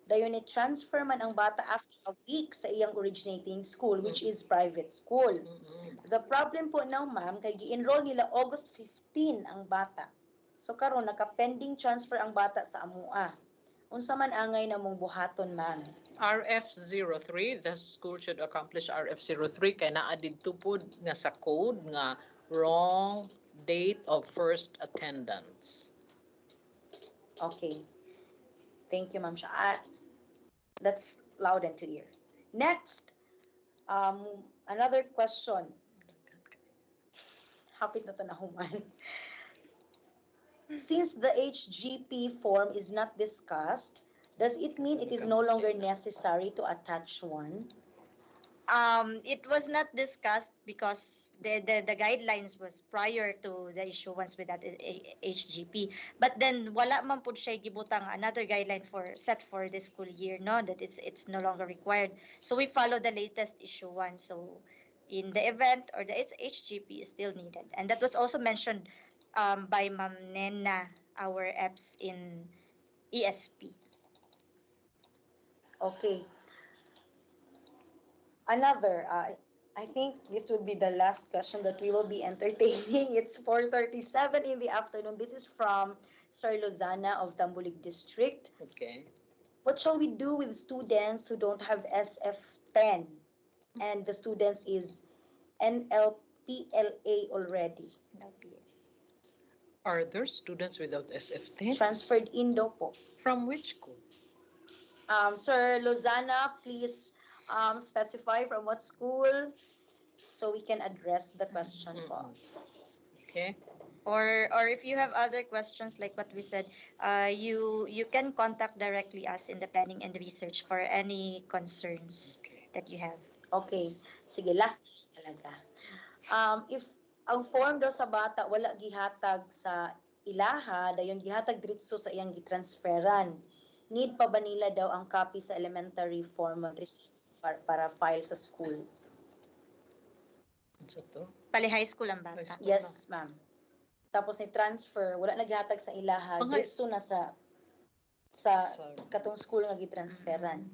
dayon ni transfer man ang bata after a week sa iyang originating school, which is private school. Mhm. The problem po now, ma'am, kay gi-enroll nila August 15 ang bata. So karon naka-pending transfer ang bata sa amua. Unsa man angay na mong buhaton, ma'am? RF03, the school should accomplish RF03 kay naa didto pud nga sa code nga wrong date of first attendance. Okay. Thank you, ma'am. That's loud and clear. Next, another question. Hapit na tanahuman. Since the HGP form is not discussed, does it mean it is no longer necessary to attach one? It was not discussed because the guidelines was prior to the issuance with that HGP. But then wala man pud siya gibutang another guideline for set for this school year, no, that it's no longer required. So we follow the latest issuance. So in the event or the HGP is still needed, and that was also mentioned by Ma'am Nena, our EPS in ESP. Okay. Another, I think this would be the last question that we will be entertaining. It's 4:37 in the afternoon. This is from Sir Lozana of Tambulig District. Okay. What shall we do with students who don't have SF10 and the students is NLPLA already? Are there students without SF10? Transferred in daw po. From which school? Sir Lozana, please specify from what school so we can address the question po. Okay. Or if you have other questions like what we said, you can contact directly us in the planning and research for any concerns that you have. Okay. Sige, last talaga. If ang form daw sa bata wala gihatag sa ilaha, dayon gihatag diretso sa iyang gitransferan. Need pa ba nila daw ang copy sa elementary form of receipt para file sa school? Ano to? Pali high school ang bata. High school. Yes, ma'am. Tapos ni transfer, wala naghatag sa ilaha, Pangay- diretso na sa katong school nga gitransferan.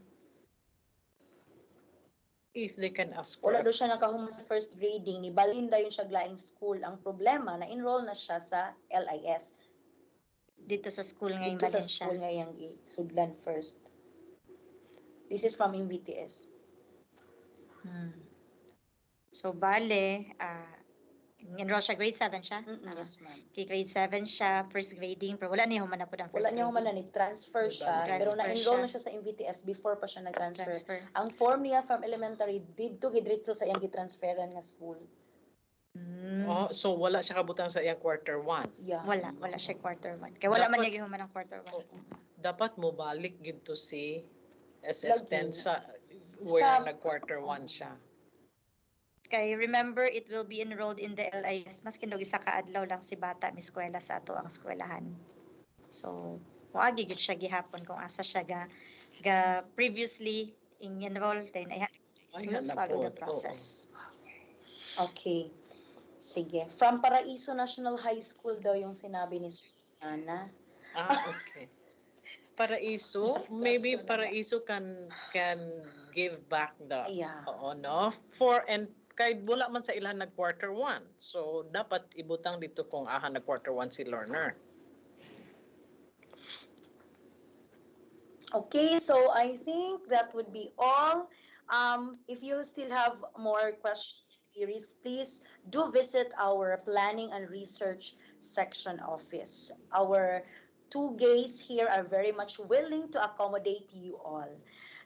If they can ask for Wala daw siya nakahuman sa first grading, ni balin dayon siya glaing school. Ang problema, na-enroll na siya sa LIS. Dito sa school ngayon Dito ba sa din siya? school nga yung sudlan first. This is from MVTS. So, bale, enroll siya, grade 7 siya? Yes, ma'am. Okay, grade 7 siya, first grading, pero wala niya human na po ng first Wala niya grading. human na ni-transfer siya, pero Transfer na-enroll siya. na siya sa MVTS before pa siya nag-transfer. Transfer. Ang form niya from elementary, dito gidritso sa iyang gitransferan nga school. Oh, so wala siya kabutang sa iyang quarter 1. Yeah. Wala siya quarter 1. Kaya wala man Dapat- niya human ng quarter 1. Dapat mo balik gid to si SF10 Lagi. sa where Sa- nag quarter 1 siya. Kay remember, it will be enrolled in the LIS. Mas kinog isa ka adlaw lang si bata miskwela sa ato ang eskwelahan. So, moagi gyud siya gihapon kung asa siya ga previously enroll then I Ay, will follow the po. process. Okay. Sige. From Paraiso National High School daw yung sinabi ni Sir Ana. Okay. Paraiso, maybe Paraiso can give back the Yeah. no for and kahit wala man sa ilan nag quarter 1. So dapat ibutang dito kung nag quarter 1 si learner. Okay, so I think that would be all. If you still have more questions and queries, please do visit our planning and research section office. Our two gays here are very much willing to accommodate you all.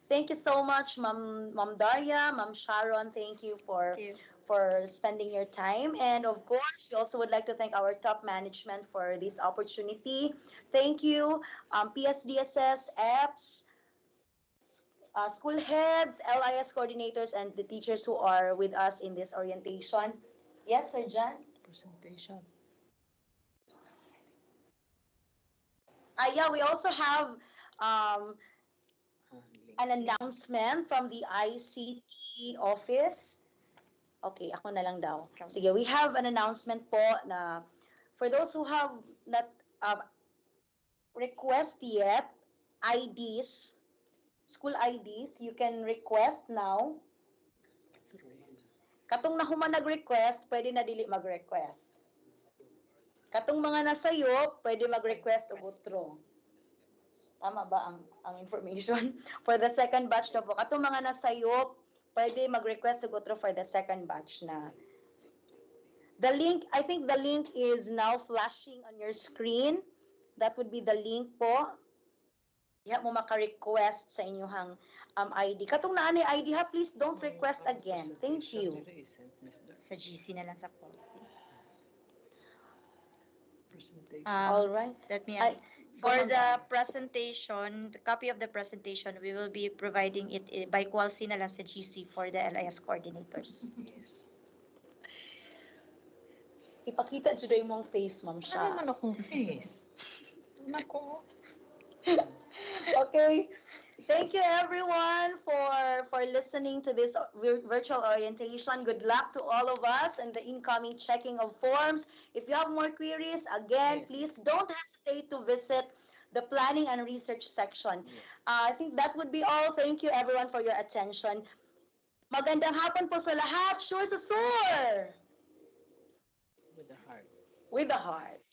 Thank you so much, Ma'am Daria, Ma'am Sharon. Thank you for Thank you. for spending your time. And of course, we also would like to thank our top management for this opportunity. Thank you, PSDSS, EPS, school heads, LIS coordinators, and the teachers who are with us in this orientation. Yes, Sir Jan? Presentation. Yeah, we also have um, an announcement from the ICT office. Okay, ako na lang daw. Sige, we have an announcement po na for those who have not request yet IDs, school IDs, you can request now. Katong na human nag-request, pwede na dili mag-request. Katong mga nasayo, pwede mag-request og utro. Tama ba ang information? For the second batch na po. Katong mga nasayo, pwede mag-request og utro for the second batch na. The link, I think the link is now flashing on your screen. That would be the link po. Diha mo maka-request sa inyong ID. Katong naa ni ID ha, please don't request again. Thank you. Sa GC na lang sa policy. Presentation. All right. Let me Ay, for the presentation, the copy of the presentation, we will be providing it by quality na lang sa GC for the LIS coordinators. Yes. Ipakita jud yung mong face, Ma'am Ano Sha. man akong face? Nako. Okay. Thank you everyone for listening to this virtual orientation. Good luck to all of us and the incoming checking of forms. If you have more queries, again, Yes. please don't hesitate to visit the planning and research section. Yes. I think that would be all. Thank you everyone for your attention. Magandang hapon po sa lahat. Sure sa sure. With the heart. With the heart.